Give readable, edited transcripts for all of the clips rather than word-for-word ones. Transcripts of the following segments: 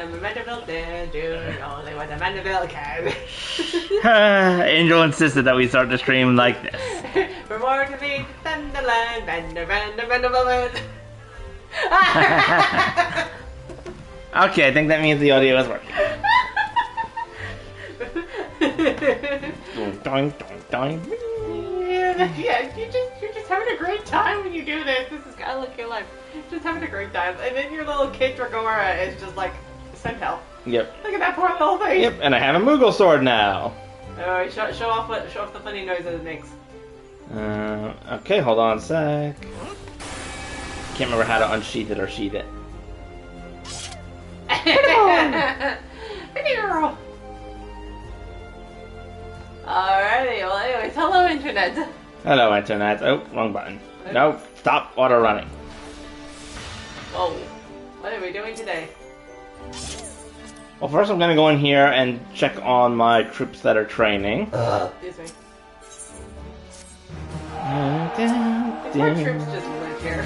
I'm a Vanderbilt and doing only what a Vanderbilt can. Angel insisted that we start the stream like this. For more to be Thunderland, Vanderbilt. Okay, I think that means the audio is working. Doing, doing. Yeah, you're just having a great time when you do this. This is kind of like your life. Just having a great time, and then your little kid Dragora is just like sent hell. Yep. Look at that poor little thing. Yep, and I have a Moogle sword now. Alright, show off the funny noises it makes. Okay, hold on a sec. Can't remember how to unsheath it or sheath it. Girl. Alrighty, well anyways, hello internet. Hello, internet. Oh, wrong button. No, stop auto running. Whoa. What are we doing today? Well, first I'm gonna go in here and check on my troops that are training. Excuse me. The poor troops just live here.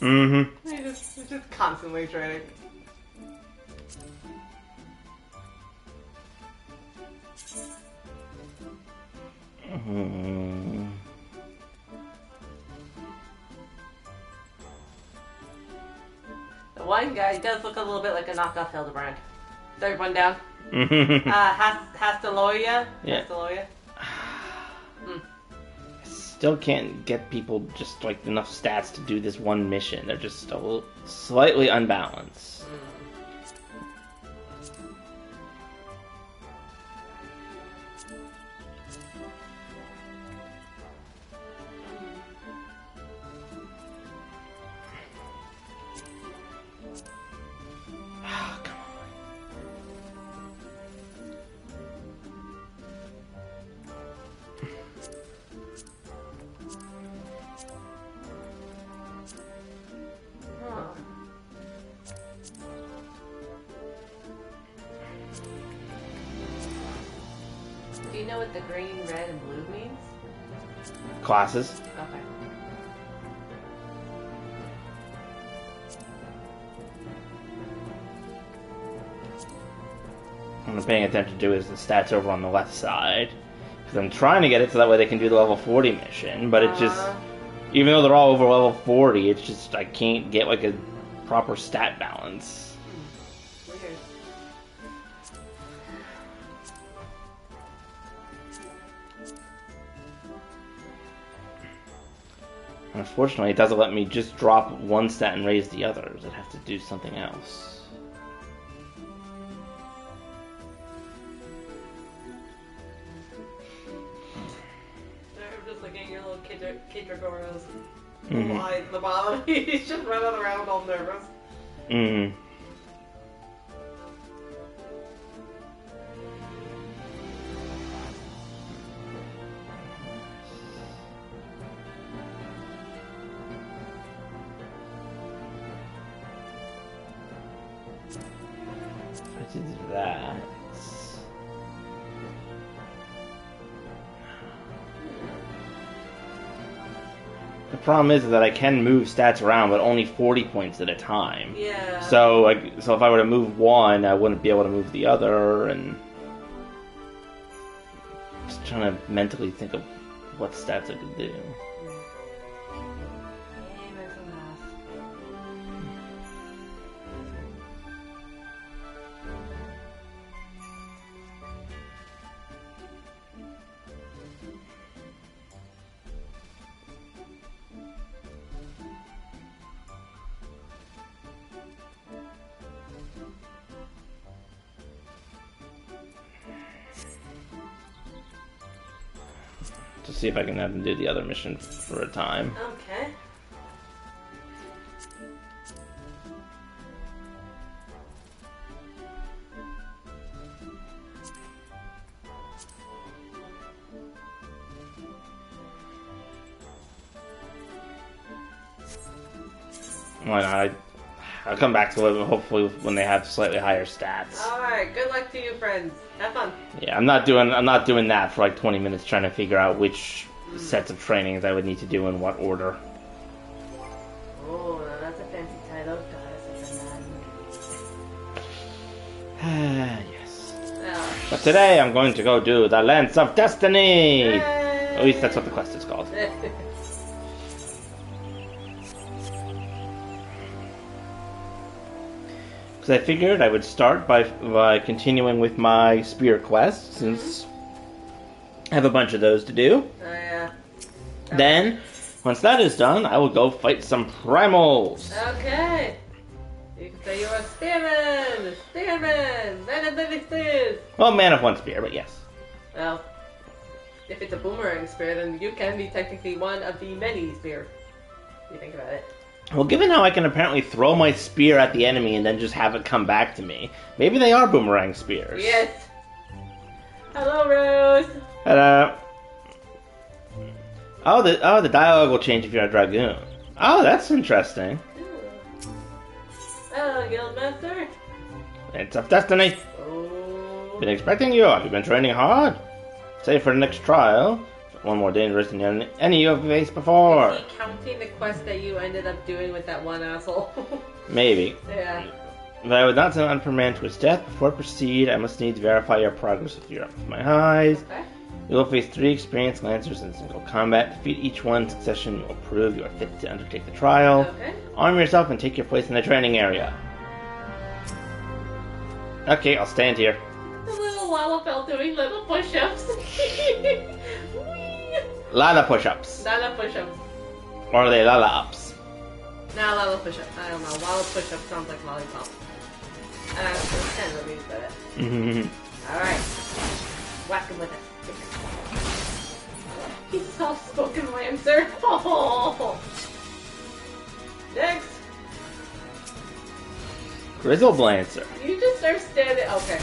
Mm-hmm. They're just constantly training. The one guy does look a little bit like a knockoff Hildebrand. Is everyone down? Hastaloya? Yeah. Hastaloya? Still can't get people just like enough stats to do this one mission. They're just a little slightly unbalanced. Come on. Do you know what the green, red, and blue means? Classes. Okay. What I'm paying attention to is the stats over on the left side. Because I'm trying to get it so that way they can do the level 40 mission, but it just... Even though they're all over level 40, it's just I can't get like a proper stat balance. Weird. Unfortunately, it doesn't let me just drop one stat and raise the others. I'd have to do something else. I'm just looking at your little kid Dragoras. Why at the bottom? He's just running around all nervous. Mm. I did that. The problem is that I can move stats around, but only 40 points at a time. Yeah. So if I were to move one, I wouldn't be able to move the other, and just trying to mentally think of what stats I could do. To see if I can have them do the other mission for a time. Okay. Why not? I'll come back to it hopefully when they have slightly higher stats. Alright, good luck to you, friends. Have fun. Yeah, I'm not doing that for like 20 minutes trying to figure out which sets of trainings I would need to do in what order. Oh, that's a fancy title. Goddess of the Land. Yes. Oh. But today I'm going to go do the Lance of Destiny! Yay. At least that's what the quest is called. Because I figured I would start by continuing with my spear quest, since I have a bunch of those to do. Oh, yeah. Then, once that is done, I will go fight some primals. Okay. You can say you're a spearman! Spearman! Man of many spears! Well, man of one spear, but yes. Well, if it's a boomerang spear, then you can be technically one of the many spears. If you think about it. Well, given how I can apparently throw my spear at the enemy and then just have it come back to me, maybe they are boomerang spears. Yes! Hello, Rose! Hello. Oh, the dialogue will change if you're a dragoon. Oh, that's interesting. Hello, Guildmaster. It's of Destiny. Oh. Been expecting you. Have you been training hard? Save for the next trial. One more dangerous than any you have faced before. Is he counting the quest that you ended up doing with that one asshole? Maybe. Yeah. But I would not send an unfair man to his death. Before I proceed, I must needs verify your progress with my eyes. Okay. You will face 3 experienced lancers in single combat. Defeat each one in succession will prove you are fit to undertake the trial. Okay. Arm yourself and take your place in the training area. Okay, I'll stand here. The little Lalafell doing little push-ups. Lala push-ups. Lala push-ups. Or are they Lala ups? Nah, Lala push-ups. I don't know. Lala push-ups sounds like lollipop. It's kind of abused by that. Alright. Whack him with it. He's soft-spoken Lancer. Oh. Next. Grizzled Lancer. You just are standing. Okay.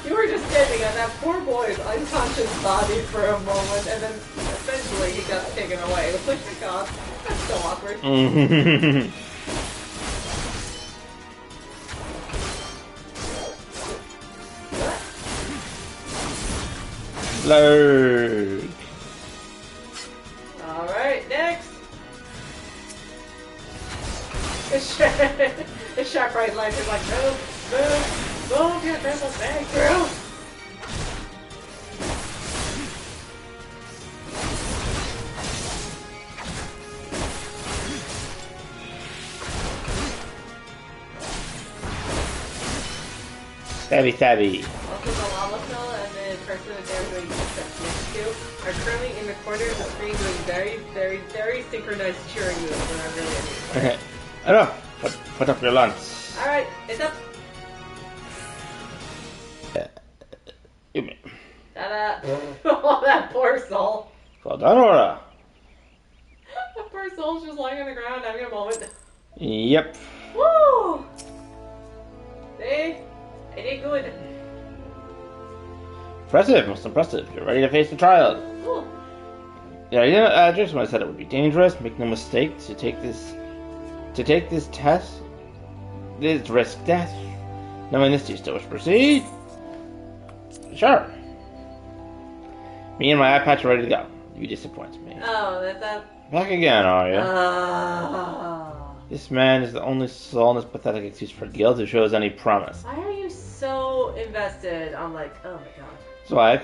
You were just standing on that poor boy's unconscious body for a moment, and then eventually he got taken away. It was like, my god, that's so awkward. Lurk. Alright, next. The sharp right line is like, move, your purple bag through. Stabby stabby. Also, the lava cell and the person that they're doing steps next to are currently in the corner of the screen doing very, very, very synchronized cheering moves when I'm really into it. I know. Put up your lance. Alright, it's up. You mean. Ta-da. Oh, that poor soul. Well done, Aura. That poor soul's just lying on the ground having a moment. Yep. Woo! See? I did good. Impressive, most impressive. You're ready to face the trial. Cool. Yeah, just when I said it would be dangerous, make no mistake, to take this test, this risk death. Knowing this, do you still wish to proceed? Sure. Me and my eye patch are ready to go. You disappoint me. Oh, that's up. Back again, are you? This man is the only soul in this pathetic excuse for guilt who shows any promise. Why are you so invested? I'm like, oh my god. So I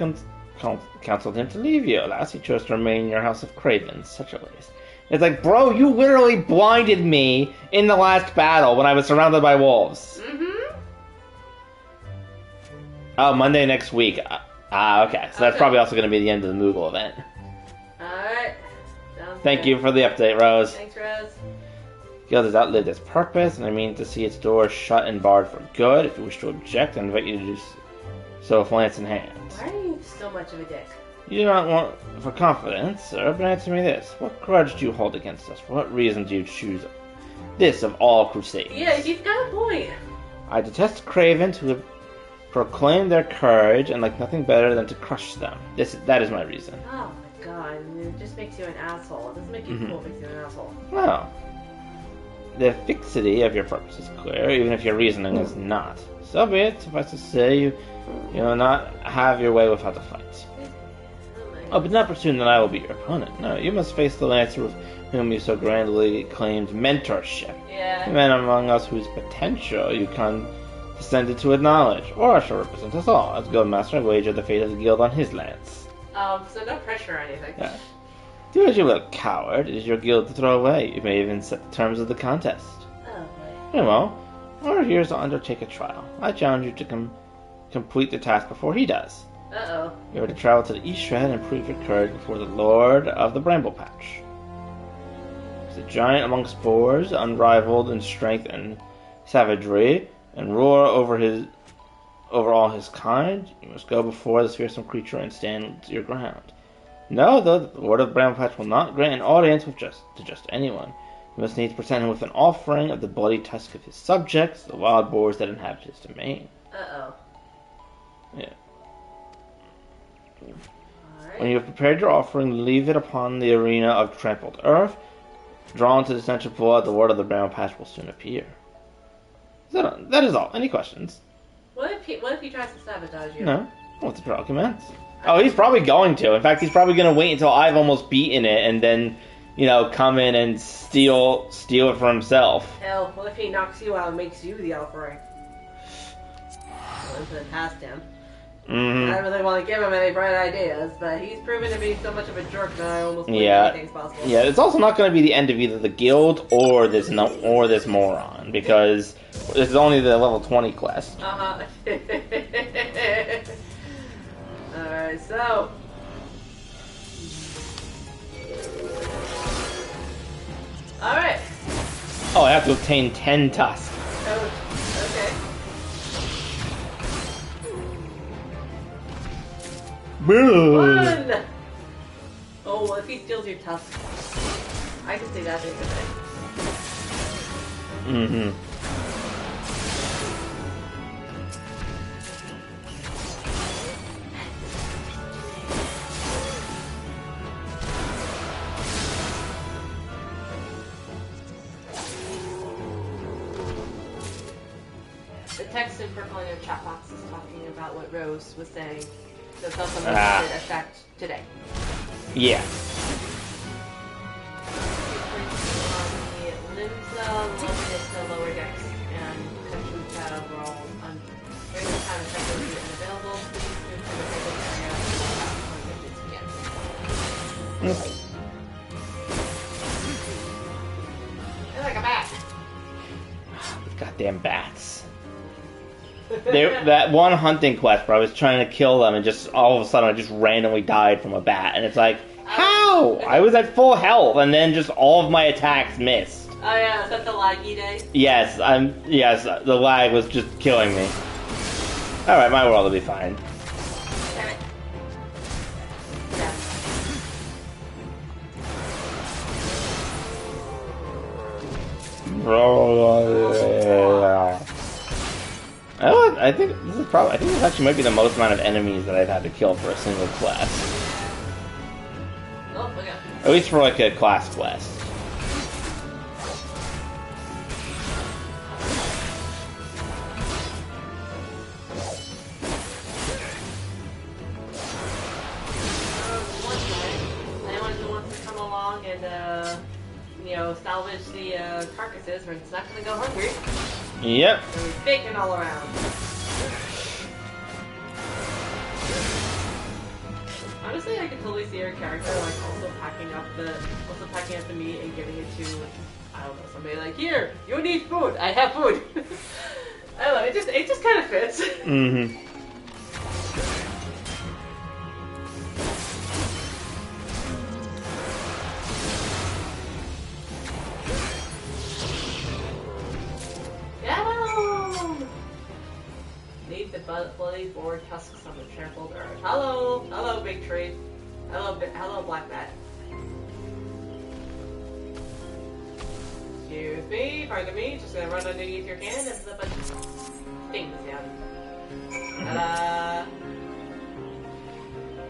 counseled him to leave you. Alas, he chose to remain in your house of cravens. Such a waste. It's like, bro, you literally blinded me in the last battle when I was surrounded by wolves. Mm-hmm. Oh, Monday next week. Okay. So that's probably also going to be the end of the Moogle event. Alright. Thank you for the update, Rose. Thanks, Rose. Guild has outlived its purpose, and I mean to see its doors shut and barred for good. If you wish to object, I invite you to do so with lance in hand. Why are you so much of a dick? You do not want for confidence, sir, but answer me this. What grudge do you hold against us? For what reason do you choose this of all crusades? Yeah, he's got a point. I detest cravens who have proclaimed their courage and like nothing better than to crush them. That is my reason. Oh my god, it just makes you an asshole. It doesn't make you cool, it makes you an asshole. Well, the fixity of your purpose is clear, even if your reasoning is not. So be it. Suffice to say, you will not have your way without a fight. Oh, but not presume that I will be your opponent. No, you must face the Lancer with whom you so grandly claimed mentorship. Yeah. The man among us whose potential you descended to acknowledge, or I shall represent us all as Guildmaster and wager the fate of the guild on his lance. So no pressure or anything. Yeah. Do as you will, coward. It is your guild to throw away. You may even set the terms of the contest. Oh, boy. Very well. We're here to undertake a trial. I challenge you to complete the task before he does. Uh-oh. You are to travel to the East Shred and prove your courage before the Lord of the Bramble Patch. He's a giant among spores, unrivaled in strength and savagery, and roar over all his kind. You must go before this fearsome creature and stand your ground. No, though, the Lord of the Bramble Patch will not grant an audience to just anyone. You must needs present him with an offering of the bloody tusk of his subjects, the wild boars that inhabit his domain. Uh-oh. Yeah. Alright. When you have prepared your offering, leave it upon the arena of trampled earth. Drawn to the stench of blood, the Lord of the Bramble Patch will soon appear. That is all. Any questions? What if he tries to sabotage you? No. What the trial commence? Oh, he's probably going to. In fact, he's probably going to wait until I've almost beaten it and then, come in and steal it for himself. Hell, what if he knocks you out and makes you the offering? Once it past him. Mm-hmm. I don't really want to give him any bright ideas, but he's proven to be so much of a jerk that I almost believe anything's possible. Yeah, it's also not going to be the end of either the guild or this moron, because this is only the level 20 quest. Uh-huh. Alright, so... Alright. Oh, I have to obtain 10 tusks. Oh, okay. One! Oh, what if he steals your tusk? I can see that being a thing. Mm-hmm. The text in purple in your chat box is talking about what Rose was saying. So it's also limited effect today. Yeah. The lower decks and section tab roll on during the time effect will be unavailable. Please move to the table area when Okay. They're like a bat. Goddamn bats. That one hunting quest where I was trying to kill them and just all of a sudden I just randomly died from a bat. And it's like, how? I was at full health and then just all of my attacks missed. Oh yeah, is that the laggy day? Yes, the lag was just killing me. Alright, my world will be fine. Damn it. Yeah. I think this actually might be the most amount of enemies that I've had to kill for a single class. Oh, okay. At least for like a class quest. Anyone who wants to come along and salvage the carcasses, or it's not gonna go hungry. Yep. There's bacon all around. Honestly, I could totally see your character also packing up the meat and giving it to, I don't know, somebody like, here, you need food. I have food. I don't know. It just kind of fits. Mm-hmm. Leave the bloody boar tusks on the trampled earth. Hello, big tree. Hello, black bat. Excuse me, pardon me. Just gonna run underneath your can. This is a bunch of things down. Ta-da!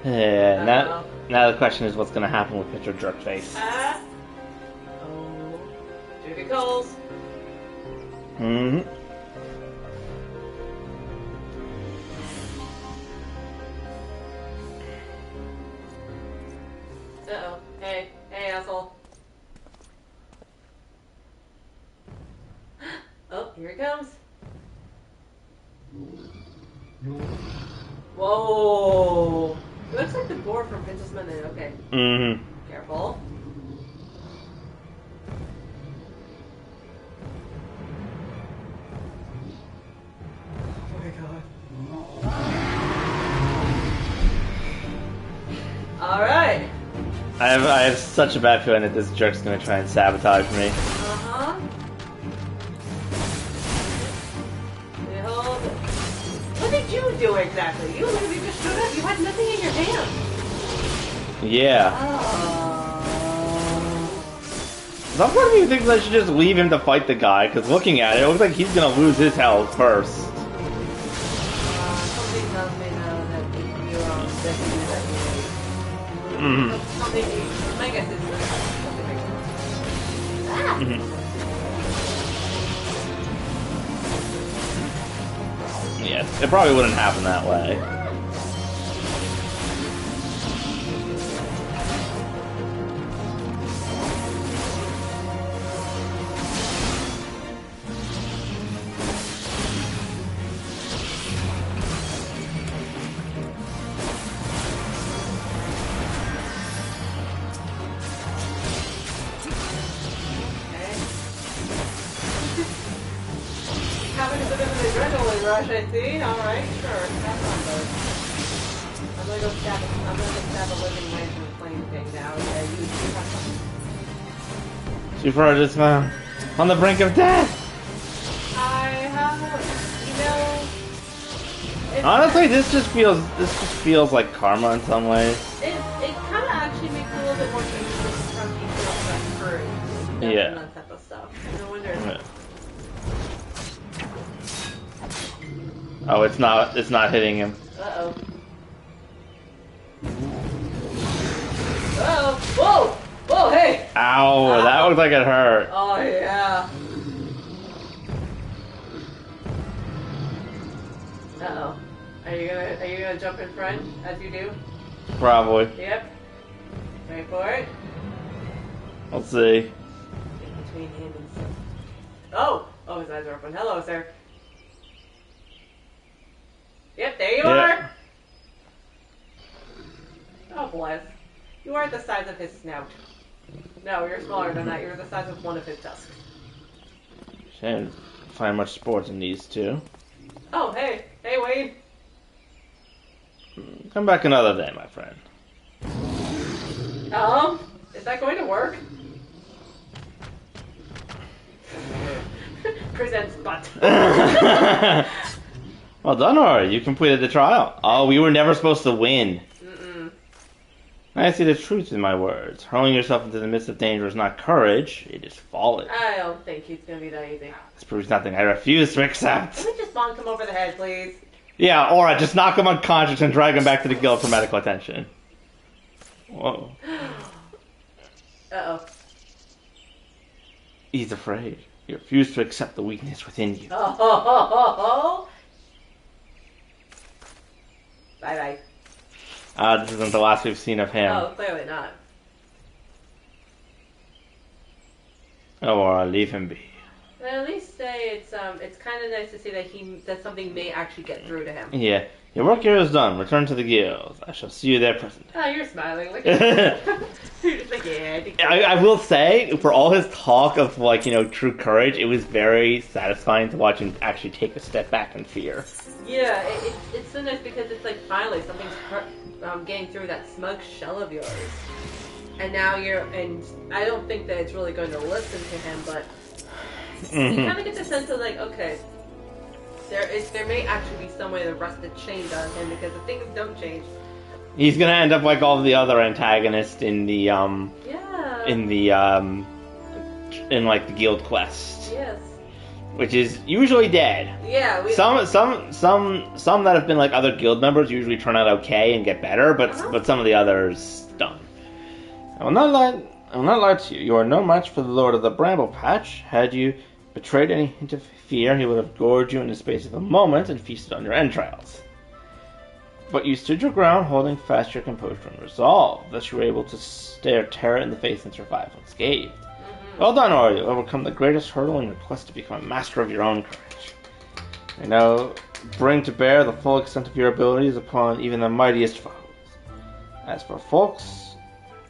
Yeah. Now the question is, what's gonna happen with Mr. Jerkface? Oh, through the coals. Mm-hmm. Uh-oh. Hey, asshole. Oh, here he comes. Whoa! It looks like the boar from Princess Mononoke. Okay. Mm-hmm. Careful. Oh my god. Alright. I have such a bad feeling that this jerk's gonna try and sabotage me. Uh-huh. Hold. What did you do exactly? You literally just showed up. You had nothing in your hand. Yeah. Some part of me thinks I should just leave him to fight the guy, because looking at it, it looks like he's gonna lose his health first. Something tells me now that you are definitely that. Something. My guess is something like that. Yes, it probably wouldn't happen that way. Having a bit of an adrenaline rush, I see. Alright, sure. Have fun, bud. I'm gonna go stab a living man from a plane thing now. Yeah, you have fun. Super just on the brink of death. I have, Honestly, this just feels like karma in some ways. It kind of actually makes it a little bit more dangerous from people that courage. Yeah. That type of stuff. No wonder. Yeah. Oh, it's not hitting him. Uh-oh. Uh-oh. Whoa! Whoa, hey! Ow, that looked like it hurt. Oh, yeah. Uh-oh. Are you gonna jump in front as you do? Probably. Yep. Wait for it. Let's see. In between him and some. Oh! Oh, his eyes are open. Hello, sir. Yep, there you are! Oh, bless. You are the size of his snout. No, you're smaller than that. You're the size of one of his tusks. Can't find much sport in these two. Oh, hey. Hey, Wade. Come back another day, my friend. Is that going to work? Presents butt. Well done, Ori. You completed the trial. Oh, we were never supposed to win. I see the truth in my words. Hurling yourself into the midst of danger is not courage, it is folly. I don't think he's gonna be that easy. This proves nothing. I refuse to accept. Let me just bonk him over the head, please. Yeah, or I just knock him unconscious and drag him back to the guild for medical attention. Whoa. Uh-oh. He's afraid. He refused to accept the weakness within you. Oh. Bye-bye. This isn't the last we've seen of him. Oh, clearly not. Oh, or I'll leave him be. But at least say it's kind of nice to see that something may actually get through to him. Yeah. Your work here is done. Return to the guild. I shall see you there presently. Oh, you're smiling. Look at you're just like, yeah. I will say, for all his talk of, true courage, it was very satisfying to watch him actually take a step back in fear. Yeah, it's so nice because it's like finally something's getting through that smug shell of yours. And now and I don't think that it's really going to listen to him, but you kind of get the sense of like, okay, there may actually be some way to rest the chains on him because if things don't change, he's gonna end up like all the other antagonists in the the guild quest. Yes. Which is usually dead. Yeah. Some that have been like other guild members usually turn out okay and get better, but some of the others don't. I will not lie to you. You are no match for the Lord of the Bramble Patch. Had you betrayed any hint of fear, he would have gored you in the space of a moment and feasted on your entrails. But you stood your ground, holding fast your composure and resolve. Thus you were able to stare terror in the face and survive unscathed. Well done, Ori. You overcome the greatest hurdle in your quest to become a master of your own courage. I know bring to bear the full extent of your abilities upon even the mightiest foes. As for Folks,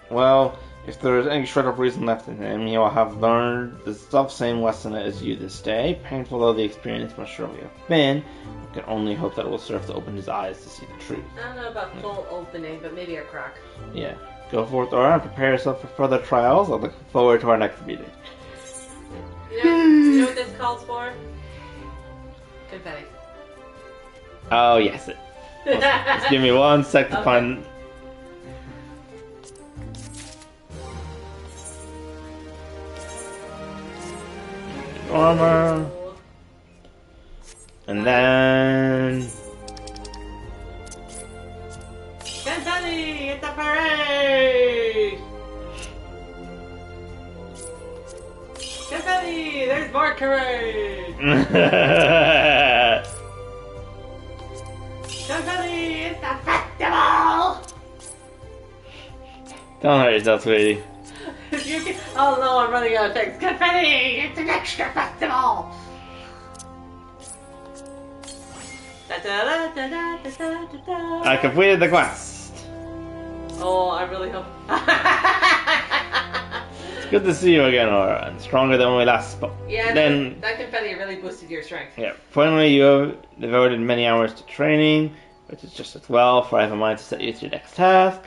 well, if there is any shred of reason left in him, he will have learned the self-same lesson as you this day. Painful though the experience must surely have been, we can only hope that it will serve to open his eyes to see the truth. I don't know about full opening, but maybe a crack. Yeah. Go forth, Aura, and prepare yourself for further trials. I look forward to our next meeting. You know what this calls for? Confetti. Oh, yes. Just give me 1 sec to find... Armor. And then... Confetti! It's a parade! Confetti! There's more parade! Confetti! It's a festival! Don't hurt yourself, sweetie. Oh no, I'm running out of things. Confetti! It's an extra festival! I completed the quest. Oh, I really hope. It's good to see you again, Aura, and stronger than when we last spoke. Yeah, then, that confetti really boosted your strength. Yeah, finally you have devoted many hours to training, which is just as well, for I have a mind to set you to your next task.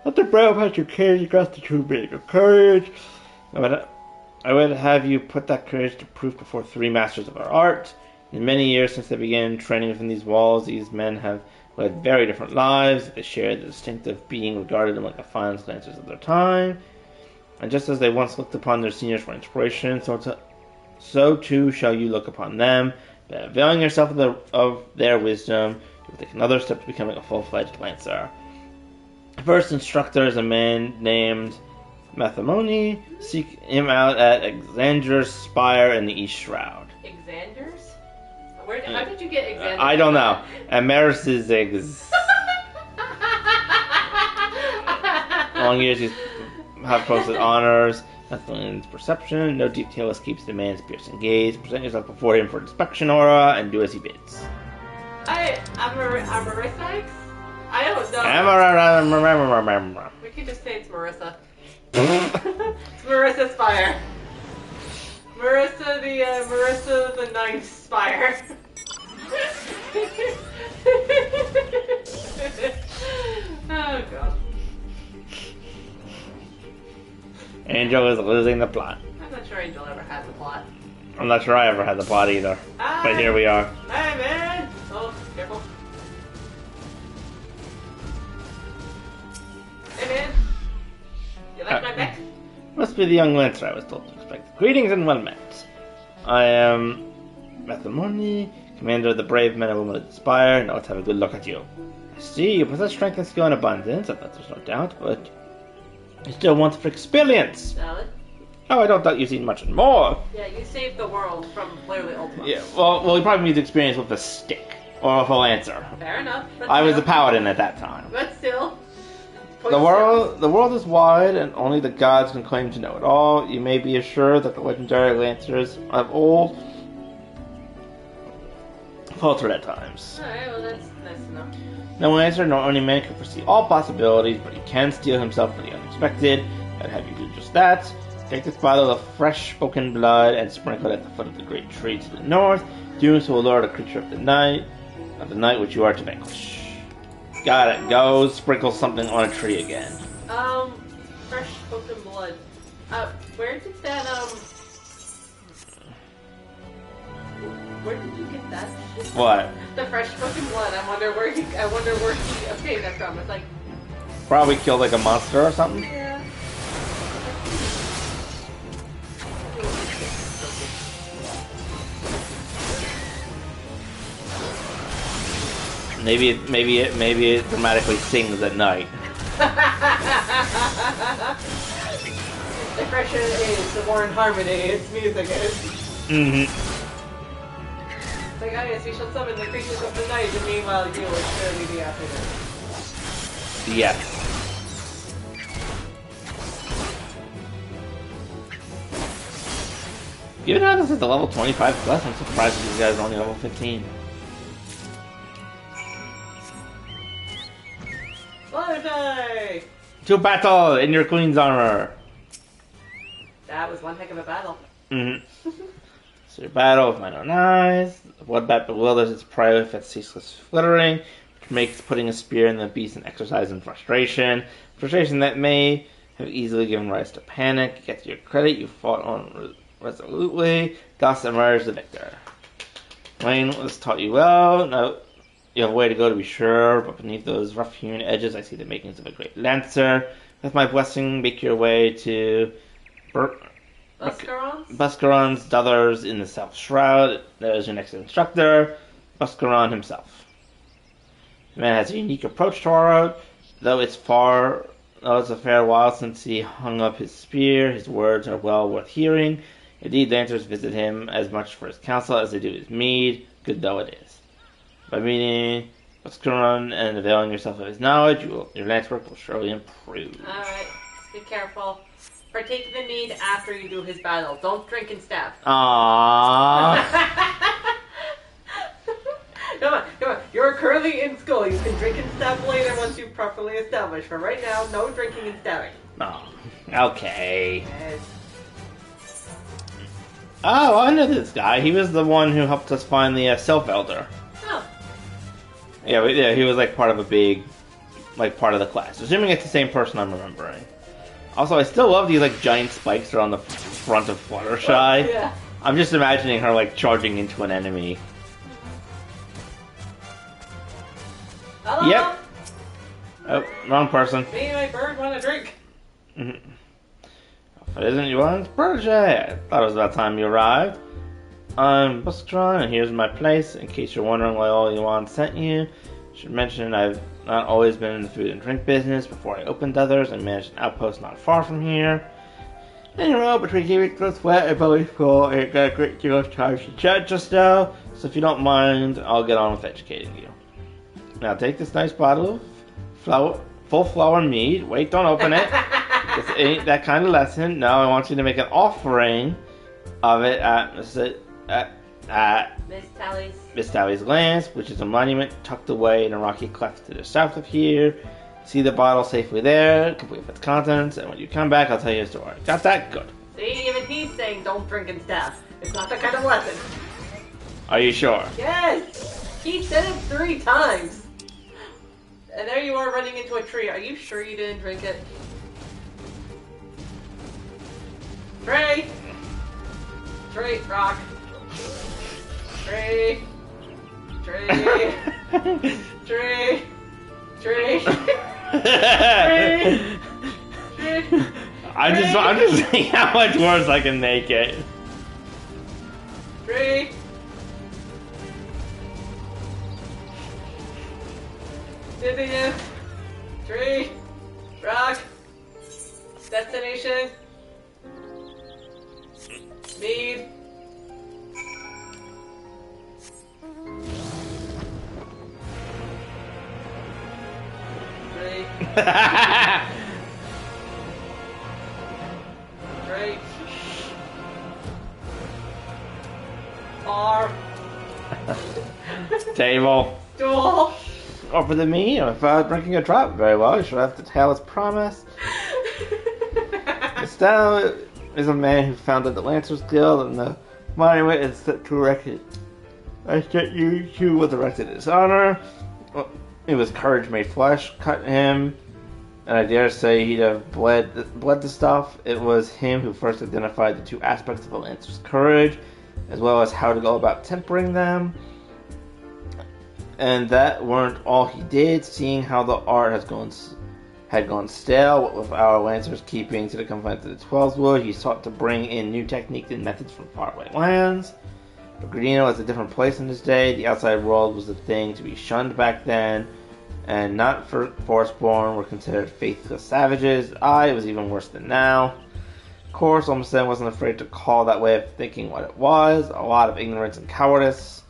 Let the brave have your courage across the true meaning of courage. I would have you put that courage to proof before 3 masters of our art. In many years since they began training within these walls, these men have led very different lives. They share the distinctive being regarded among the finest lancers of their time. And just as they once looked upon their seniors for inspiration, so too shall you look upon them. By availing yourself of their wisdom, you will take another step to becoming a full-fledged lancer. The first instructor is a man named Mathamoni. Seek him out at Exander's Spire in the East Shroud. Exander's? How did you get Exander? I don't know. Amaris' eggs. Long years he's have posted honors. Mathamoni's perception. No deep tail escapes the man's piercing gaze. Present yourself before him for inspection, Aura, and do as he bids. Amarissa? I don't know. We could just say it's Marissa. It's Marissa Spire. Marissa the Ninth Spire. Oh god. Angel is losing the plot. I'm not sure Angel ever had the plot. I'm not sure I ever had the plot either. But here we are. Hey man! Oh, careful. Hey man! You like my back? Must be the young lancer I was told to expect. Greetings and well met. I am Mathamoni, commander of the brave men and women of the Spire. Now let's have a good look at you. I see you possess strength and skill in abundance, of that there's no doubt, but you still want for experience. Valid. Oh, I don't doubt you've seen much more. Yeah, you saved the world from clearly Ultima. Yeah, well, you probably need experience with a stick or with a lancer. Fair enough. I was a paladin at that time. But still. The world is wide, and only the gods can claim to know it all. You may be assured that the legendary lancers of old faltered at times. Alright, well that's nice to know. No lancer, nor only man can foresee all possibilities, but he can steel himself for the unexpected. I'd have you do just that. Take this bottle of fresh-spoken blood and sprinkle it at the foot of the great tree to the north. Doing so will lure the creature of the night which you are to vanquish. Got it. Go sprinkle something on a tree again. Fresh spoken blood. Where did that, where did you get that shit? What? The fresh spoken blood. I wonder where he obtained that from. It's like... Probably killed like a monster or something? Yeah. Maybe it dramatically sings at night. The fresher it is, the more in harmony its music is. Mm-hmm. It's like, oh yes, we shall summon the creatures of the night, and meanwhile you will surely be after them. Yes. Given how this is a level 25 plus, I'm surprised these guys are only level 15. Fluttershy! To battle in your queen's armor. That was one heck of a battle. Mm-hmm. So your battle with Minor Eyes. What bat bewilders its prey with its ceaseless flittering, which makes putting a spear in the beast an exercise in frustration. Frustration that may have easily given rise to panic. Get to your credit, you fought on resolutely, thus emerged the victor. Lane was taught you well. Now you have a way to go to be sure, but beneath those rough-hewn edges, I see the makings of a great lancer. With my blessing, make your way to Buscaron's Duthers in the South Shroud. There's your next instructor, Buscaron himself. The man has a unique approach to our art, though it's a fair while since he hung up his spear. His words are well worth hearing. Indeed, lancers visit him as much for his counsel as they do his mead, good though it is. By meeting Buscaron and availing yourself of his knowledge, your lance work will surely improve. Alright, be careful. Partake of the mead after you do his battle. Don't drink and stab. Aww. Come on. You're currently in school. You can drink and stab later once you've properly established. For right now, no drinking and stabbing. Oh, okay. Yes. Oh, I know this guy. He was the one who helped us find the Self Elder. Oh. Yeah, he was like part of the class. Assuming it's the same person I'm remembering. Also, I still love these like giant spikes that are on the front of Fluttershy. Yeah. I'm just imagining her like charging into an enemy. Hello? Yep. Oh, wrong person. Me and my bird want a drink. Mm-hmm. If it isn't yours, protege. I thought it was about time you arrived. I'm Buscaron, and here's my place. In case you're wondering why all Yuan sent you, I should mention I've not always been in the food and drink business. Before I opened others, I managed an outpost not far from here. Anyway, between keeping close wet and public school, I got a great deal of time to chat just now, so if you don't mind, I'll get on with educating you. Now take this nice bottle of full flower mead. Wait, don't open it. This ain't that kind of lesson. Now I want you to make an offering of it at Miss Tally's Lance, which is a monument tucked away in a rocky cleft to the south of here. See the bottle safely there, complete with its contents, and when you come back, I'll tell you a story. Got that? Good. See, even he's saying don't drink and stab. It's not that kind of lesson. Are you sure? Yes! He said it 3 times. And there you are running into a tree. Are you sure you didn't drink it? Trey! Trey, rock. Trey. Trey. Trey. Trey. Trey. Trey. I'm just seeing how much worse I can make it. Trey. Dizziness. Tree. Rock. Destination. Mead. Tree. Tree. R. Table. Stool. Over the meat, if I was drinking a drop very well, you should have to tell as promised. Estelle is a man who founded the Lancers Guild, and the monument is set to erect it. I set you to was erected in his honor. It was courage made flesh, cut him, and I dare say he'd have bled the stuff. It was him who first identified the 2 aspects of a Lancer's courage, as well as how to go about tempering them. And that weren't all he did, seeing how the art had gone stale, with our Lancers keeping to the confines of the 12's wood. He sought to bring in new techniques and methods from faraway lands. But Gradino was a different place in his day. The outside world was the thing to be shunned back then, and not for Forestborn were considered faithless savages. It was even worse than now. Of course, Olmsted wasn't afraid to call that way of thinking what it was, a lot of ignorance and cowardice.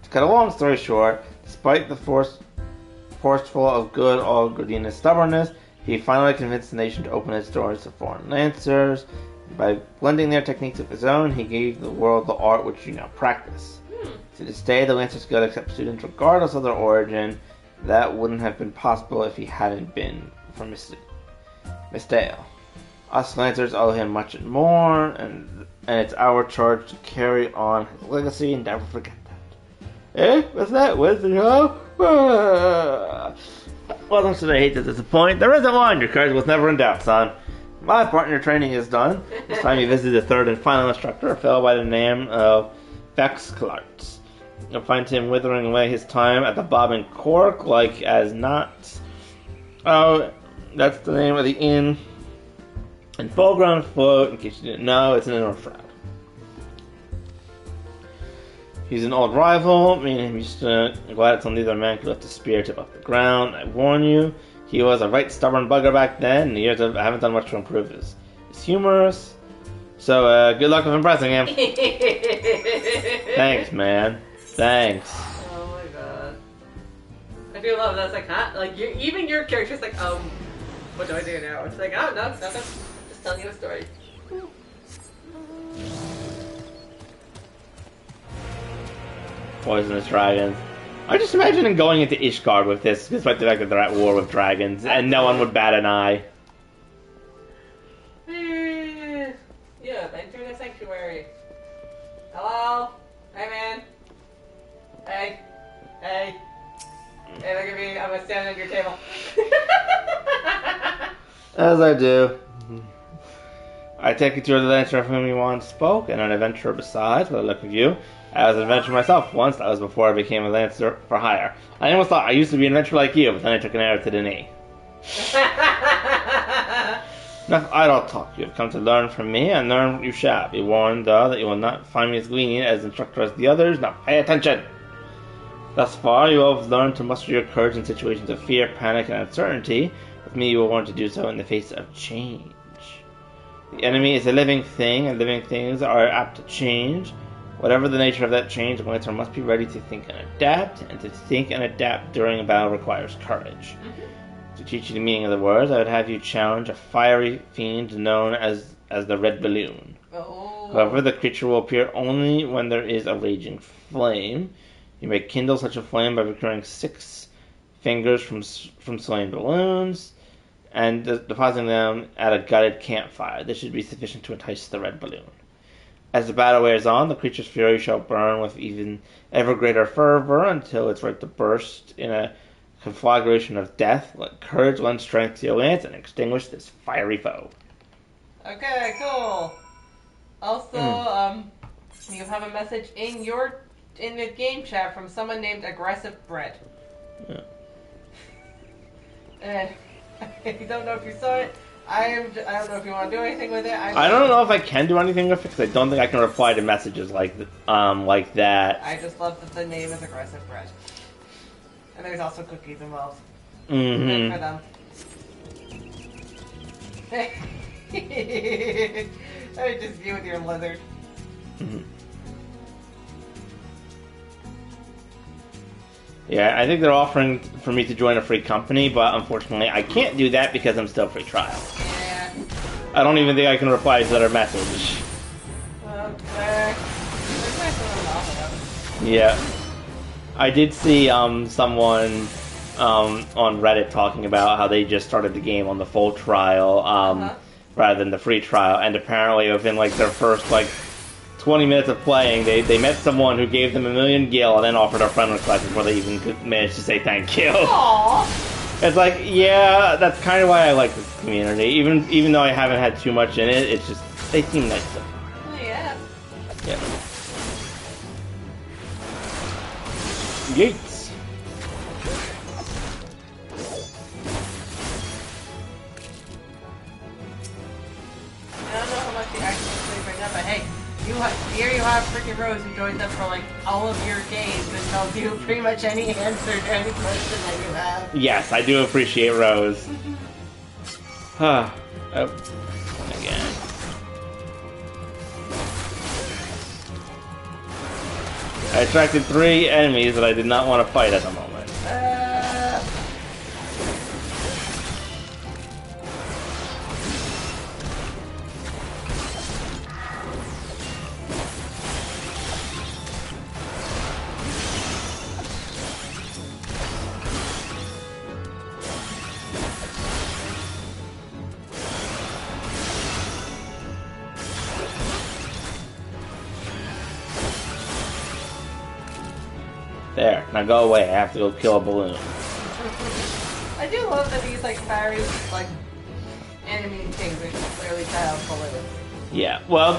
To cut a long story short, despite the forceful of good old Gradina's stubbornness, he finally convinced the nation to open its doors to foreign Lancers. By blending their techniques with his own, he gave the world the art which you now practice. To this day, the Lancers Guild accepts students regardless of their origin, That wouldn't have been possible if he hadn't been for Miss Dale. Us Lancers owe him much more, and it's our charge to carry on his legacy and never forget that. Eh? What's that? What's it? Well, don't I hate to disappoint. There isn't one. Your courage was never in doubt, son. My partner training is done. This time you visit the third and final instructor, a fellow by the name of Vex Clartz. You'll find him withering away his time at the Bob and Cork like as not. Oh, that's the name of the inn. And full ground float, in case you didn't know, it's an inner shroud. He's an old rival, meaning he's glad it's on neither man could lift a spear tip off the ground. I warn you, he was a right stubborn bugger back then, and the years haven't done much to improve his humorous. So, good luck with impressing him. Thanks, man. Thanks. Oh my god. I do love that. It's like, huh? Like, even your character's like, what do I do now? It's like, oh, no, nothing. Just telling you a story. Poisonous dragons. I just imagine going into Ishgard with this, despite the fact that they're at war with dragons, and no one would bat an eye. Yeah, enter the sanctuary. Hello? Hey, man. Hey. Hey, look at me. I'm gonna stand on your table. As I do. I take you to the adventurer of whom you once spoke, and an adventurer besides, by the look of you. I was an adventurer myself once. That was before I became a lancer for hire. I almost thought I used to be an adventurer like you, but then I took an arrow to the knee. Enough idle talk. You have come to learn from me, and learn you shall. Be warned, though, that you will not find me as lenient as instructor as the others. Now pay attention! Thus far, you have learned to muster your courage in situations of fear, panic, and uncertainty. With me, you will learn to do so in the face of change. The enemy is a living thing, and living things are apt to change. Whatever the nature of that change, the Lancer must be ready to think and adapt, and to think and adapt during a battle requires courage. To teach you the meaning of the words, I would have you challenge a fiery fiend known as the Red Balloon. Oh. However, the creature will appear only when there is a raging flame. You may kindle such a flame by procuring 6 fingers from slain balloons and depositing them at a gutted campfire. This should be sufficient to entice the Red Balloon. As the battle wears on, the creature's fury shall burn with even ever greater fervor until it's ready to burst in a conflagration of death. Let courage lend strength to your lance and extinguish this fiery foe. Okay, cool. Also, you have a message in the game chat from someone named Aggressive Brett. Yeah. And I don't know if you saw it. I don't know if you want to do anything with it. I don't know if I can do anything with it because I don't think I can reply to messages like that. I just love that the name is Aggressive Brett. And there's also cookies involved. Mm-hmm. Good for them. I just you with your lizard. Mm-hmm. Yeah, I think they're offering for me to join a free company, but unfortunately I can't do that because I'm still free trial. Yeah. I don't even think I can reply to their message. Okay. Yeah. I did see someone on Reddit talking about how they just started the game on the full trial rather than the free trial, and apparently within like their first 20 minutes of playing, they met someone who gave them 1,000,000 gil and then offered a friend request before they even could manage to say thank you. Aww. It's like, yeah, that's kind of why I like this community. Even though I haven't had too much in it, it's just, they seem nice so far. Yeah. Yeah. Yates. I don't know how much you actually play right now, but hey, here you have freaking Rose who joins up for all of your games and tells you pretty much any answer to any question that you have. Yes, I do appreciate Rose. Oh, again. I attracted 3 enemies that I did not want to fight at the moment. There, now go away. I have to go kill a balloon. I do love that these like fiery like enemy things are just clearly child balloons. Yeah, well,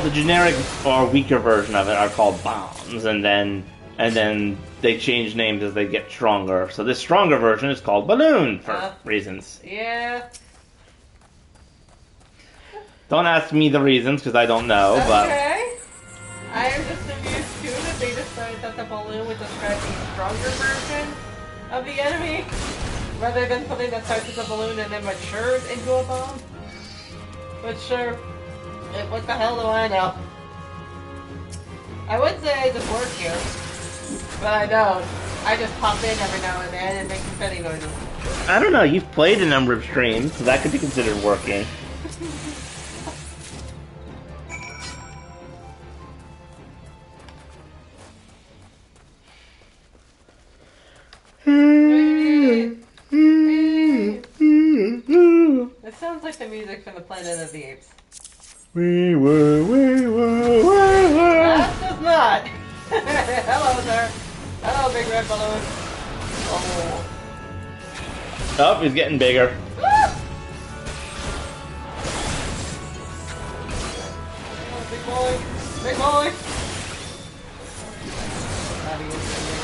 the generic or weaker version of it are called bombs, and then they change names as they get stronger. So this stronger version is called balloon for reasons. Yeah. Don't ask me the reasons because I don't know. Okay. I am just amused too that they decided that the balloon would describe the stronger version of the enemy, rather than something that starts as a balloon and then matures into a bomb. But sure, what the hell do I know? I would say I just work here, but I don't. I just pop in every now and then and make confetti noises. I don't know. You've played a number of streams, so that could be considered working. It sounds like the music from the Planet of the Apes. We were. That does not! Hello, sir. Hello, big red balloon. Oh. Oh, he's getting bigger. Oh, big boy. Big boy.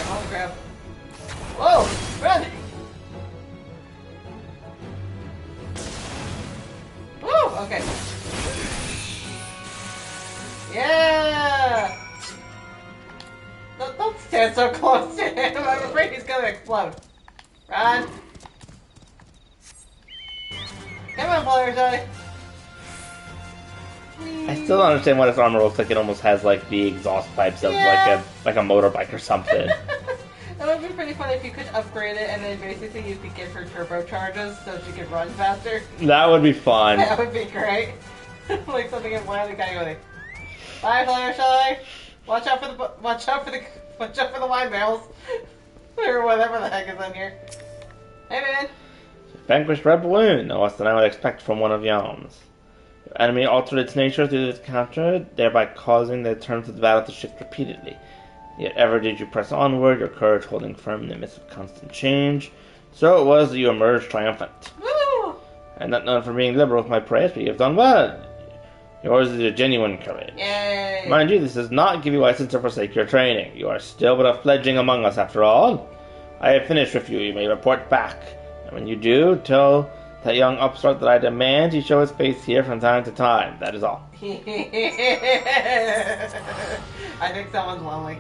Holy crap. Whoa! Run! Woo! Okay. Yeah! Don't stand so close to him. I'm afraid he's gonna explode. Run! Come on, Fluttershy. I still don't understand why this armor looks like it almost has like the exhaust pipes of like a motorbike or something. It would be pretty fun if you could upgrade it and then basically you could give her turbocharges so she could run faster. That would be fun. That would be great. Like something in Wily Coyote. Bye, Fluttershy. Watch out for the wine barrels or whatever the heck is in here. Hey, man. Vanquished red balloon, no less than I would expect from one of yawns. Your enemy altered its nature through its capture, thereby causing the terms of the battle to shift repeatedly. Yet ever did you press onward, your courage holding firm in the midst of constant change. So it was that you emerged triumphant. Woo! I'm not known for being liberal with my praise, but you have done well. Yours is a genuine courage. Yay! Mind you, this does not give you license to forsake your training. You are still but a fledgling among us, after all. I have finished with you. You may report back. And when you do, tell that young upstart that I demand he show his face here from time to time. That is all. I think someone's lonely.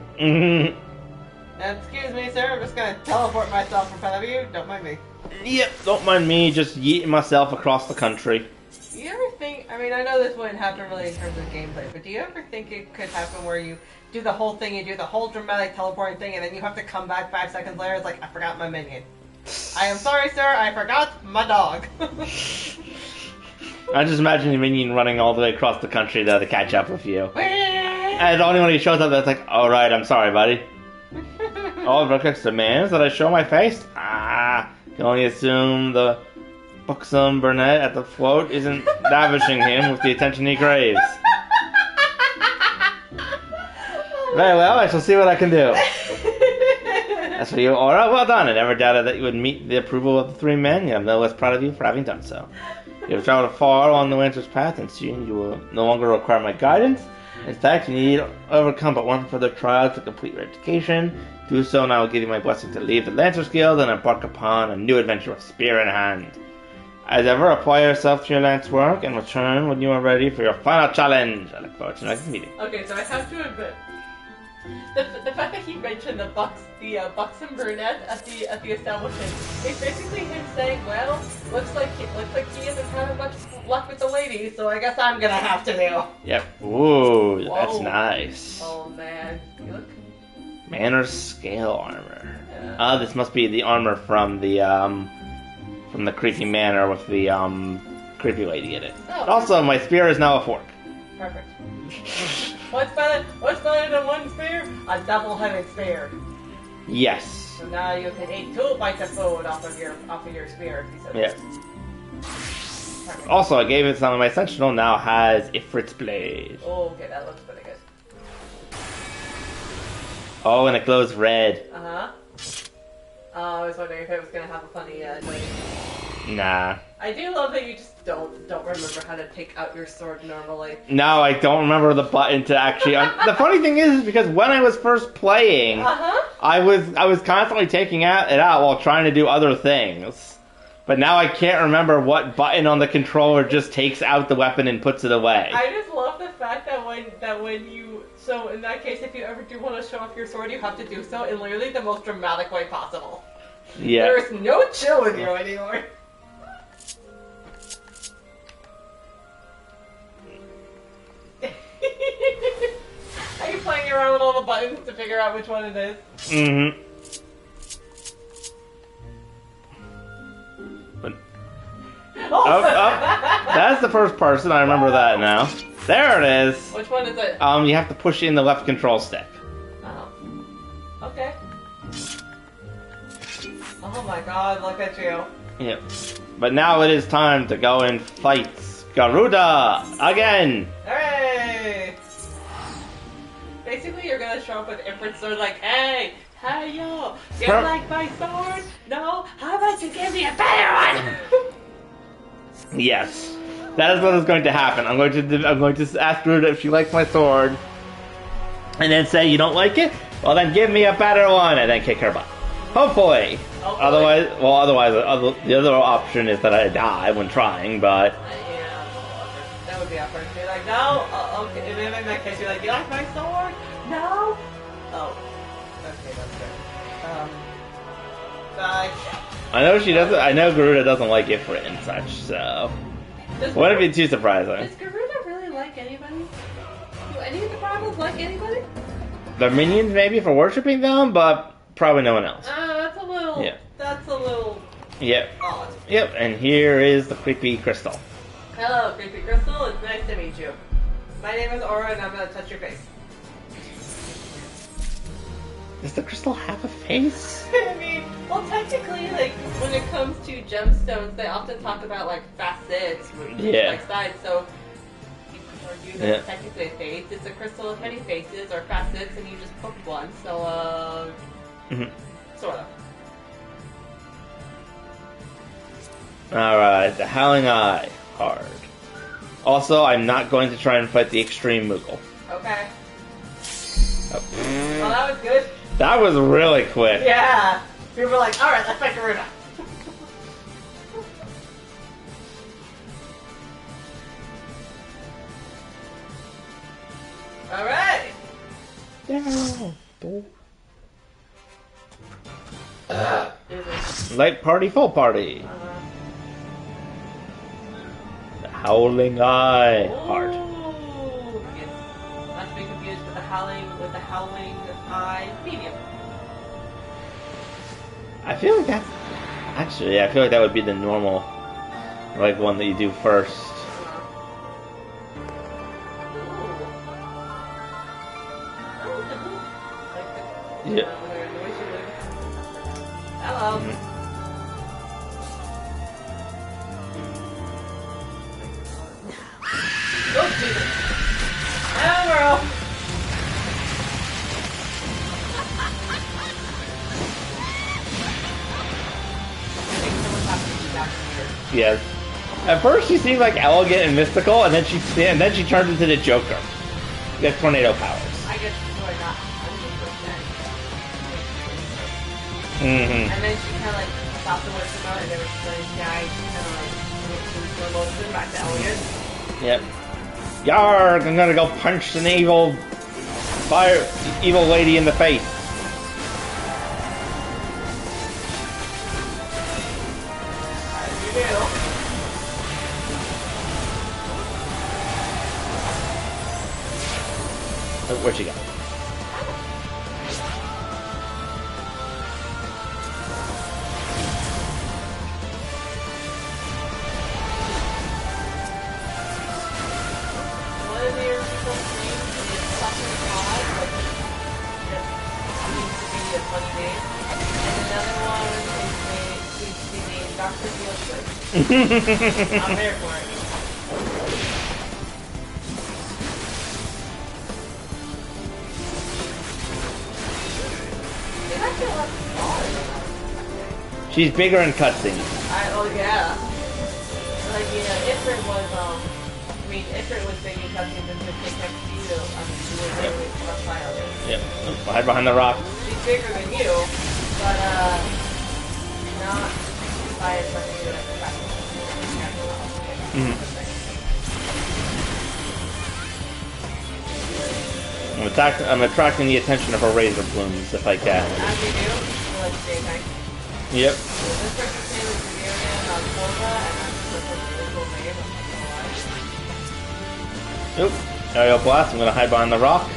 Excuse me, sir. I'm just gonna teleport myself in front of you. Don't mind me. Yep, don't mind me just yeeting myself across the country. Do you ever think, I mean, I know this wouldn't happen really in terms of gameplay, but do you ever think it could happen where you do the whole thing, you do the whole dramatic teleporting thing, and then you have to come back 5 seconds later, it's like, I forgot my minion. I am sorry, sir, I forgot my dog. I just imagine your minion running all the way across the country to catch up with you. And only when he shows up, that's like, alright, I'm sorry, buddy. All Vertex demands that I show my face? You can only assume the buxom brunette at the float isn't lavishing him with the attention he craves. Very well, I shall see what I can do. As for you, Aura, well done. I never doubted that you would meet the approval of the 3 men. I'm no less proud of you for having done so. You have traveled far along the Winter's path, and soon you will no longer require my guidance. In fact, you need overcome but one further trial to complete your education. Do so, and I will give you my blessing to leave the Lancer's Guild and embark upon a new adventure with spear in hand. As ever, apply yourself to your lance work and return when you are ready for your final challenge. I look forward to the next meeting. Okay, so I have to admit, the fact that he mentioned the buxom brunette at the establishment is basically him saying, well, looks like he isn't having much luck with the ladies, so I guess I'm gonna have to do. Yep. Ooh, Whoa. That's nice. Oh man, you look. Manor scale armor. Yeah. This must be the armor from the creepy manor with the creepy lady in it. Oh. Also, my spear is now a fork. Perfect. What's better than one spear? A double-headed spear. Yes. So now you can eat 2 bites of food off of your spear. He said. Yes. Also, I gave it some of my sentinel now has Ifrit's blade. Oh, okay, that looks pretty good. Oh, and it glows red. Uh-huh. I was wondering if it was gonna have a funny noise. Nah. I do love that you just don't remember how to take out your sword normally. No, I don't remember the button to actually. The funny thing is because when I was first playing, I was constantly taking it out while trying to do other things. But now I can't remember what button on the controller just takes out the weapon and puts it away. I just love the fact that when you so in that case, if you ever do want to show off your sword, you have to do so in literally the most dramatic way possible. Yeah. There is no chill in you anymore. Are you playing around with all the buttons to figure out which one it is? Mm-hmm. But... Oh, that's the first person. I remember that now. There it is. Which one is it? You have to push in the left control stick. Oh. Okay. Oh my god, look at you. Yep. But now it is time to go and fight Garuda again. Hooray! Basically, you're gonna show up with Ifrit's sword like, hey, yo, you like my sword? No? How about you give me a better one? Yes. That is what is going to happen. I'm going to ask Garuda if she likes my sword. And then say, you don't like it? Well, then give me a better one. And then kick her butt. Hopefully. Otherwise, the other option is that I die when trying, but... Yeah, that would be awkward. You're like, no? Okay. And then in that case, you're like, you like my sword? No? Oh. Okay, that's good. I know she doesn't... I know Garuda doesn't like Ifrit and such, so... Wouldn't be too surprising. Does Garuda really like anybody? Do any of the Primals like anybody? The minions, maybe, for worshipping them, but probably no one else. That's a little... Yeah. That's a little... Yep. Odd. Yep, and here is the creepy crystal. Hello, creepy crystal. It's nice to meet you. My name is Aura, and I'm gonna touch your face. Does the crystal have a face? I mean, well, technically, like, when it comes to gemstones, they often talk about, like, facets, like sides, so you could argue that it's technically a face. It's a crystal with many faces or facets, and you just poked one, so, sort of. Alright, the Howling Eye. Hard. Also, I'm not going to try and fight the Extreme Moogle. Okay. Oh. Well, that was good. That was really quick. Yeah. We were like, alright, let's fight Garuda. Alright. Light party, full party. The Howling Eye. Hard. Yes. Not to be confused with the Howling Eye medium. I feel like that's... Actually, I feel like that would be the normal, like, one that you do first. Yeah. Hello. Oh, Jesus. Hello, girl. Yes. At first she seemed like elegant and mystical, and then she turned into the Joker. She got tornado powers. I guess she's really not 100%. Mm-hmm. And then she kind of like stopped the worst about it, and there was like, yeah, kind of like slow motion back to elegant. Yep. Yarg! I'm gonna go punch an evil lady in the face. Where'd she go? One of the original names is Sucker God, which seems to be a funny name. And another one seems to be named Dr. Feelgood. I'm there for it. She's bigger in cutscenes. Oh yeah. Like Ifrit was Ifrit was big in cutscenes and just kept you. She was really rough on it. Yep. Hide behind the rock. She's bigger than you, but not by as much as you expect. I'm attracting the attention of her razor plumes if I can. As you do, like J-Tank. Yep. This person's name is Miriam Forza, and that's the person's legal name. Oop. Aerial blast. I'm gonna hide behind the rock. I'm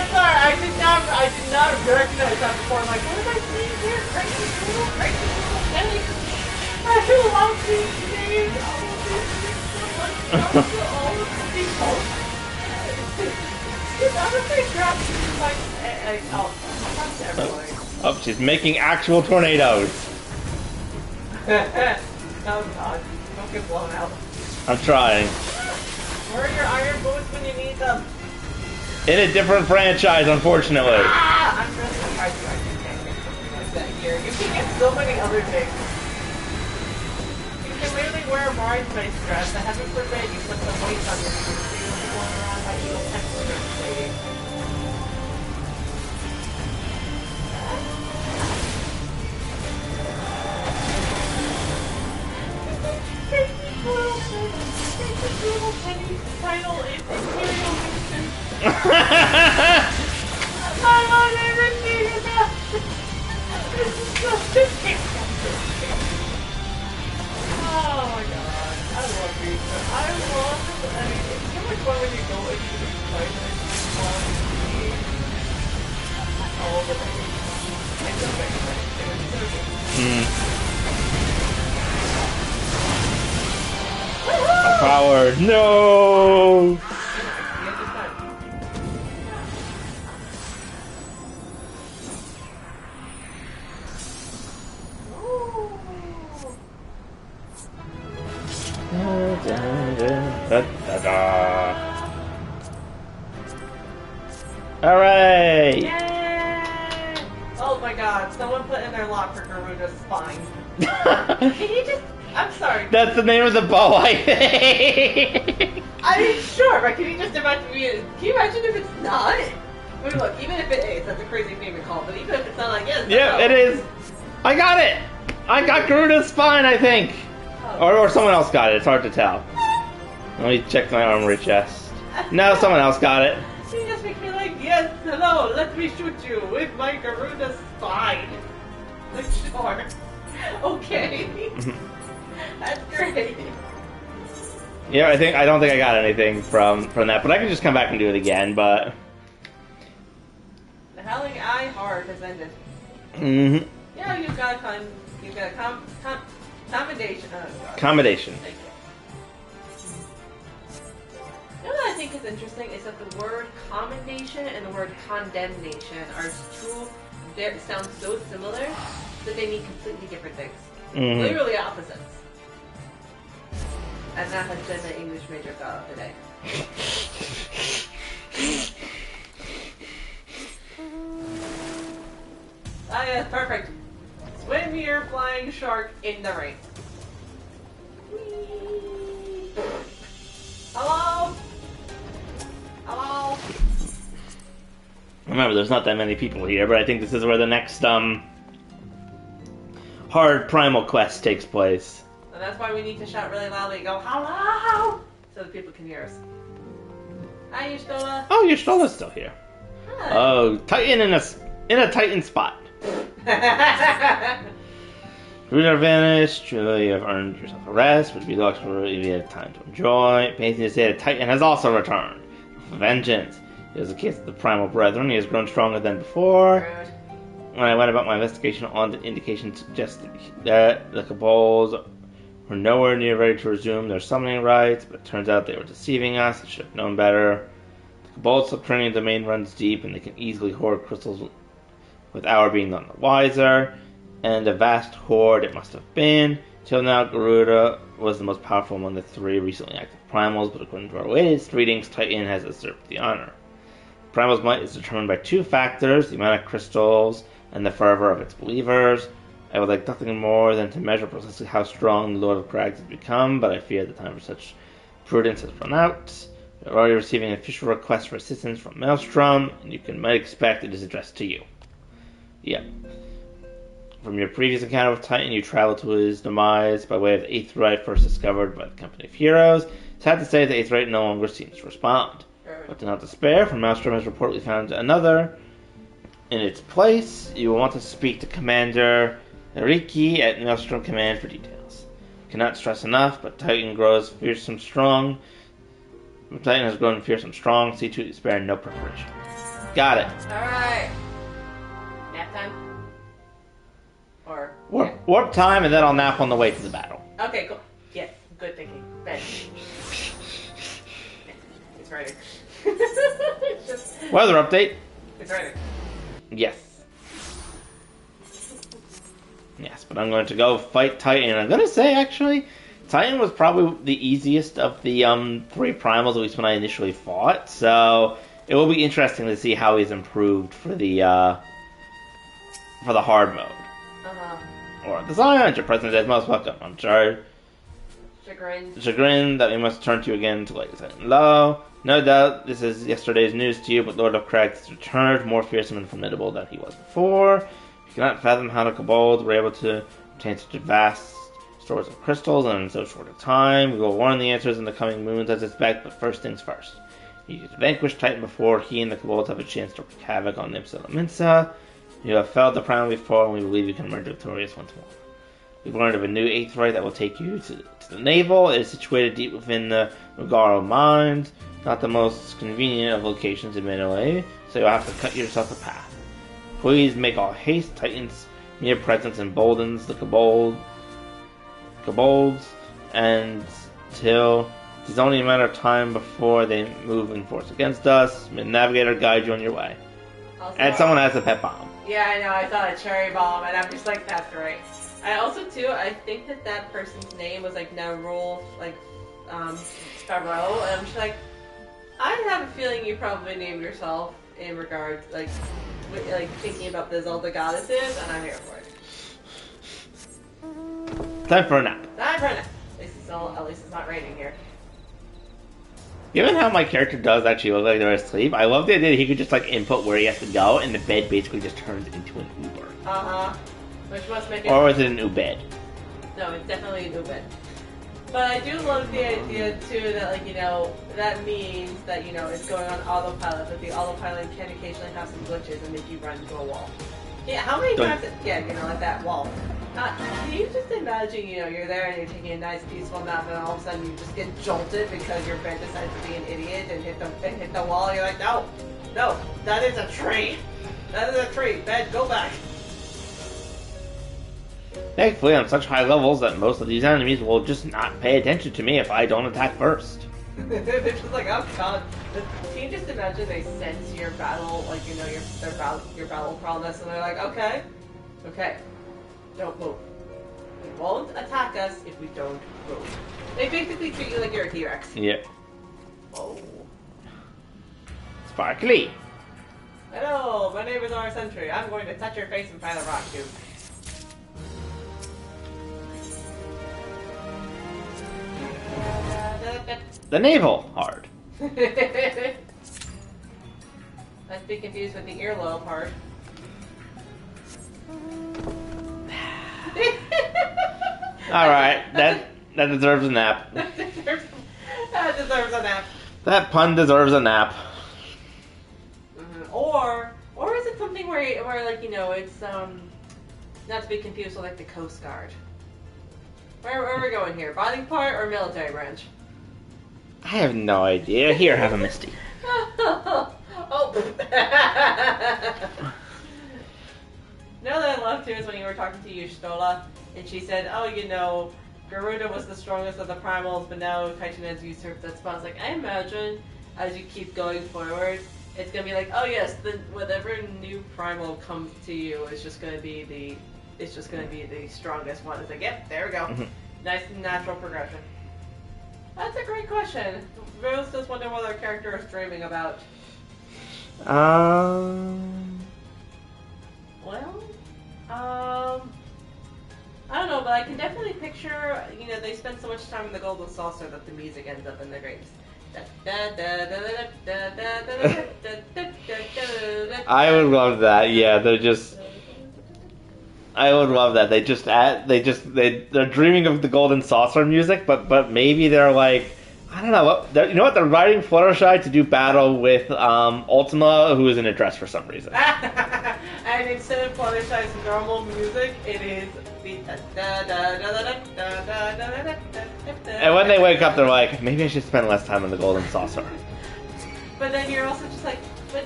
sorry, I did not recognize that before. I'm like, what am I seeing here? Crazy little Penny. I love these names. All of these people. Oh, she's making actual tornadoes. Oh god, don't get blown out. I'm trying. Where are your iron boots when you need them? In a different franchise, unfortunately. Ah! I'm really surprised you actually can't get something like that here. You can get so many other things. You can literally wear a bridesmaid's dress that hasn't forbid you put some weights on your shoes so you don't be going around by eagle pencil lady. Little penny final imperial mission. I'm on everything about this is just a oh my god. I love these. I mean, it's so much fun when you go into the fight and all the things. And the things. It was so good. Power. No. Alright! Yay! Oh my god, someone put in their lock for Garuda's spine. Can you just... I'm sorry. That's the name of the bow, I think! I mean, sure, but can you just imagine can you imagine if it's not? I mean, look, even if it is, that's a crazy name to call, but even if it's not like, yes, yeah, it is. I got it! I got Garuda's spine, I think! Oh. Or someone else got it, it's hard to tell. Let me check my armory chest. No, someone else got it. You just make me like, yes, hello, let me shoot you with my Garuda spine. Like, sure. Okay. That's great. Yeah, I don't think I got anything from that, but I can just come back and do it again, but... The Howling Eye Hard has ended. Mm-hmm. Yeah, you've got a commendation. Oh, God. Commendation. Thank you. You know what I think is interesting is that the word commendation and the word condemnation are two that sound so similar that they mean completely different things. Mm-hmm. Literally opposites. And that has been the English major thought of the day. Ah, yeah, perfect. Swim your flying shark in the rain. Whee! Hello? Hello? Remember, there's not that many people here, but I think this is where the next, hard primal quest takes place. And that's why we need to shout really loudly and go, hello! So that people can hear us. Hi, Yustola. Oh, Yustola's still here. Hi. Oh, Titan in a Titan spot. Roots are vanished. Truly, you have earned yourself a rest, which be the for if you have time to enjoy. Painting to say that Titan has also returned. Vengeance. It was the case of the Primal Brethren. He has grown stronger than before. Rude. When I went about my investigation, all the indications suggested that the Cabals were nowhere near ready to resume their summoning rites, but it turns out they were deceiving us. I should have known better. The Cabals' subterranean domain runs deep, and they can easily hoard crystals with our being none the wiser. And a vast hoard it must have been. Till now, Garuda was the most powerful among the three recently active primals, but according to our latest readings, Titan has usurped the honor. Primal's might is determined by two factors, the amount of crystals and the fervor of its believers. I would like nothing more than to measure precisely how strong the Lord of Crags has become, but I fear the time for such prudence has run out. We are already receiving an official request for assistance from Maelstrom, and you might expect it is addressed to you. Yep. From your previous encounter with Titan, you traveled to his demise by way of the Aetheryte first discovered by the Company of Heroes. Sad to say, the Aetheryte no longer seems to respond. But do not despair, for Maelstrom has reportedly found another in its place. You will want to speak to Commander Riki at Maelstrom Command for details. Cannot stress enough, but Titan grows fearsome strong. Titan has grown fearsome strong. See to it, spare no preparation. Got it. Alright. Nap time? Or... Warp time, and then I'll nap on the way to the battle. Okay, cool. Yes, good thinking. Bed. It's writing. Weather update. It's writing. Yes. Yes, but I'm going to go fight Titan. I'm going to say, actually, Titan was probably the easiest of the three primals, at least when I initially fought. So it will be interesting to see how he's improved for the hard mode. Or the Zion, your presence is most welcome. I'm sorry. Chagrin that we must turn to you again to Lady Titan Low. No doubt this is yesterday's news to you, but Lord of Crags has returned, more fearsome and formidable than he was before. You cannot fathom how the kobolds were able to obtain such vast stores of crystals in so short a time. We will warn the answers in the coming moons, I suspect, but first things first. You need to vanquish Titan before he and the kobolds have a chance to wreak havoc on Nimsa Minsa. You have failed the primal before, and we believe you can emerge victorious once more. We've learned of a new Aetheryte that will take you to the navel. It is situated deep within the Megaro Mines. Not the most convenient of locations, admittedly, so you'll have to cut yourself a path. Please make all haste. Titan's mere presence emboldens the kobolds, and till it's only a matter of time before they move in force against us. May the Navigator guide you on your way. Also, and someone has a pet bomb. Yeah, I know. I saw a cherry bomb, and I'm just like, that's great. I also, too, I think that person's name was, like, Narul, like, Sparrow, and I'm just like, I have a feeling you probably named yourself in regards, like thinking about the Zelda goddesses, and I'm here for it. Time for a nap. Time for a nap. At least it's not raining here. Given how my character does actually look like they're asleep, I love the idea that he could just, like, input where he has to go, and the bed basically just turns into an Uber. Uh-huh. Which must make it... Or is it an Ubed? No, it's definitely an Ubed. But I do love the idea, too, that, like, you know, that means that, you know, it's going on autopilot, but the autopilot can occasionally have some glitches and make you run into a wall. Yeah, how many times... Yeah, you know, like that wall. Can you just imagine, you know, you're there and you're taking a nice peaceful nap and all of a sudden you just get jolted because your bed decides to be an idiot and hit the wall, and you're like, no, that is a tree. That is a tree. Bed, go back. Thankfully, on such high levels that most of these enemies will just not pay attention to me if I don't attack first. They're just like, oh god. Can you just imagine they sense your battle, like, you know, your battle prowess, and they're like, okay, don't move. They won't attack us if we don't move. They basically treat you like you're a T-Rex. Yep. Oh. Sparkly. Hello, my name is Our Sentry. I'm going to touch your face and find a rock cube. The navel hard. Let's be confused with the earlobe hard. Alright, that deserves a nap. That deserves a nap. That pun deserves a nap. Or is it something where like, you know, it's not to be confused with like the Coast Guard. Where are we going here? Body part or military branch? I have no idea. Here, have a Misty. Oh. No, that I love too is when you were talking to Yushtola, and she said, oh, you know, Garuda was the strongest of the primals, but now Titan has usurped that spot. It's like, I imagine, as you keep going forward, it's gonna be like, oh yes, whatever new primal comes to you is just gonna be the strongest one. It's like, yep, there we go. Mm-hmm. Nice and natural progression. That's a great question. Rose does wonder what our character is dreaming about. Well, I don't know, but I can definitely picture, they spend so much time in the golden saucer that the music ends up in their dreams. I would love that. Yeah, they're just. I would love that. They're dreaming of the golden saucer music, but maybe they're like, I don't know. You know what? They're writing Fluttershy to do battle with Ultima, who is in a dress for some reason. And instead of Fluttershy's normal music, it is the. And when they wake up, they're like, maybe I should spend less time on the golden saucer. But then you're also just like, but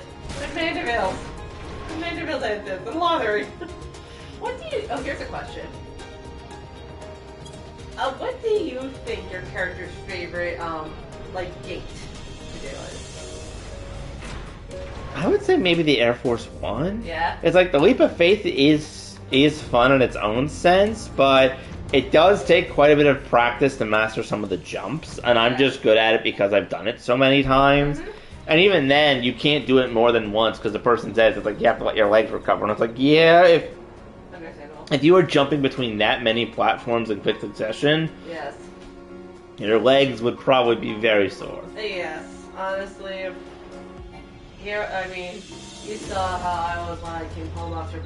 Vanderbilt. Vanderbilt did this, the lottery. Here's a question. What do you think your character's favorite, gate to do is? I would say maybe the Air Force One. Yeah. It's like the Leap of Faith is fun in its own sense, but it does take quite a bit of practice to master some of the jumps, and I'm just good at it because I've done it so many times. Mm-hmm. And even then, you can't do it more than once because the person says it's like you have to let your legs recover, and it's like, yeah, if you were jumping between that many platforms in quick succession, yes, your legs would probably be very sore. Yes, honestly. I mean, you saw how I was when I came home after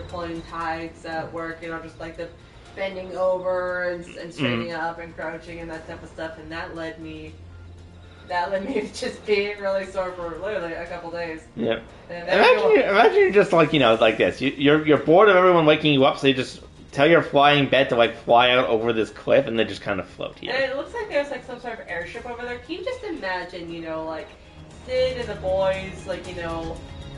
pulling tags at work, just like the bending over and straightening up and crouching and that type of stuff, and that led me to just being really sore for literally a couple days. Yep. Imagine you're just like this. You're bored of everyone waking you up, so you just tell your flying bed to fly out over this cliff, and they just kind of float here. And it looks like there's some sort of airship over there. Can you just imagine, Sid and the boys,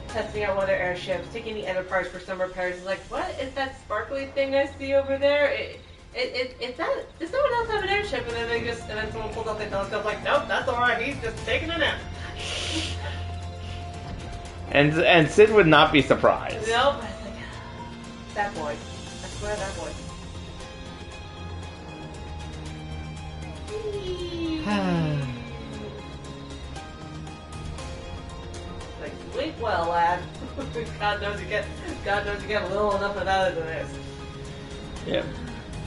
testing out one of their airships, taking the Enterprise for some repairs? It's like, what is that sparkly thing I see over there? Does someone else have an airship? And then someone pulls out the telescope like, nope, that's alright, he's just taking a nap. And Sid would not be surprised. Nope. That boy. I swear that boy. Sleep well, lad. God knows you get little enough of that into this. Yep.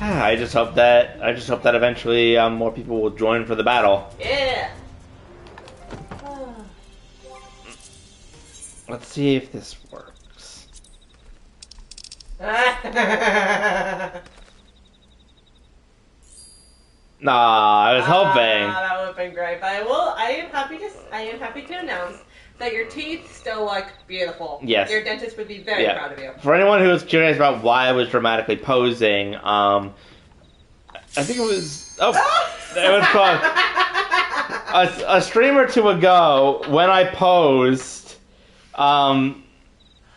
I just hope that eventually more people will join for the battle. Yeah. Let's see if this works. Nah, I was hoping. That would have been great. But I am happy to announce that your teeth still look beautiful. Yes. Your dentist would be very proud of you. For anyone who was curious about why I was dramatically posing, I think it was it was called a stream or two ago when I posed. When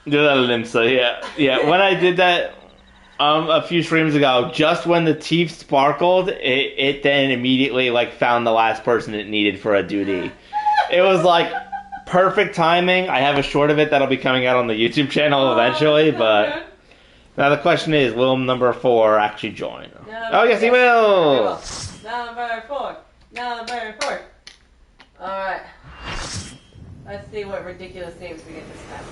I did that a few streams ago, just when the teeth sparkled, it then immediately found the last person it needed for a duty. It was perfect timing. I have a short of it that'll be coming out on the YouTube channel eventually, but now the question is, will number 4 actually join? Yes, he will! Number 4. Alright. Let's see what ridiculous names we get this time.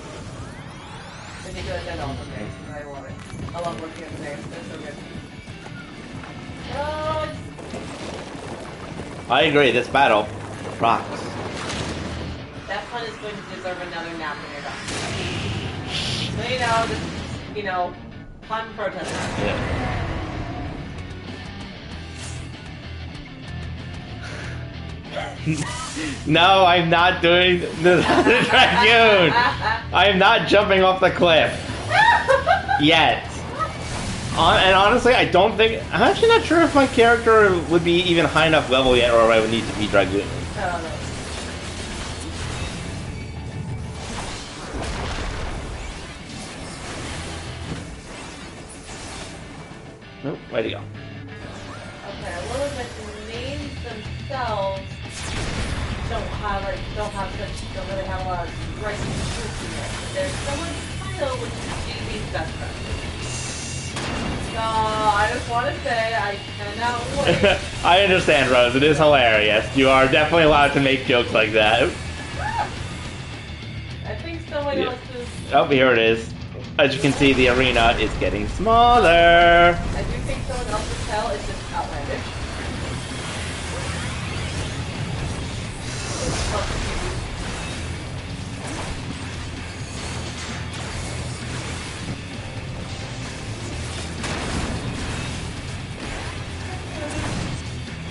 Ridiculous and awesome names, I love it. I love looking at the names, they're so good. I agree, this battle rocks. That pun is going to deserve another nap when you're done. So pun protest. Yeah. No, I'm not doing the Dragoon. I am not jumping off the cliff. Yet. And honestly, I don't think... I'm actually not sure if my character would be even high enough level yet, or I would need to be Dragoon. Nope, where'd he go? Okay, a little bit the names themselves don't really have a lot of striking truth in it. There's someone's title which is JB's best friend. So I just want to say I cannot wait. I understand, Rose. It is hilarious. You are definitely allowed to make jokes like that. That's my Yeah. galaxies. Oh, here it is. As you can see, the arena is getting smaller. I do think someone else's tell is just outlandish.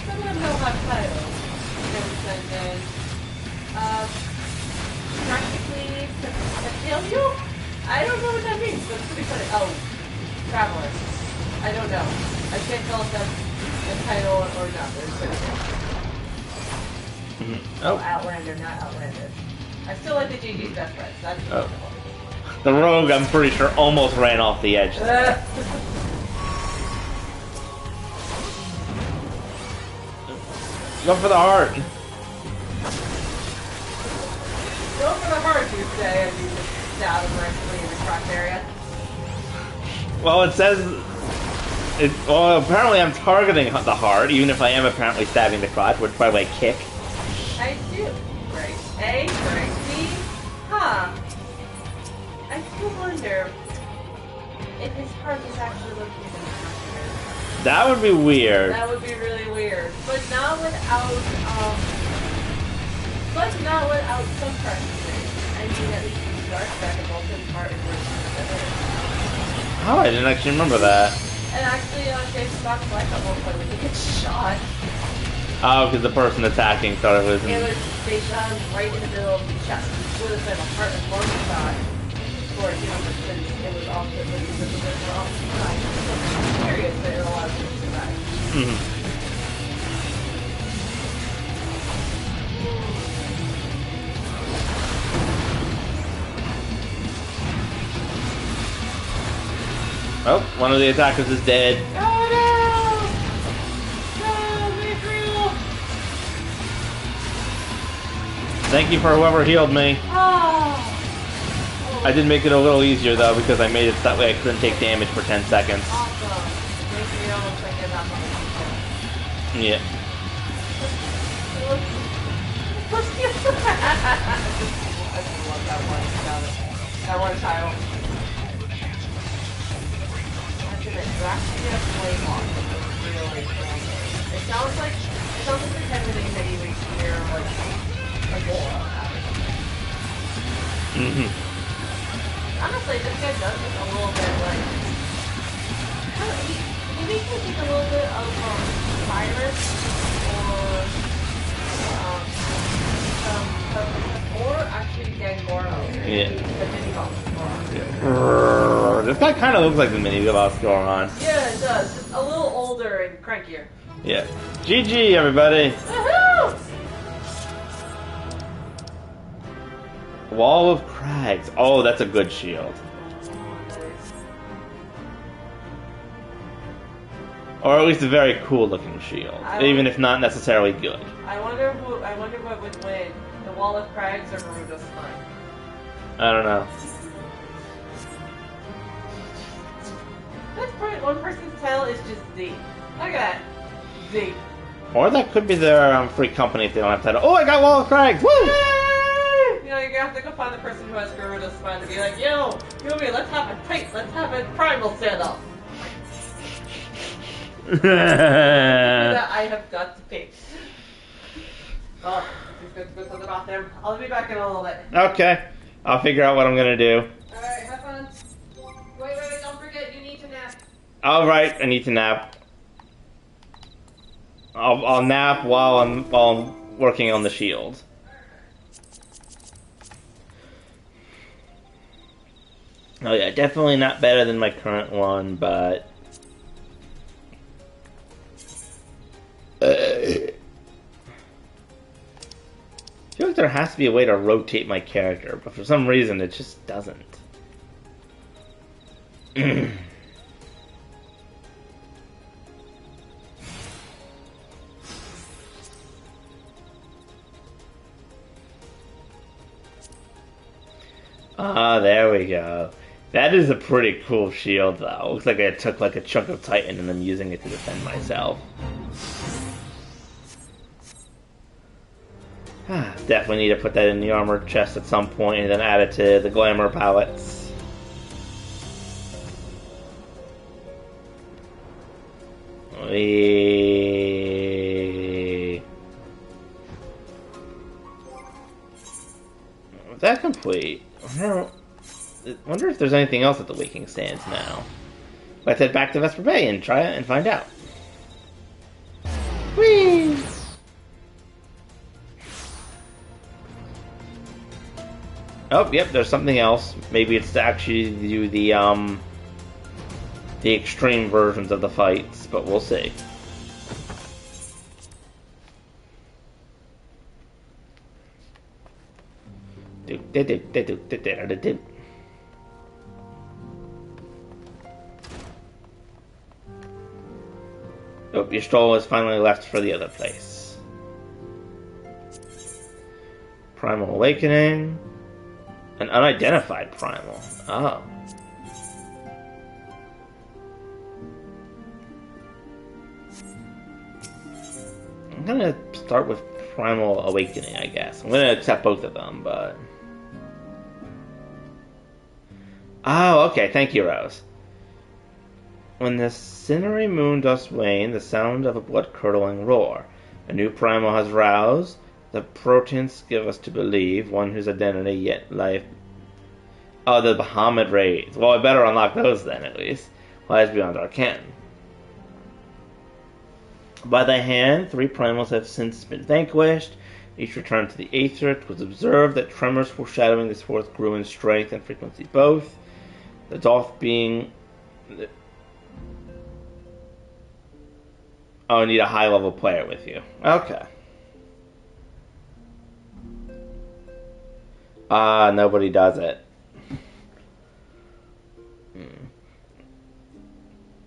Some of them don't have titles. And then, practically to kill you? I don't know what that means, but it's pretty funny. Oh, Traveler. I don't know. I can't tell if that's a title or not. There's pretty good. Oh, Outlander, not Outlander. I still like the GG's best friends. That's wonderful. The rogue, I'm pretty sure, almost ran off the edge. Go for the heart. Go for the heart, you say, and you just stab him randomly in the crotch area. Well, it says... well, apparently I'm targeting the heart, even if I am apparently stabbing the crotch, which by the way, kick. I do. Right. A, right. B. Huh. I still wonder if his heart is actually located in the crotch area. That would be weird. That would be really weird. But not without some practicing. I mean, at least you start back and both his heart and Oh, I didn't actually remember that. and actually, Jason Fox Black at one point when he gets shot. Oh, because the person attacking thought it was... They shot him right in the middle of the chest. It would have been a heart and lung shot for him, but since it was off the side. So curious that a lot of people survive. Mm-hmm. Oh, one of the attackers is dead. Oh no! No, Mithril! Thank you for whoever healed me. Oh! I did make it a little easier though because I made it so that way I couldn't take damage for 10 seconds. Awesome. Mithril looks like about how Yeah. I just love that one title. It sounds like the kind of thing that you would hear like a Laura having. Honestly, this guy does look a little bit like he makes me think a little bit of Cyrus or actually Gangoro. Yeah. The mini boss. This guy kind of looks like the mini boss going on. Yeah, it does. Just a little older and crankier. Yeah. GG, everybody. Woohoo! Wall of Crags. Oh, that's a good shield. Or at least a very cool looking shield. Even if not necessarily good. I wonder what would win. The Wall of Crags or Marudo's Spine. I don't know. That's probably one person's tail is just Z. Look at that. Z. Or that could be their free company if they don't have title. Oh, I got Wall of Crags! Woo! Yay! You know, you're gonna have to go find the person who has Garuda's Spine to be like, yo, let's have a primal stand up. That I have got to pay. Oh, just go to the bathroom. I'll be back in a little bit. Okay. I'll figure out what I'm gonna do. Alright, have fun. Wait, don't forget, you need to nap. Alright, I need to nap. I'll nap while I'm working on the shield. Oh yeah, definitely not better than my current one, but... I feel like there has to be a way to rotate my character, but for some reason it just doesn't. Ah, there we go. That is a pretty cool shield, though. Looks like I took like a chunk of Titan and I'm using it to defend myself. Ah, Definitely need to put that in the armor chest at some point and then add it to the glamour palettes. Is that complete? I wonder if there's anything else at the Waking Sands now. Let's head back to Vesper Bay and try it and find out. Whee! Oh, yep, there's something else. Maybe it's to actually do the extreme versions of the fights, but we'll see. Oh, your stroll is finally left for the other place. Primal Awakening. An unidentified primal. Oh. I'm gonna start with Primal Awakening, I guess. I'm gonna accept both of them, but... Oh, okay. Thank you, Rose. When the cinery moon does wane, the sound of a blood-curdling roar. A new primal has roused. The proteins give us to believe, one whose identity yet life... Oh, the Bahamut raids. Well, I better unlock those then, at least. Lies beyond our ken. By thy hand, 3 primals have since been vanquished. Each returned to the Aether. It was observed that tremors foreshadowing this fourth grew in strength and frequency both. The Dolph being... Oh, I need a high-level player with you. Okay. Nobody does it.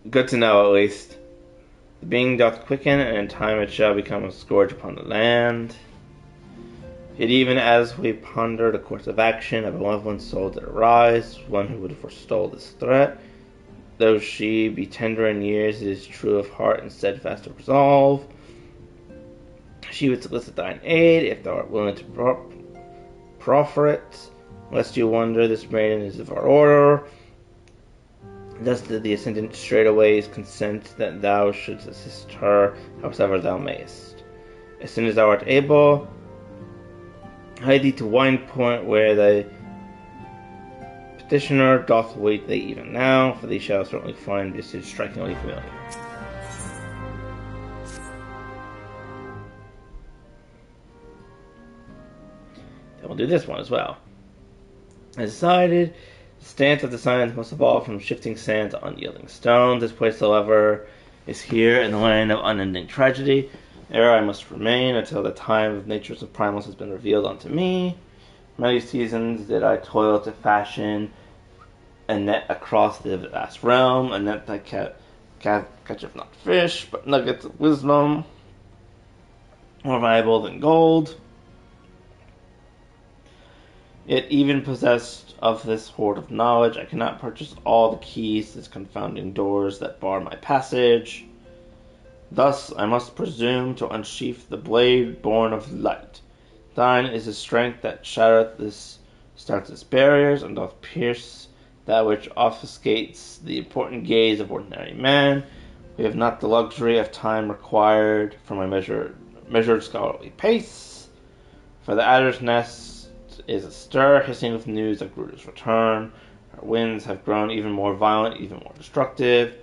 Good to know, at least. The being doth quicken, and in time it shall become a scourge upon the land. Yet even as we ponder the course of action, a benevolent soul did arise, one who would forestall this threat. Though she be tender in years, it is true of heart and steadfast of resolve. She would solicit thine aid, if thou art willing to proffer it. Lest you wonder, this maiden is of our order. Thus did the Ascendant straightways consent that thou shouldst assist her, howsoever thou mayest. As soon as thou art able, hie thee to Wine Point, where the petitioner doth wait thee even now, for thee shall certainly find visage strikingly familiar. Then we'll do this one as well. As decided, the stance of the sands must evolve from shifting sand to unyielding stone. This place, however, is here in the land of unending tragedy. There I must remain until the time of natures of primals has been revealed unto me. Many seasons did I toil to fashion a net across the vast realm, a net that catcheth not fish, but nuggets of wisdom, more valuable than gold. Yet even possessed of this hoard of knowledge, I cannot purchase all the keys to these confounding doors that bar my passage. Thus I must presume to unsheath the blade born of light. Thine is the strength that starts its barriers, and doth pierce that which obfuscates the important gaze of ordinary man. We have not the luxury of time required for my measured scholarly pace. For the adder's nest is astir, hissing with news of Gruder's return. Our winds have grown even more violent, even more destructive.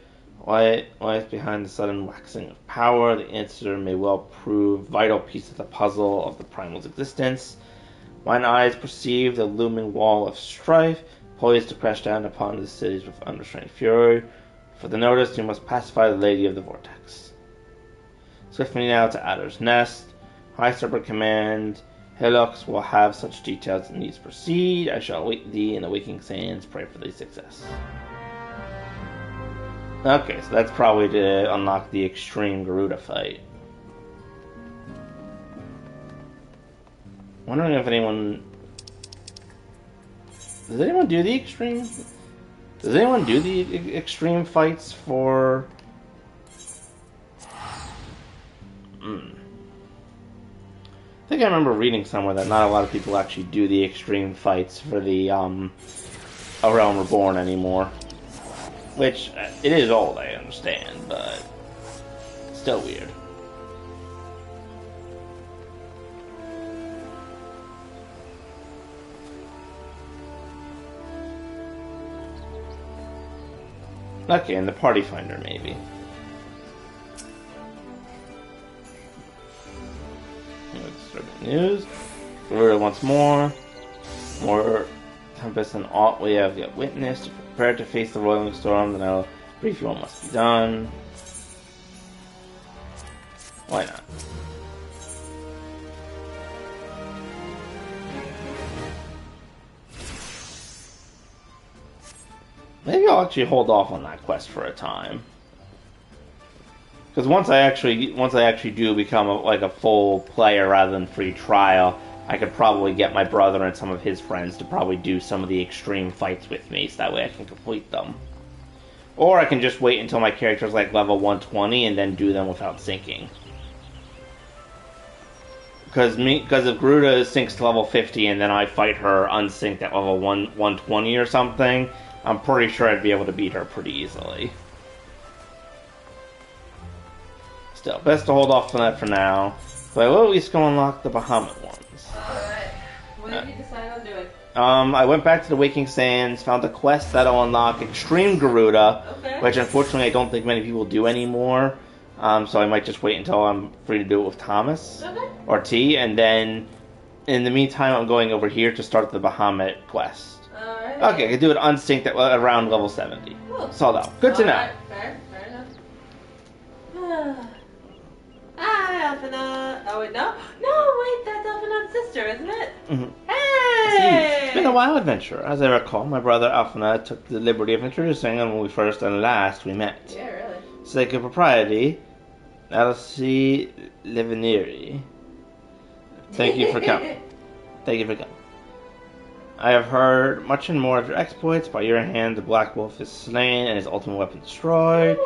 Lies behind the sudden waxing of power. The answer may well prove vital piece of the puzzle of the primal's existence. Mine eyes perceive the looming wall of strife, poised to crash down upon the cities with unrestrained fury. For the notice, you must pacify the Lady of the Vortex. Swiftly now to Adder's Nest. High Serpent command. Helix will have such details as needs proceed. I shall await thee in the Waking Sands. Pray for thy success. Okay, so that's probably to unlock the extreme Garuda fight. Wondering if anyone... Does anyone do the extreme... Does anyone do the extreme fights for... I think I remember reading somewhere that not a lot of people actually do the extreme fights for the A Realm Reborn anymore. Which, it is old, I understand, but still weird. Okay, and the Party Finder, maybe. Let's start the news. Garuda once more. More Tempest and Alt we have got witnessed. Prepare to face the roiling storm, then I'll brief you what must be done. Why not? Maybe I'll actually hold off on that quest for a time. Because once I actually do become a full player rather than free trial, I could probably get my brother and some of his friends to probably do some of the extreme fights with me, so that way I can complete them. Or I can just wait until my character's like level 120 and then do them without syncing. Because if Garuda sinks to level 50 and then I fight her unsynced at level 120 or something, I'm pretty sure I'd be able to beat her pretty easily. Still, best to hold off on that for now. But I will at least go unlock the Bahamut ones. Alright. What did you decide on doing? I went back to the Waking Sands, found a quest that'll unlock Extreme Garuda, which unfortunately I don't think many people do anymore. So I might just wait until I'm free to do it with Thomas or T, and then in the meantime I'm going over here to start the Bahamut quest. Alright. Okay, I can do it unsynced at around level 70. Cool. So though, good to know. Fair enough. Hi, Alphina. Oh, wait, no? No, wait, that's Alphina's sister, isn't it? Mm-hmm. Hey! It's been a wild adventure. As I recall, my brother Alphina took the liberty of introducing him when we first and last we met. Yeah, really. Sake of propriety, Alice Leveneri. Thank you for coming. Thank you for coming. I have heard much and more of your exploits. By your hand, the Black Wolf is slain and his ultimate weapon destroyed.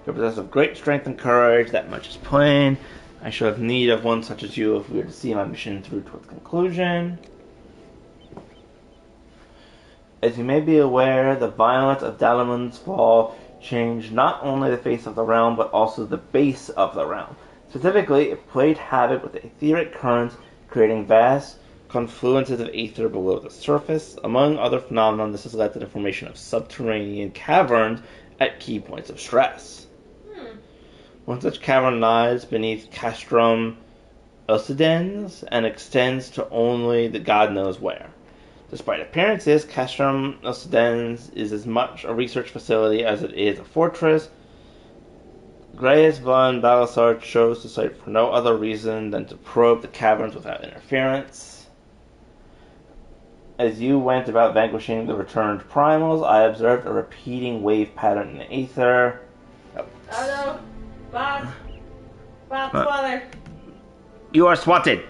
You possess of great strength and courage, that much is plain. I shall have need of one such as you if we are to see my mission through to its conclusion. As you may be aware, the violence of Dalamun's fall changed not only the face of the realm, but also the base of the realm. Specifically, it played havoc with the etheric currents, creating vast confluences of aether below the surface. Among other phenomena, this has led to the formation of subterranean caverns at key points of stress. One such cavern lies beneath Castrum Occidens and extends to only the god knows where. Despite appearances, Castrum Occidens is as much a research facility as it is a fortress. Graeus von Balasar chose the site for no other reason than to probe the caverns without interference. As you went about vanquishing the returned primals, I observed a repeating wave pattern in the aether. Oh no! Bots! Bots, father! You are swatted!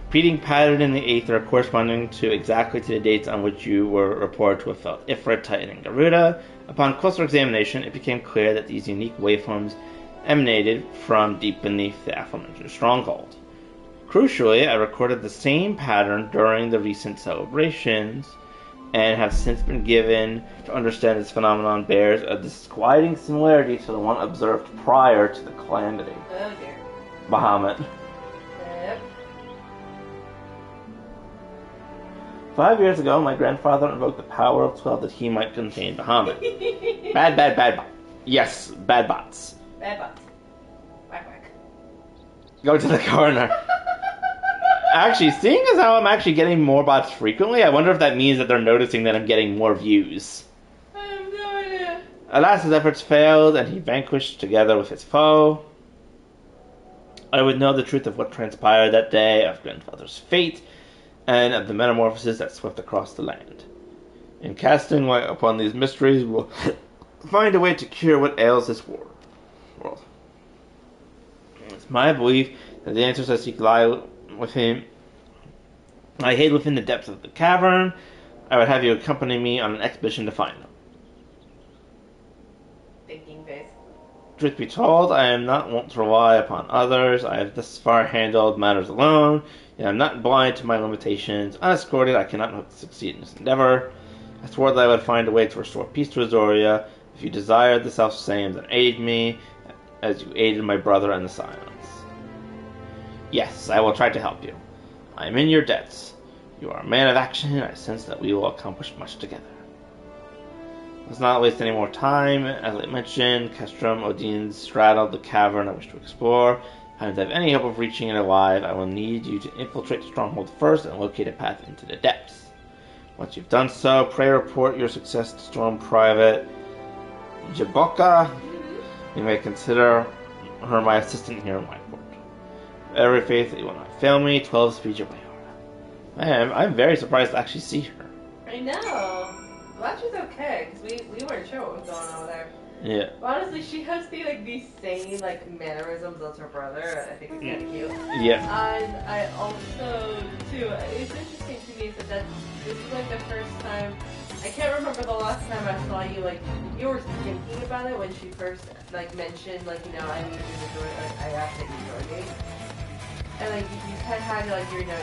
Repeating pattern in the aether corresponding exactly to the dates on which you were reported to have felt Ifrit, Titan, and Garuda. Upon closer examination, it became clear that these unique waveforms emanated from deep beneath the aforementioned stronghold. Crucially, I recorded the same pattern during the recent celebrations, and have since been given to understand this phenomenon bears a disquieting similarity to the one observed prior to the calamity. Oh dear. Bahamut. Yep. 5 years ago, my grandfather invoked the power of 12 that he might contain Bahamut. Bad bot. Yes, bad bots. Bad bots. Whack whack. Go to the corner. Actually, seeing as how I'm actually getting more bots frequently, I wonder if that means that they're noticing that I'm getting more views. I have no idea. Alas, his efforts failed, and he vanquished together with his foe. I would know the truth of what transpired that day, of grandfather's fate, and of the metamorphosis that swept across the land. In casting light upon these mysteries, we'll find a way to cure what ails this world. It's my belief that the answers I seek lie within. I hid within the depths of the cavern. I would have you accompany me on an expedition to find them. Thinking face. Truth be told, I am not wont to rely upon others. I have thus far handled matters alone, and I am not blind to my limitations. Unescorted, I cannot hope to succeed in this endeavor. I swore that I would find a way to restore peace to Azoria. If you desire the self-same, then aid me, as you aided my brother in the silence. Yes, I will try to help you. I am in your debts. You are a man of action, and I sense that we will accomplish much together. Let's not waste any more time. As I mentioned, Castrum Odin straddled the cavern I wish to explore. And if I have any hope of reaching it alive, I will need you to infiltrate the stronghold first and locate a path into the depths. Once you've done so, pray report your success to Storm Private Jaboka. You may consider her my assistant here in my court. Every faith that you will not fail me, 12 speed your way. I'm very surprised to actually see her. I know. Well, she's okay, because we weren't sure what was going on with her. Yeah. But honestly, she has the same mannerisms as her brother. I think it's kind of cute. Yeah. And I also too. It's interesting to me that this is the first time. I can't remember the last time I saw you you were thinking about it when she first mentioned I need you to join. I asked that you join me. And you kind of had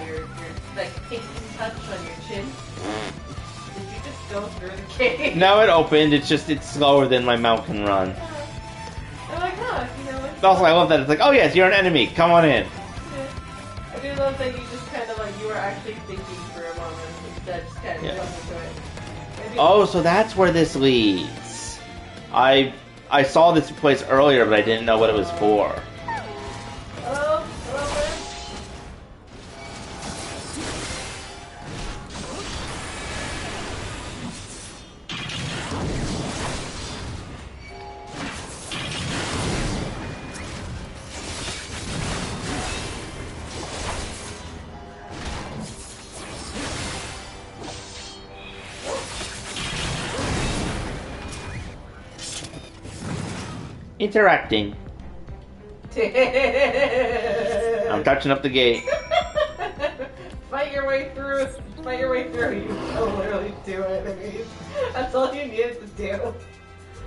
your pinky touch on your chin. Did you just go through the cave? No, it opened. It's slower than my mount can run. I'm like, Also, I love that. It's like, oh yes, you're an enemy. Come on in. Yeah. I do love that you just kind of you were actually thinking for a moment instead just kind of jumped into it. Oh, so that's where this leads. I saw this place earlier, but I didn't know what it was for. Hello, man. Interacting. I'm touching up the gate. Fight your way through. You can literally do it. I mean, that's all you needed to do.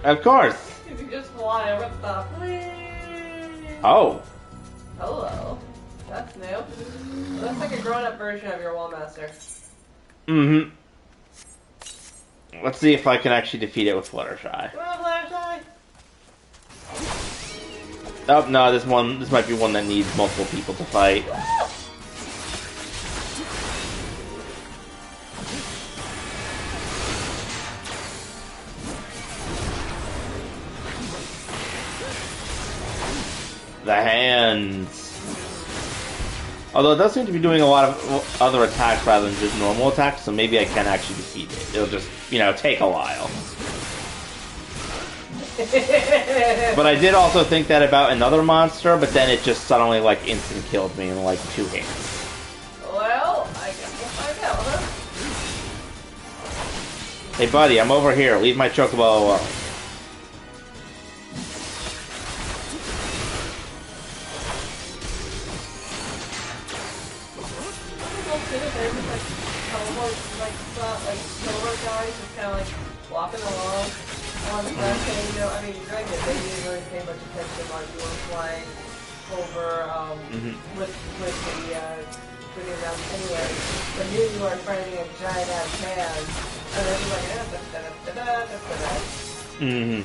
Of course. You can just fly over the top. Oh. Hello. That's new. Looks like a grown-up version of your Wallmaster. Mm-hmm. Let's see if I can actually defeat it with Fluttershy. Come on, Fluttershy. Oh, no, this might be one that needs multiple people to fight. The hands. Although it does seem to be doing a lot of other attacks rather than just normal attacks, so maybe I can actually defeat it. It'll just, take a while. But I did also think that about another monster, but then it just suddenly, instant killed me in, 2 hits. Well, I guess we'll find out, huh? Hey, buddy, I'm over here. Leave my chocobo alone. Silver guys just kind of walking along on the grass, and I mean, granted, they didn't really pay much attention while you were flying over with the video round anyway. But here you are fighting a giant ass man, and then you're like, da-da-da-da-da-da-da. Mm-hmm.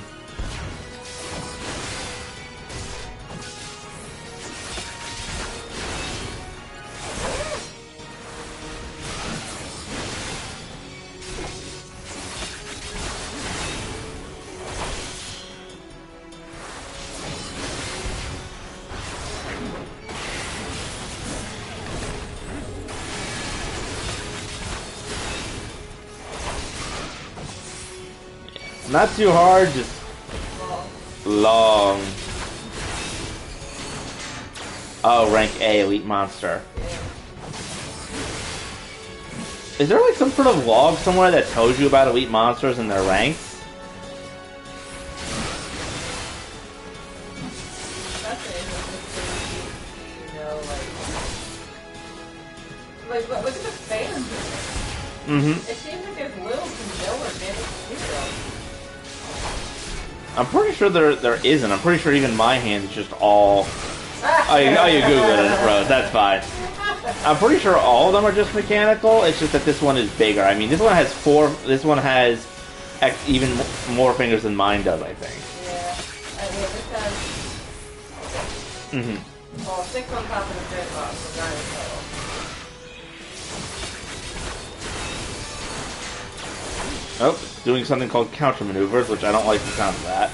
Not too hard, just long. Oh, rank A, elite monster. Is there some sort of log somewhere that tells you about elite monsters and their ranks? Look at the fans. Mm-hmm. It seems like there's little to no advantage to zero. I'm pretty sure there isn't. I'm pretty sure even my hand is just all... Oh, you Googled it, bro. That's fine. I'm pretty sure all of them are just mechanical. It's just that this one is bigger. I mean, this one has 4... This one has even more fingers than mine does, I think. Yeah. I mean, this has... Mm-hmm. Well, 6 on top of the grid box, so 9 total. Oh, it's doing something called counter maneuvers, which I don't like the sound of that.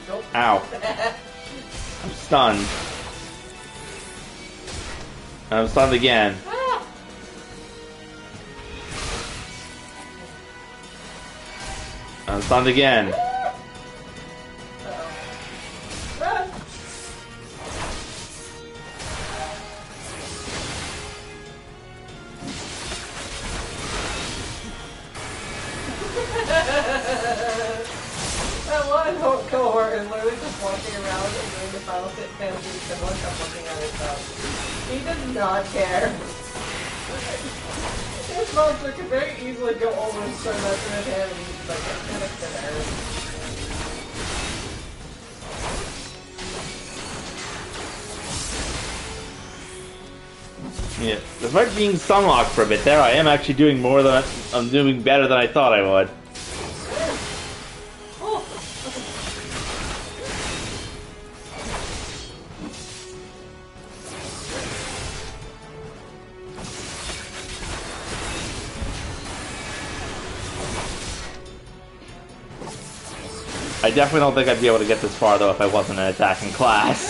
Nope. Ow. I'm stunned. And I'm stunned again. I'm stunned again. That one cohort is literally just walking around and doing the Final Fantasy similar stuff, looking at his stuff. He does not care. This monster could very easily go over and start messing with him, and he's like, it's gonna hurt. Yeah, despite being sunlocked for a bit there, I am actually doing more than I'm doing better than I thought I would. I definitely don't think I'd be able to get this far though if I wasn't an attacking class.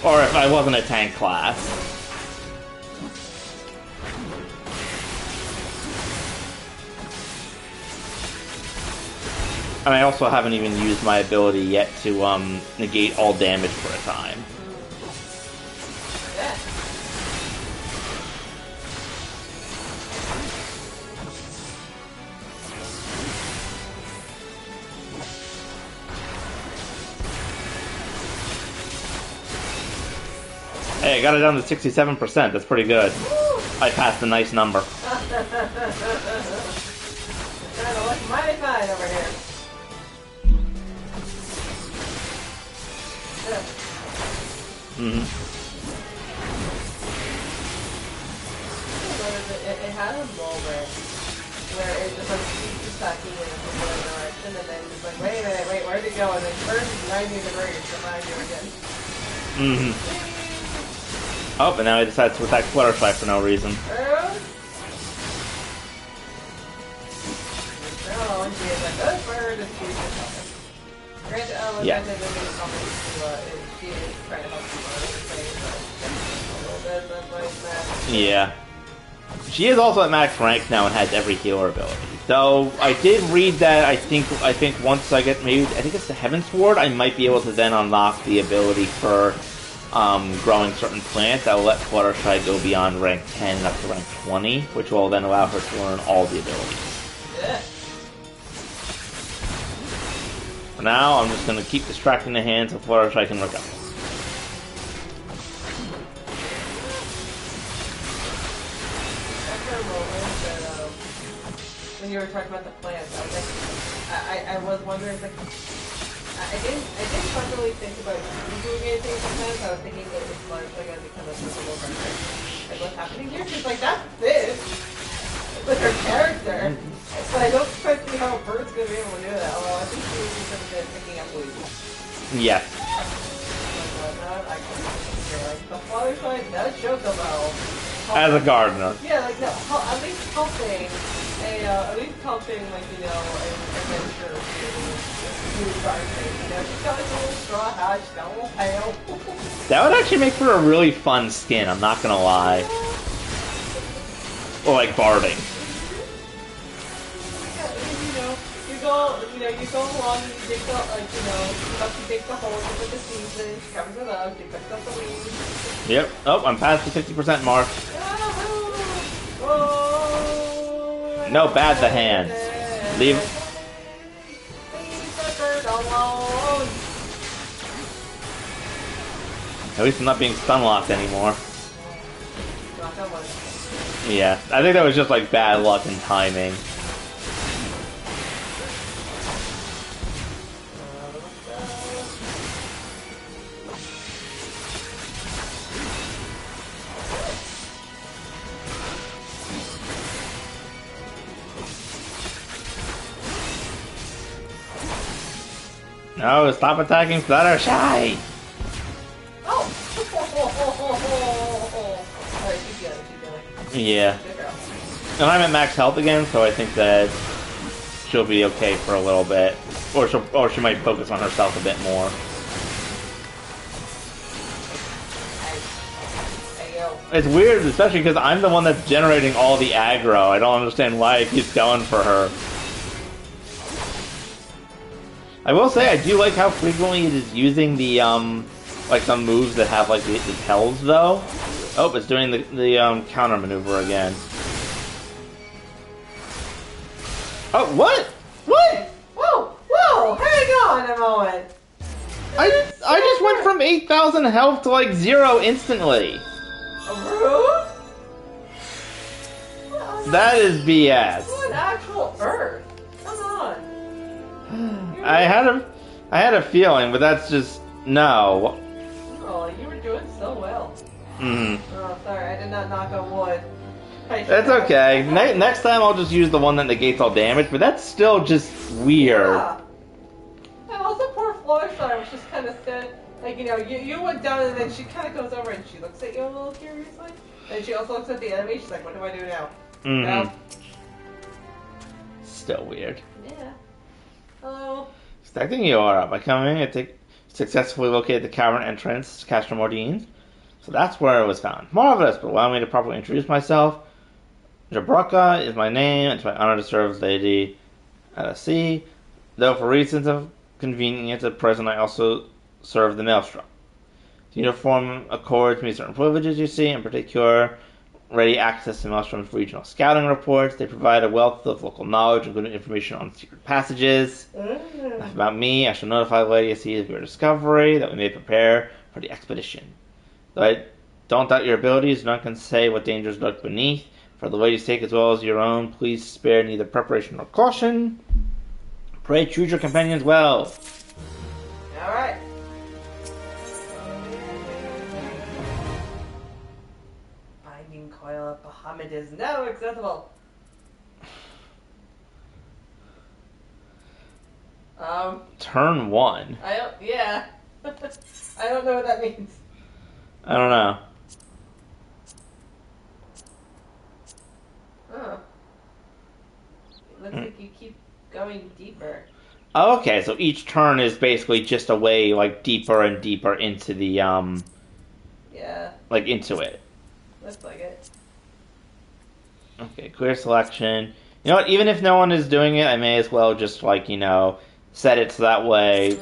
Or if I wasn't a tank class. And I also haven't even used my ability yet to negate all damage for a time. Hey, I got it down to 67%. That's pretty good. I passed a nice number. Trying to look mighty fine over here. Mm-hmm. It had a moment where it just like keeps attacking in a particular direction, and then it's like, wait a minute, where'd it go? And then turns 90 degrees behind you again. Mm-hmm. Oh, and now he decides to attack Fluttershy for no reason. Oh, and she is a good bird, and she's just helping. Granted, Yeah. she is trying to help you on everything, but a little bit, but like that. Yeah. She is also at max rank now and has every healer ability. Though I did read that I think once I get I think it's the Heaven Sword, I might be able to then unlock the ability for growing certain plants that will let Fluttershy go beyond rank 10 up to rank 20, which will then allow her to learn all the abilities. Yeah. For now, I'm just going to keep distracting the hand so Fluttershy can recover. After a moment that, when you were talking about the plants, I was like, I was wondering, like, I didn't properly think about doing anything with the plants. I was thinking that it's largely going to become a physical character. Like, what's happening here? She's like, that's this! With her character. But I don't quite see how a bird's going to be able to do that. Although I think she would be pretty good at picking up leaves. Yeah. The Fluttershy does Chocobo. As a gardener. Yeah, like, no, at least helping, like, you know, an adventure to gardening. You know, she's got like a little straw hat, she's got a little pail. That would actually make for a really fun skin, I'm not gonna lie. Or like barding. Yeah, you go along and you dig the, like, you know, you dig the holes for the season, she covers it up, she picks up the leaves. Yep. Oh, I'm past the 50% mark. Oh, No, bad the hand. Leave. Leave the bird alone. At least I'm not being stun locked anymore. Yeah, I think that was just like bad luck and timing. No, stop attacking Fluttershy! Oh! Alright, keep going. Yeah. Good girl. And I'm at max health again, so I think that she'll be okay for a little bit. Or she might focus on herself a bit more. It's weird, especially because I'm the one that's generating all the aggro. I don't understand why it keeps going for her. I will say, I do like how frequently it is using the, like, the moves that have, like, the tells, though. Oh, it's doing the counter maneuver again. Oh, what? What? Whoa! Whoa! Hang on a moment! I just went from 8,000 health to, like, 0 instantly. Rude? That is BS. What actual earth? Come on. I had a feeling, but that's just no. Oh, you were doing so well. Mm. Oh, sorry, I did not knock on wood. That's okay. Next time I'll just use the one that negates all damage, but that's still just weird. Yeah. And also poor Fluttershy was just kind of sad. Like, you know, you went down and then she kind of goes over and she looks at you a little curiously. And she also looks at the enemy. She's like, what do I do now? Mm-hmm. No. Still weird. Yeah. Hello. Stacking you are up. By coming, I successfully located the cavern entrance to Castor Mordine. So that's where it was found. Marvelous, but allow me to properly introduce myself. Jabraka is my name. It's my honor to serve as Lady at sea. Though for reasons of convenience at present, I also serve the Maelstrom. The uniform accords me certain privileges, you see, in particular, ready access to Maelstrom's regional scouting reports. They provide a wealth of local knowledge, including information on secret passages. Enough about me. I shall notify the Lady at sea of your discovery, that we may prepare for the expedition. Though I don't doubt your abilities, none can say what dangers lurk beneath. For the Lady's sake as well as your own, please spare neither preparation nor caution. Pray choose your companions well. Alright. Binding coil of Bahamut is now accessible. Turn 1. Yeah. I don't know what that means. I don't know. Oh. It looks like you keep going deeper. Oh, okay, so each turn is basically just a way, like, deeper and deeper into the, Yeah. like, into it. Looks like it. Okay, clear selection. You know what, even if no one is doing it, I may as well just, like, you know, set it so that way,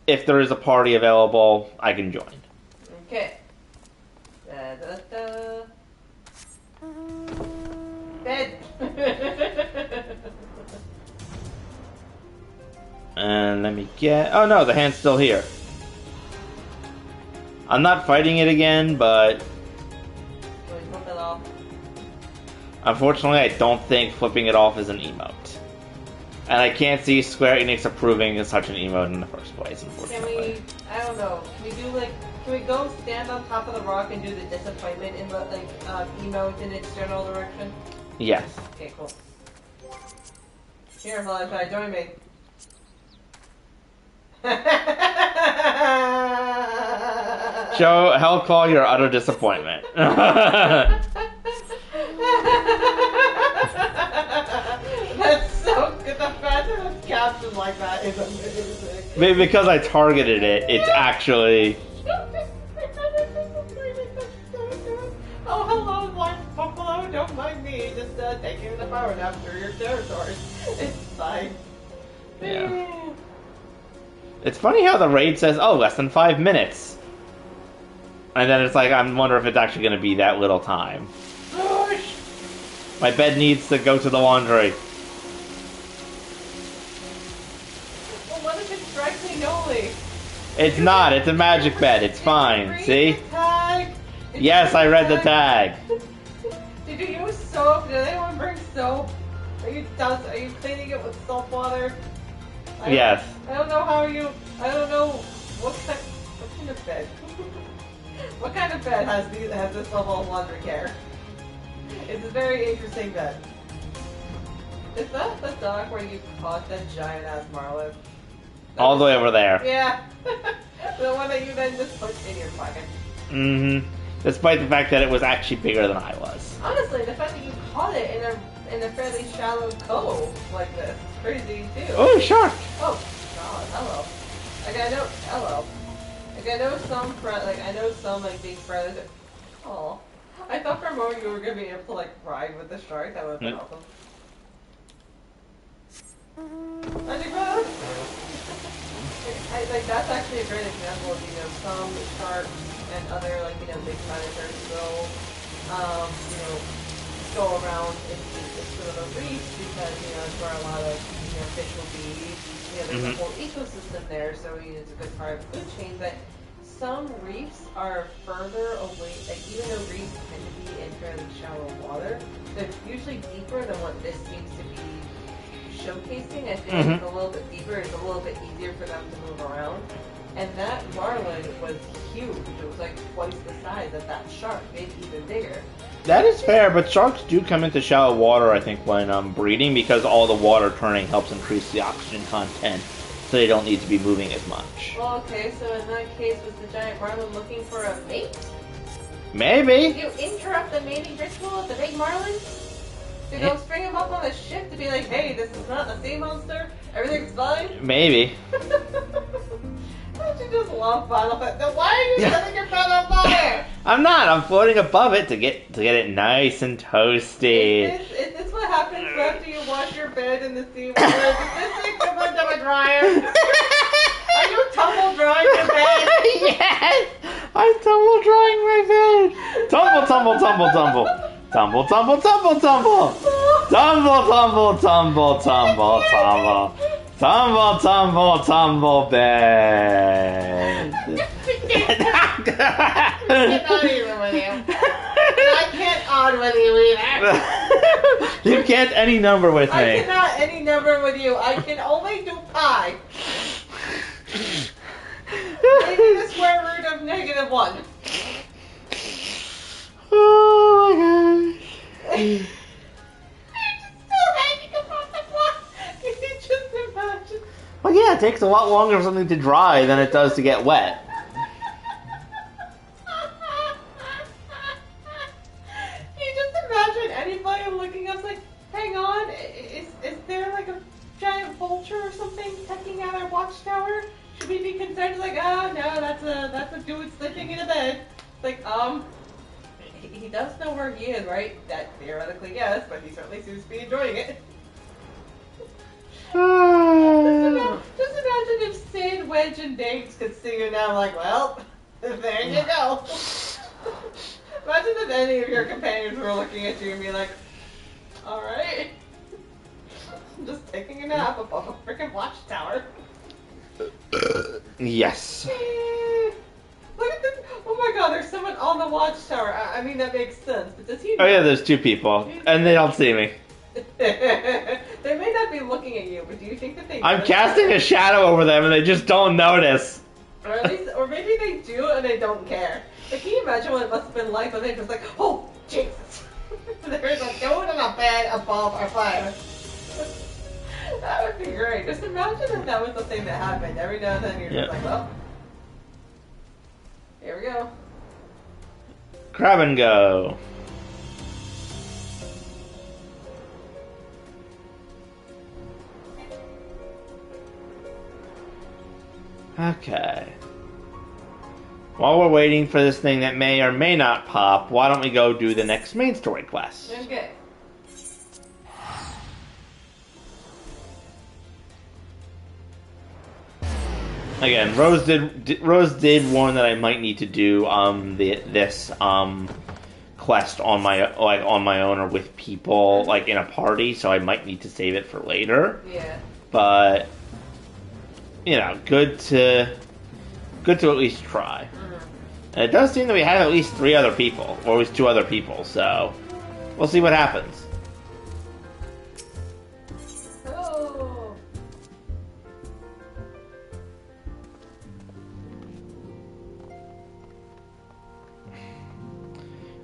if there is a party available, I can join. Okay. Da-da-da. Bed. And let me get... Oh no, the hand's still here. I'm not fighting it again, but... Flip it off. Unfortunately, I don't think flipping it off is an emote. And I can't see Square Enix approving of such an emote in the first place, unfortunately. Can we... I don't know. Can we do, like... Can we go stand on top of the rock and do the disappointment in the, like, emote in its general direction? Yes. Okay, cool. Here, Fluttershy, join me. Show Hellclaw your utter disappointment. That's so good. The fact that it's captioned like that is amazing. Because I targeted it, it's actually... Oh, hello, Black Buffalo. Don't mind me. Just taking the power nap through your territory. It's fine. Yeah. It's funny how the raid says, oh, less than 5 minutes. And then it's like, I wonder if it's actually going to be that little time. Gosh. My bed needs to go to the laundry. Well, what if it's dry clean only? It's not. It's a magic bed. It's fine. See? Tag? Yes, I read the tag. Did you use soap? Did anyone bring soap? Are you cleaning it with salt water? Yes. I don't know how you. I don't know what kind of bed. What kind of bed has this level of laundry care? It's a very interesting bed. Is that the dock where you caught that giant ass marlin? All the way over there. Yeah. The one that you then just put in your pocket. Mm-hmm. Despite the fact that it was actually bigger than I was. Honestly, the fact that you caught it in a fairly shallow cove like this is crazy too. Oh, shark! Oh, God, hello. Like I know, hello. Like I know some big friends. Oh, I thought for a moment you were gonna be able to like ride with the shark. That would have been awesome. Underground. Like that's actually a great example of some sharks and other big predators will go around into the reefs because it's where a lot of fish will be. There's a whole ecosystem there, so it's a good part of the food chain. But some reefs are further away. Like even though reefs tend to be in fairly shallow water, they're usually deeper than what this seems to be showcasing. I feel like it's a little bit deeper. It's a little bit easier for them to move around. And that marlin was huge. It was like twice the size of that shark, maybe even bigger. That is fair, but sharks do come into shallow water, I think, when breeding, because all the water turning helps increase the oxygen content, so they don't need to be moving as much. Well, okay, so in that case, was the giant marlin looking for a mate? Maybe. Did you interrupt the mating ritual of the big marlin? To go string him up on the ship to be like, hey, this is not a sea monster, everything's fine? Maybe. Don't you just love Final Fantasy? Why are you setting your phone on fire? I'm not. I'm floating above it to get it nice and toasty. Is this what happens after you wash your bed in the sea water? Is this equivalent of a dryer? Are you tumble drying your bed? Yes! I'm tumble drying my bed. Tumble, tumble, tumble, tumble. Tumble, tumble, tumble, tumble. Tumble, tumble, tumble, tumble, tumble. Tumble, tumble, tumble bed. I cannot even with you. I can't on with you either. You can't any number with me. I cannot any number with you. I can only do pi. Maybe the square root of -1. Oh my gosh. Well, yeah, it takes a lot longer for something to dry than it does to get wet. You just imagine anybody looking up like, hang on, is there like a giant vulture or something pecking at our watchtower? Should we be concerned? Like, oh no, that's a dude sleeping in a bed. It's like, he does know where he is, right? That theoretically yes, but he certainly seems to be enjoying it. Just imagine if Sid, Wedge, and Dates could see you now, like, well, there you go. Imagine if any of your companions were looking at you and be like, alright. I'm just taking a nap above a freaking watchtower. Yes. Look at this. Oh my god, there's someone on the watchtower. I mean, that makes sense, but does he know? Oh yeah, there's two people, and they don't see me. They may not be looking at you, but do you think that they I'm casting a shadow over them, and they just don't notice. Or maybe they do and they don't care. Like, can you imagine what it must have been like when they just like, oh, Jesus! There's a dude in a bed above our fire. That would be great. Just imagine if that was the thing that happened. Every now and then you're just like, well, here we go. Grab and go. Okay. While we're waiting for this thing that may or may not pop, why don't we go do the next main story quest? Okay. Again, Rose did warn that I might need to do this quest on my own or with people like in a party, so I might need to save it for later. Yeah. But good to at least try. And it does seem that we have at least 3 other people, or at least 2 other people. So We'll see what happens. Oh.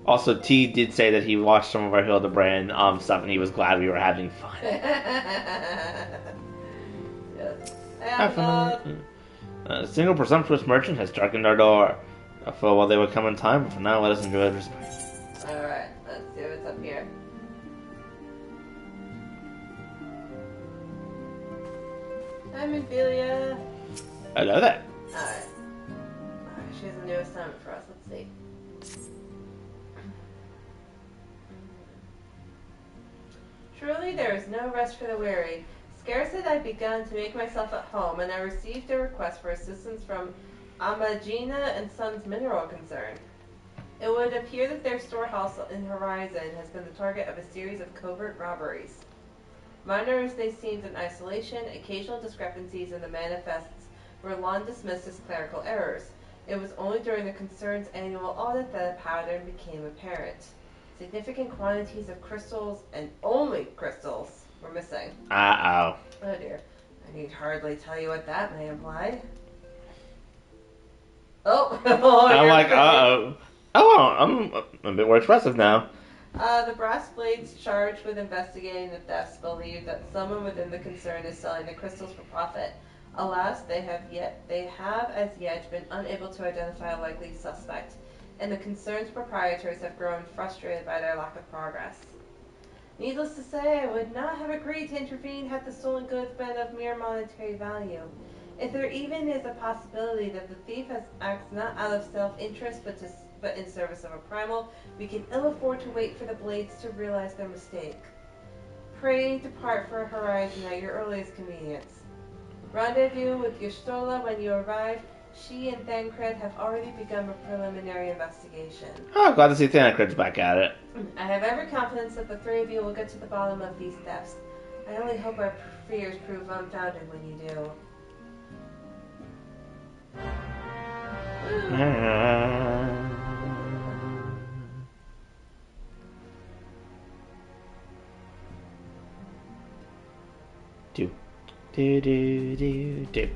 Also, T did say that he watched some of our Hildebrand stuff and he was glad we were having fun. Yes. Have fun. A single presumptuous merchant has darkened our door. I thought while they would come in time, but for now, let us enjoy the respite. Alright, let's see what's up here. Hi, Ophelia. Hello there. Alright. She has a new assignment for us. Let's see. Truly, there is no rest for the weary. Scarce had I begun to make myself at home, and I received a request for assistance from Amagina and Sons Mineral Concern. It would appear that their storehouse in Horizon has been the target of a series of covert robberies. Minor as they seemed in isolation, occasional discrepancies in the manifests were long dismissed as clerical errors. It was only during the concern's annual audit that a pattern became apparent. Significant quantities of crystals, and only crystals, were missing. Uh-oh. Oh dear. I need hardly tell you what that may imply. Oh! I'm like, uh-oh. Oh, I'm a bit more expressive now. The brass blades charged with investigating the thefts believe that someone within the concern is selling the crystals for profit. Alas, they have as yet been unable to identify a likely suspect, and the concern's proprietors have grown frustrated by their lack of progress. Needless to say, I would not have agreed to intervene had the stolen goods been of mere monetary value. If there even is a possibility that the thief acts not out of self-interest but in service of a primal, we can ill afford to wait for the blades to realize their mistake. Pray depart for Horizon at your earliest convenience. Rendezvous with Yustola when you arrive. She and Thancred have already begun a preliminary investigation. Oh, glad to see Thancred's back at it. I have every confidence that the three of you will get to the bottom of these thefts. I only hope our fears prove unfounded when you do. Do.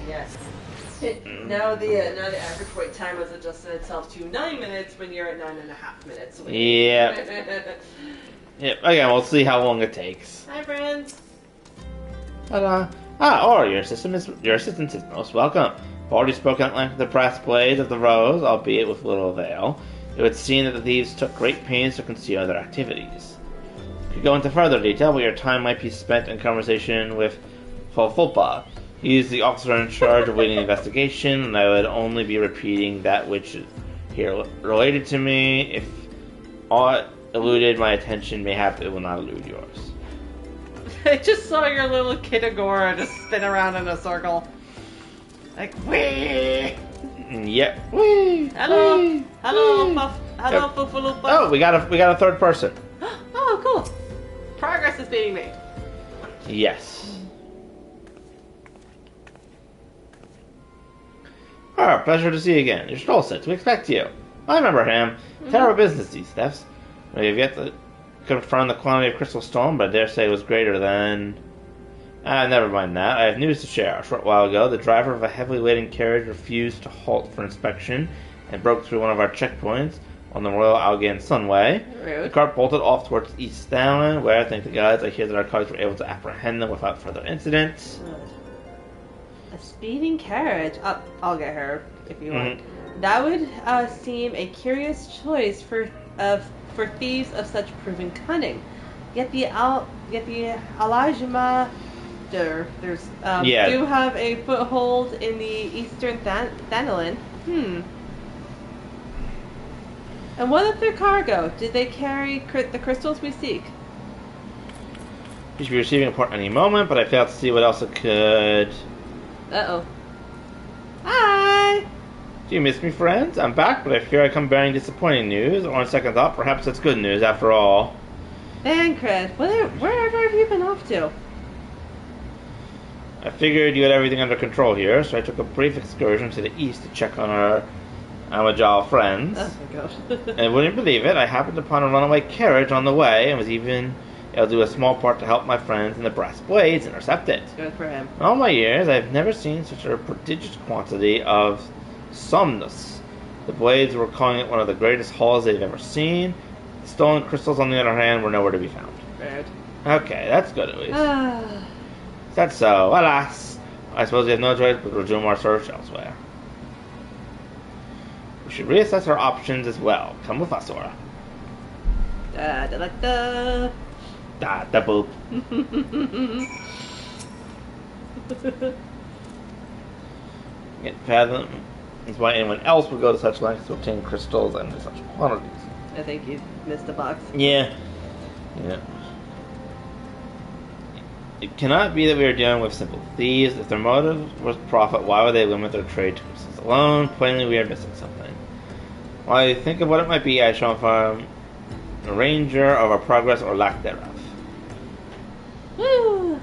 Yes. Now the average wait time has adjusted itself to 9 minutes when you're at 9.5 minutes. Yeah. Yep. Again, we'll see how long it takes. Hi, friends. Ta-da. Your assistance is most welcome. I've already spoken at length of the brass blades of the Rose, albeit with little avail. It would seem that the thieves took great pains to conceal their activities. Could go into further detail, but your time might be spent in conversation with Fulpa. He is the officer in charge of leading the investigation, and I would only be repeating that which is here related to me. If aught eluded my attention, mayhap it will not elude yours. I just saw your little Kitagora just spin around in a circle. Like, wee! Yep. Wee! Hello! Wee! Hello, Wee! Hello, Fufalupa! Oh, we got a third person. Oh, cool! Progress is being made. Yes. Pleasure to see you again. You're Stolzit. We expect you. I remember him. Terrible business, these thefts. We have yet to confirm the quantity of crystal stolen, but I dare say it was greater than... never mind that. I have news to share. A short while ago, the driver of a heavily laden carriage refused to halt for inspection and broke through one of our checkpoints on the Royal Algan Sunway. Rude. The cart bolted off towards East Stalin, where, thank the gods, I hear that our colleagues were able to apprehend them without further incident. A speeding carriage. I'll get her if you want. That would seem a curious choice for thieves of such proven cunning. Yet the Alajima do have a foothold in the eastern Thanalin. And what of their cargo? Did they carry the crystals we seek? You should be receiving a report any moment, but I failed to see what else it could... Uh-oh. Hi! Do you miss me, friends? I'm back, but I fear I come bearing disappointing news. Or on second thought, perhaps that's good news after all. Thancred, wherever have you been off to? I figured you had everything under control here, so I took a brief excursion to the east to check on our Amajal friends. Oh my gosh. And wouldn't believe it, I happened upon a runaway carriage on the way and was even able to do a small part to help my friends in the Brass Blades intercept it. Good for him. In all my years, I've never seen such a prodigious quantity of somnus. The Blades were calling it one of the greatest hauls they've ever seen. The stolen crystals, on the other hand, were nowhere to be found. Right. Okay, that's good at least. That's so. Alas, I suppose we have no choice but to resume our search elsewhere. We should reassess our options as well. Come with us, Aura. Da da da da. Da da boop. Get fathom is why anyone else would go to such lengths to obtain crystals and in such quantities. I think you missed a box. Yeah. It cannot be that we are dealing with simple thieves. If their motive was profit, why would they limit their trade to crystals alone? Plainly, we are missing something. While I think of what it might be, I shall inform a ranger of our progress or lack thereof. Woo!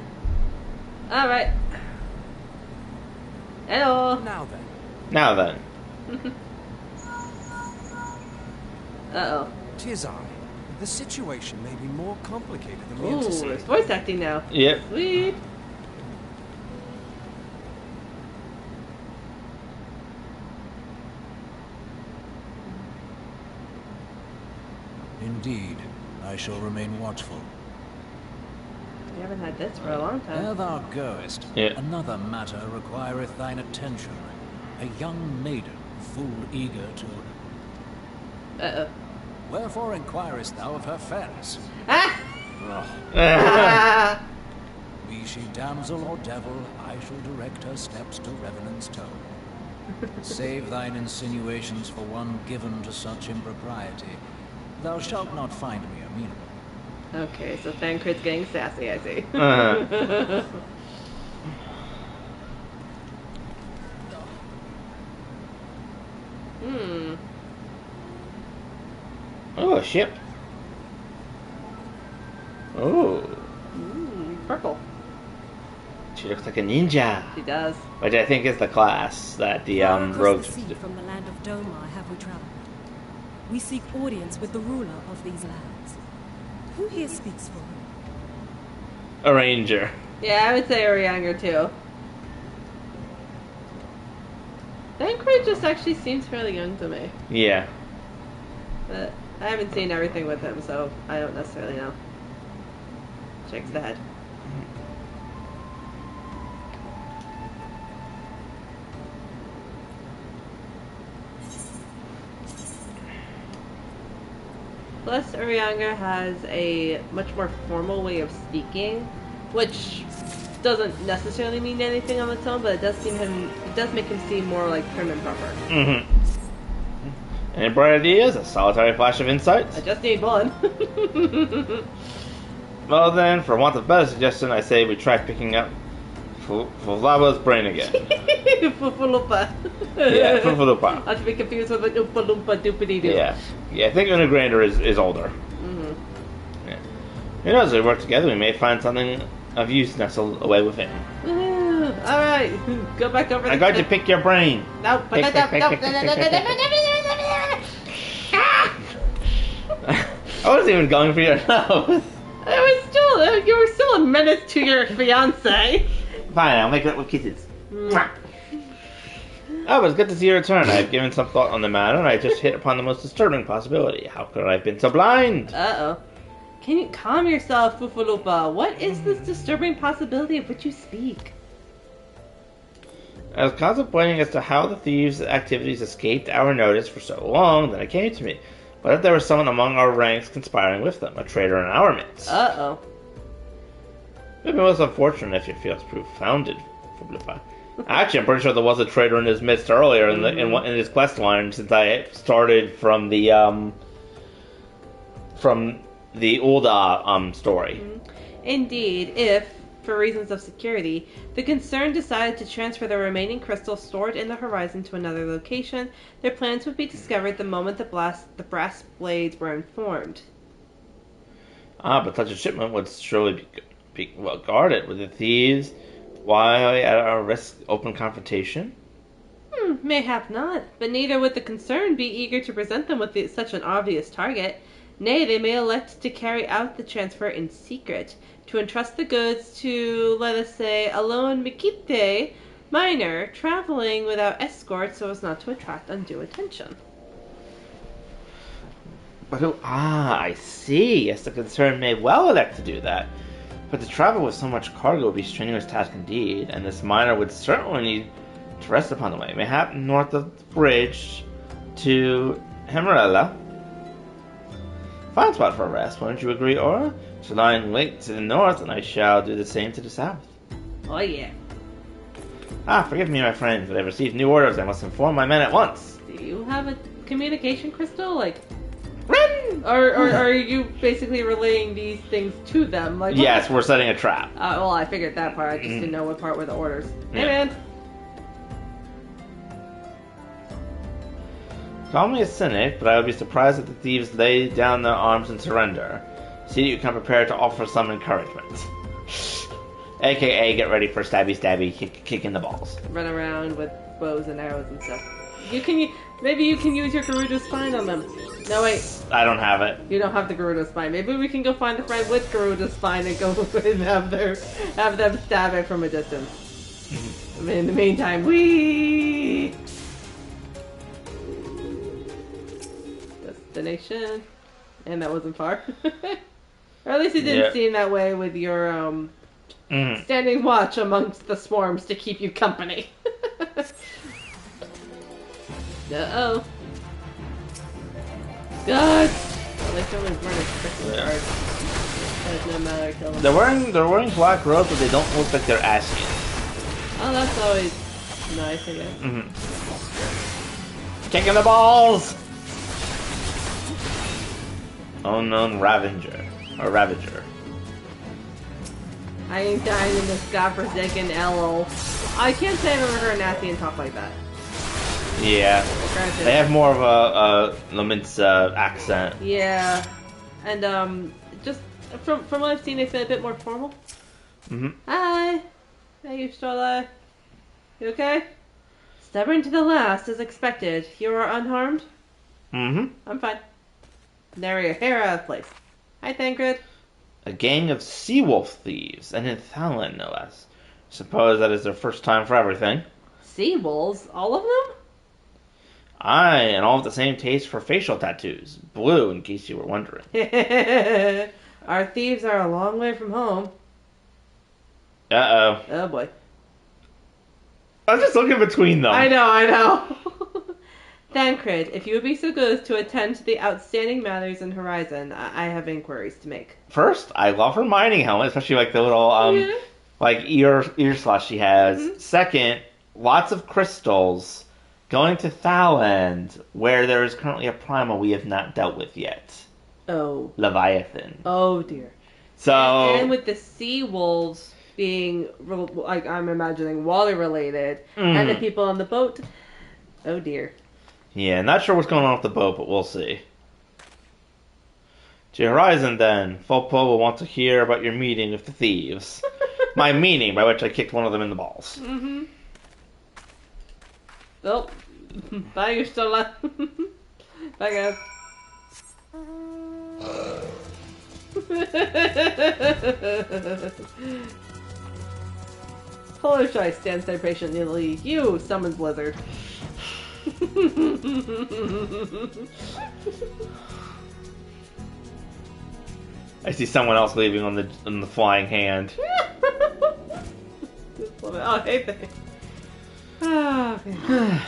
Alright. Hello. Now then. Uh-oh. Tis I. The situation may be more complicated than we Ooh, it's anticipated. voice acting now. Yep. Sweet. Indeed, I shall remain watchful. You haven't had this for a long Ere time. thou goest, Yeah. another matter requireth thine attention. A young maiden, full eager to... Uh-oh. Wherefore inquirest thou of her fairness? Ah! Ah. Be she damsel or devil, I shall direct her steps to Revenant's toe. Save thine insinuations for one given to such impropriety. Thou shalt not find me amenable. Okay, so Thancred's getting sassy, I see. Oh, a ship. Oh. Purple. She looks like a ninja. She does. Which I think is the class that the Far across rogues the sea do. from the land of Domar have we traveled. We seek audience with the ruler of these lands. Who here speaks for him? A ranger. Yeah, I would say we're younger too. Thancred just actually seems fairly young to me. Yeah. But I haven't seen everything with him, so I don't necessarily know. Shakes the head. Plus, Urianga has a much more formal way of speaking, which doesn't necessarily mean anything on its own, but it does make him seem more like prim and proper. Mm-hmm. Any bright ideas? A solitary flash of insight? I just need one. Well then, for want of a better suggestion, I say we try picking up Fulaba's brain again. Fufulupa. Yeah, Fufulupa. Not to be confused with an Oompa Loompa Doopity Doo. Yeah. I think Unagrander is older. Mm-hmm. Yeah. Who knows, if we work together, we may find something of use nestled away within. Alright, go back over I'm going to pick your brain. No, Pick, pick, pick, pick, pick, pick, pick, I wasn't even going for your nose. You were still a menace to your fiance. Fine, I'll make it up with kisses. Oh, but it's good to see you return. I've given some thought on the matter, and I just hit upon the most disturbing possibility. How could I have been so blind? Uh-oh. Can you calm yourself, Fufulupa? What is this disturbing possibility of which you speak? I was contemplating as to how the thieves' activities escaped our notice for so long, then it came to me. What if there was someone among our ranks conspiring with them, a traitor in our midst? Uh-oh. It would be most unfortunate if your fears proved founded. Actually, I'm pretty sure there was a traitor in his midst earlier in his quest line, since I started from the Ulda story. Indeed, if, for reasons of security, the Concerned decided to transfer the remaining crystals stored in the horizon to another location, their plans would be discovered the moment the brass blades were informed. But such a shipment would surely be well guarded. Would the thieves Why at our risk open confrontation? Mayhap not, but neither would the concerned be eager to present them with such an obvious target. Nay, they may elect to carry out the transfer in secret, to entrust the goods to, let us say, a lone Mikite miner traveling without escort so as not to attract undue attention. But I see. Yes, the concerned may well elect to do that. But to travel with so much cargo would be a strenuous task indeed, and this miner would certainly need to rest upon the way. Mayhap north of the bridge to Hemerella. Fine spot for a rest, won't you agree, Aura? So lying lake to the north, and I shall do the same to the south. Oh yeah. Forgive me, my friend, but I've received new orders. I must inform my men at once. Do you have a communication crystal? Like, run! Or are you basically relaying these things to them? Like, yes, we're setting a trap. Well, I figured that part. I just didn't know what part were the orders. Yeah. Hey, man. Call me a cynic, but I would be surprised if the thieves lay down their arms and surrender. See that you come prepared to offer some encouragement. AKA, get ready for stabby, kick in the balls. Run around with bows and arrows and stuff. Maybe you can use your Gerudo Spine on them. No, wait. I don't have it. You don't have the Gerudo Spine. Maybe we can go find a friend with Gerudo Spine and go and have them stab it from a distance. In the meantime, destination. And that wasn't far. Or at least it didn't seem that way with your standing watch amongst the swarms to keep you company. Uh-oh. God! Well, they can only burn a particular art. There's no matter kill them. They're wearing black robes, but they don't look like they're asking. Oh, that's always nice, I guess. Kicking the balls! Unknown Ravager. I ain't dying in this godforsaken LO. I can't say I've ever heard Nathian talk like that. Yeah. Granted. They have more of a Lamince accent. Yeah. And, just from what I've seen, they feel a bit more formal. Hi. Hey, you Starlight. You okay? Stubborn to the last, as expected. You are unharmed? I'm fine. Nary a hair out of place. Hi, Thancred. A gang of sea-wolf thieves, and in Thailand, no less. Suppose that is their first time for everything. Sea wolves? All of them? Aye, and all with the same taste for facial tattoos. Blue, in case you were wondering. Our thieves are a long way from home. Uh-oh. Oh, boy. I was just looking between them. I know. Thancred, if you would be so good as to attend to the outstanding matters in Horizon, I have inquiries to make. First, I love her mining helmet, especially like the little like ear slots she has. Second, lots of crystals. Going to Thailand, where there is currently a primal we have not dealt with yet. Oh. Leviathan. Oh dear. So and with the sea wolves being, like I'm imagining, water related, and the people on the boat. Oh dear. Yeah, not sure what's going on with the boat, but we'll see. To Horizon, then. Folpo will want to hear about your meeting with the thieves. My meeting, by which I kicked one of them in the balls. Oh. Bye, you're still alive. Bye, guys. Polar Shy stands there patiently. You, summons Blizzard. I see someone else leaving on the flying hand. Oh, hey there. Oh, okay.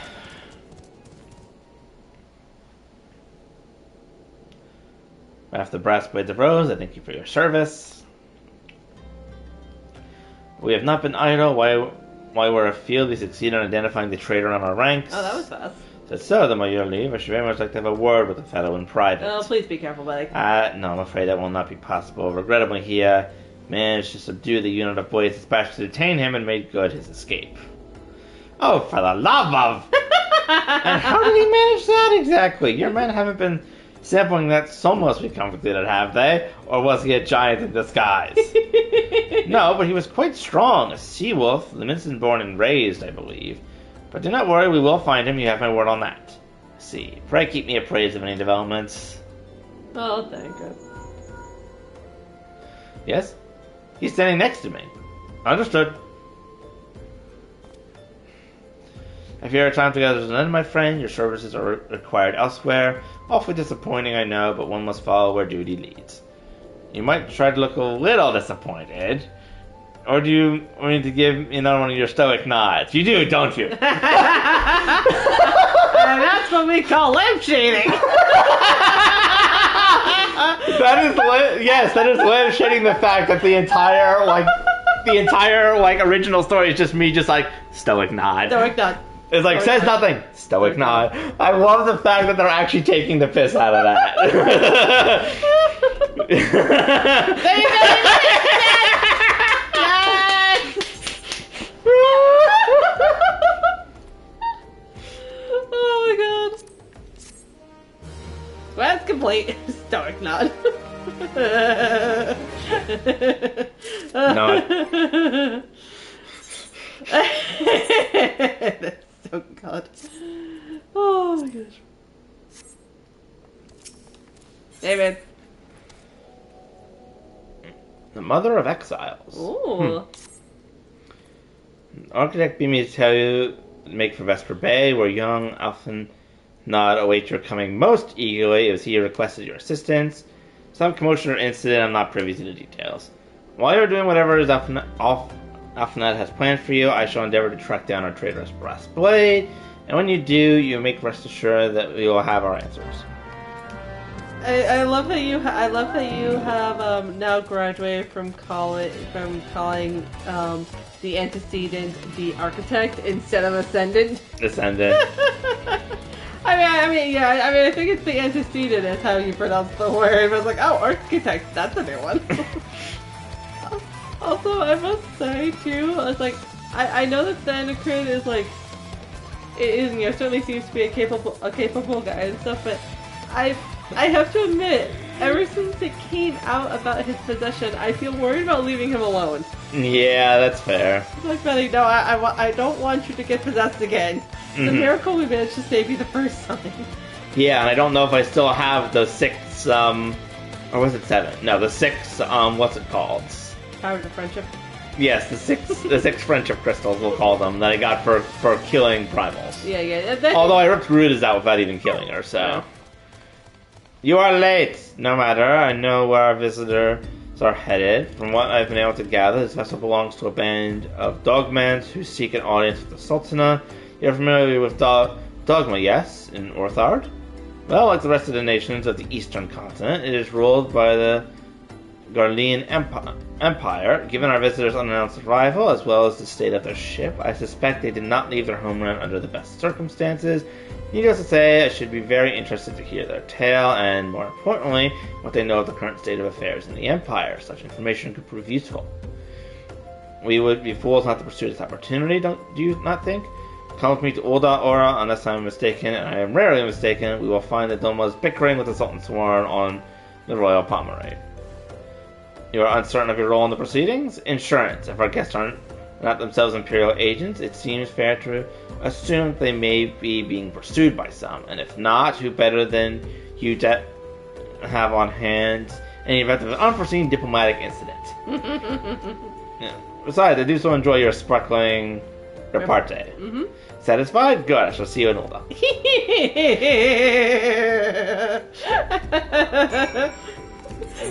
After the brass blades of rose, I thank you for your service. We have not been idle. While we're afield, we succeeded in identifying the traitor on our ranks. Oh, that was fast. So, then, by your leave, I should very much like to have a word with the fellow in private. Oh, please be careful, buddy. No, I'm afraid that will not be possible. Regrettably, he managed to subdue the unit of boys dispatched to detain him and made good his escape. Oh, for the love of! And how did he manage that exactly? Your men haven't been Sampling that some must be completed, have they? Or was he a giant in disguise? No, but he was quite strong. A sea-wolf, the Minson born and raised, I believe. But do not worry, we will find him. You have my word on that. See, pray keep me appraised of any developments. Oh, thank God. Yes? He's standing next to me. Understood. If your time together is an end, my friend, your services are required elsewhere. Awfully disappointing, I know, but one must follow where duty leads. You might try to look a little disappointed. Or do you want me to give me another one of your stoic nods? You do, don't you? And that's what we call lamp shading. That is lamp shading the fact that the entire original story is just me just like, stoic nod. Stoic nod. It's like, says nothing. Stoic nod. I love the fact that they're actually taking the piss out of that. Oh my God. Well, that's complete. Stoic nod. Nod. Oh God. Oh my gosh. David. The Mother of Exiles. Ooh. Architect beat me to tell you to make for Vesper Bay, where young Alphen Nod awaits your coming most eagerly as he requested your assistance. Some commotion or incident, I'm not privy to the details. While you're doing whatever is Alphenad has planned for you, I shall endeavor to track down our traitorous Brass Blade, and when you do, you make rest assured that we will have our answers. I love that you. I love that you have now graduated from calling the antecedent the architect instead of ascendant. Ascendant. I mean, I think it's the antecedent is how you pronounce the word. I was like, oh, architect, that's a new one. Also, I must say too, I was like, I know that Thanakryn is like, certainly seems to be a capable guy and stuff, but I have to admit, ever since it came out about his possession, I feel worried about leaving him alone. Yeah, that's fair. It's like, Betty, no, I don't want you to get possessed again. It's a miracle we managed to save you the first time. Yeah, and I don't know if I still have the 6, or was it 7? No, the 6, what's it called? Powers of friendship. Yes, the six friendship crystals, we'll call them, that I got for killing primals. Yeah. Although I ripped Ruda's out without even killing her, so... Yeah. You are late! No matter, I know where our visitors are headed. From what I've been able to gather, this vessel belongs to a band of dogmans who seek an audience with the Sultana. You're familiar with Dogma, yes, in Orthard? Well, like the rest of the nations of the Eastern continent, it is ruled by the Garlean Empire. Given our visitors' unannounced arrival, as well as the state of their ship, I suspect they did not leave their homeland under the best circumstances. Needless to say, I should be very interested to hear their tale, and more importantly, what they know of the current state of affairs in the Empire. Such information could prove useful. We would be fools not to pursue this opportunity, do you not think? Come with me to Ulda Ora, unless I am mistaken, and I am rarely mistaken. We will find the Domas bickering with the Sultan Sworn on the Royal Pomerade. You are uncertain of your role in the proceedings? Insurance. If our guests are not themselves Imperial agents, it seems fair to assume they may be being pursued by some, and if not, who better than you to have on hand in the event of an unforeseen diplomatic incident? Yeah. Besides, I do so enjoy your sparkling repartee. Mm-hmm. Satisfied? Good, I shall see you in Ulda.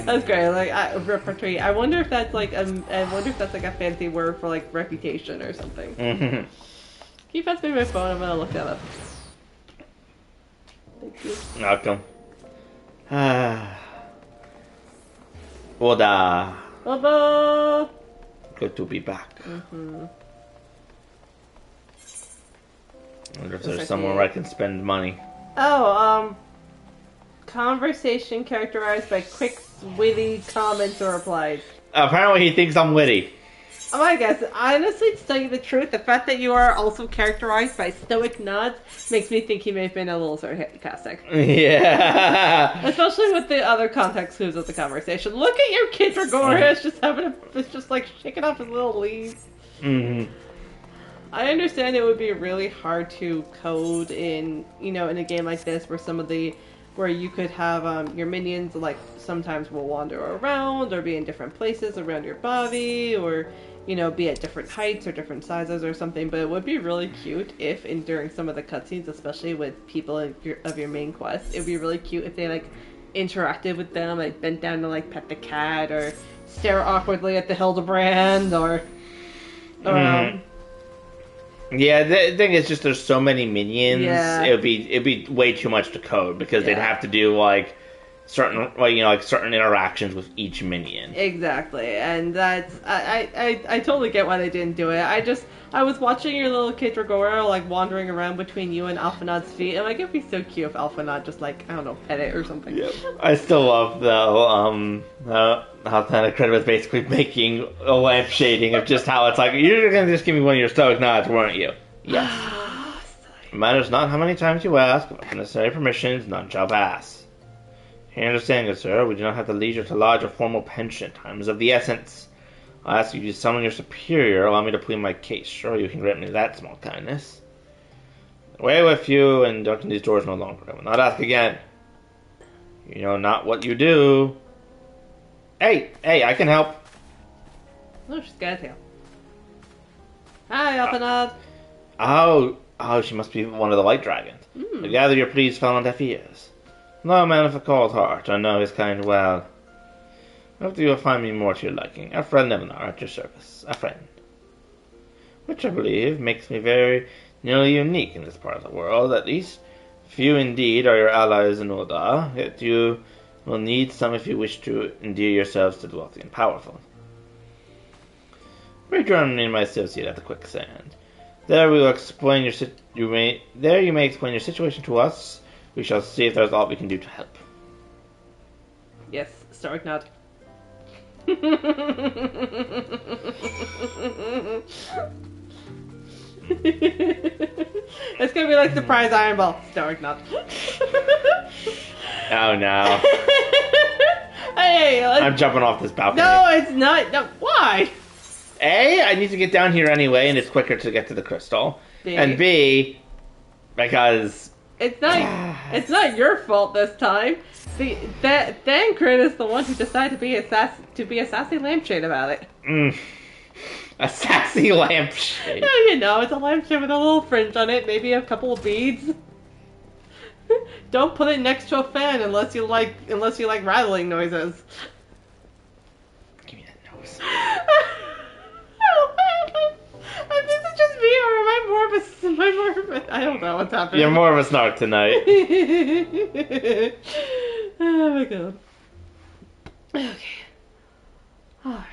That's great. Like repertory. I wonder if that's like a fancy word for like reputation or something. Mm-hmm. Can you pass me my phone? I'm gonna look that up. Thank you. Welcome. Ulda. Ulda. Good to be back. Mm-hmm. I wonder if there's somewhere where I can spend money. Oh, conversation characterized by quick, witty comments or replies. Apparently he thinks I'm witty. Oh my gosh, honestly, to tell you the truth, the fact that you are also characterized by stoic nods makes me think he may have been a little sarcastic. Yeah. Especially with the other context clues of the conversation. Look at your kid, Gregorius, it's just like shaking off his little leaves. Mm-hmm. I understand it would be really hard to code in, in a game like this where you could have your minions, like, sometimes will wander around or be in different places around your body or, be at different heights or different sizes or something, but it would be really cute if, during some of the cutscenes, especially with people of your main quest, it would be really cute if they, like, interacted with them, like, bent down to, like, pet the cat or stare awkwardly at the Hildebrand or yeah, the thing is just there's so many minions. Yeah. It'd be way too much to code because they'd have to do like certain certain interactions with each minion. Exactly, and that's I totally get why they didn't do it. I was watching your little kid Dragora like wandering around between you and Alphanod's feet, and like it'd be so cute if Alphanod just like, I don't know, pet it or something. Yeah. I still love though how kind of credit was basically making a lamp shading of just how it's like, you're gonna just give me one of your stoic nods, weren't you? Yes. It matters not how many times you ask, but necessary permissions, none shall pass. You understand, good sir, we do not have the leisure to lodge a formal pension. Time is of the essence. I'll ask you to summon your superior, allow me to plead my case. Sure, you can grant me that small kindness. Away with you, and darken these doors no longer. I will not ask again. You know not what you do. Hey, I can help. Oh, she's got a tail. Hi, Alphanod. Oh, she must be one of the light dragons. I gather your pleas fell on deaf ears. No man of a cold heart, I know his kind well. I hope that you will find me more to your liking. A friend Evanar at your service. A friend. Which I believe makes me very nearly unique in this part of the world, at least. Few indeed are your allies in Ul'dah, yet you will need some if you wish to endear yourselves to the wealthy and powerful. Pray join me and my associate at the quicksand. There we will explain you may explain your situation to us. We shall see if there is aught we can do to help. Yes, stoic nod. It's gonna be like surprise Iron Ball. Stoic nod. Oh no. Hey, I'm jumping off this balcony. No, it's not. No, why? A, I need to get down here anyway, and it's quicker to get to the crystal. B, and B, because it's not your fault this time. Thancred is the one who decided to be a sassy lampshade about it. A sassy lampshade. Yeah, it's a lampshade with a little fringe on it, maybe a couple of beads. Don't put it next to a fan unless you like rattling noises. Give me that nose. This is just me, or am I more of a I don't know what's happening. You're more of a snark tonight. Oh my god. Okay. Alright.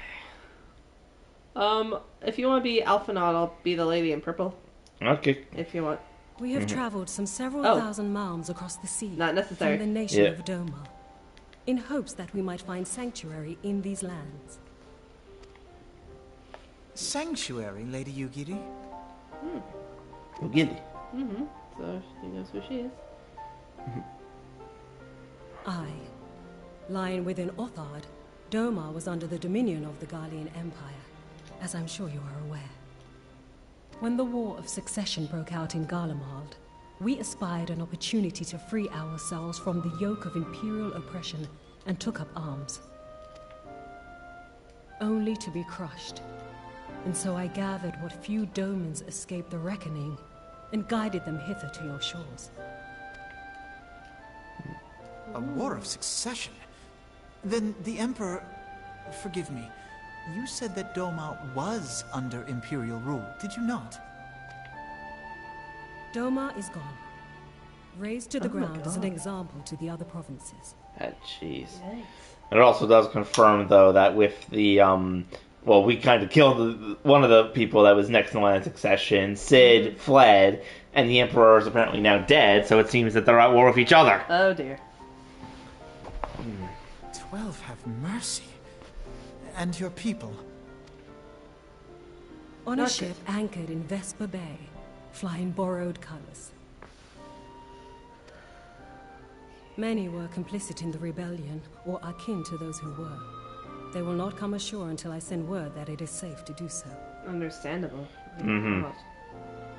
If you want to be Alphanod, I'll be the lady in purple. Okay. If you want. We have travelled some several thousand miles across the sea. Not necessary. From the nation of Doma, in hopes that we might find sanctuary in these lands. Sanctuary, Lady Yugiri? Yugiri. So she knows who she is. Lying within Othard, Doma was under the dominion of the Garlean Empire, as I'm sure you are aware. When the War of Succession broke out in Garlemald, we espied an opportunity to free ourselves from the yoke of imperial oppression and took up arms. Only to be crushed. And so I gathered what few Domans escaped the reckoning and guided them hither to your shores. A war of succession? Then the Emperor... Forgive me. You said that Doma was under Imperial rule, did you not? Doma is gone. Razed to the ground as an example to the other provinces. Jeez. And it also does confirm, though, that with the, well, we kind of killed one of the people that was next in line of succession. Cid fled, and the Emperor is apparently now dead, so it seems that they're at war with each other. Oh dear. 12 have mercy. And your people? On a Not ship anchored in Vesper Bay, flying borrowed colors. Many were complicit in the rebellion, or akin to those who were. They will not come ashore until I send word that it is safe to do so. Understandable. Mm-hmm.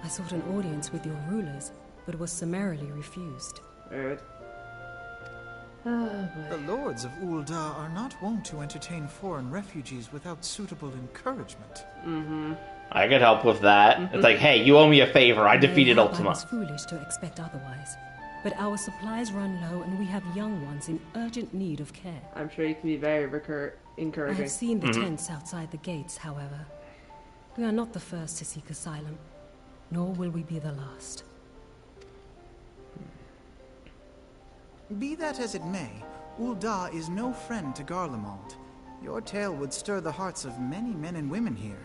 I sought an audience with your rulers, but was summarily refused. Rude. Oh, The boy. lords of Ul'dah are not wont to entertain foreign refugees without suitable encouragement. I could help with that. It's like, hey, you owe me a favor. I defeated Mayhap I Ultima. was foolish to expect otherwise. But our supplies run low, and we have young ones in urgent need of care. I'm sure you can be very I encouraging. have seen the tents outside the gates, however. We are not the first to seek asylum, nor will we be the last. Be that as it may, Ul'dah is no friend to Garlemald. Your tale would stir the hearts of many men and women here.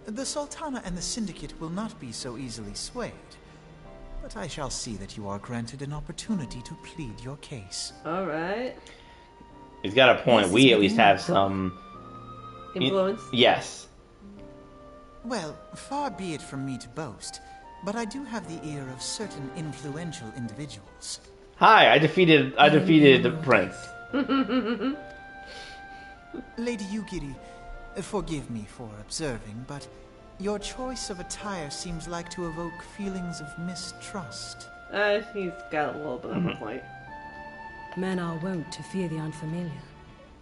The Sultana and the Syndicate will not be so easily swayed. But I shall see that you are granted an opportunity to plead your case. Alright. He's got a point. We at least have some Influence? Yes. Well, far be it from me to boast, but I do have the ear of certain influential individuals. Hi, I defeated the prince. Lady Yugiri, forgive me for observing, but your choice of attire seems like to evoke feelings of mistrust. He's got a little bit of a point. Men are wont to fear the unfamiliar.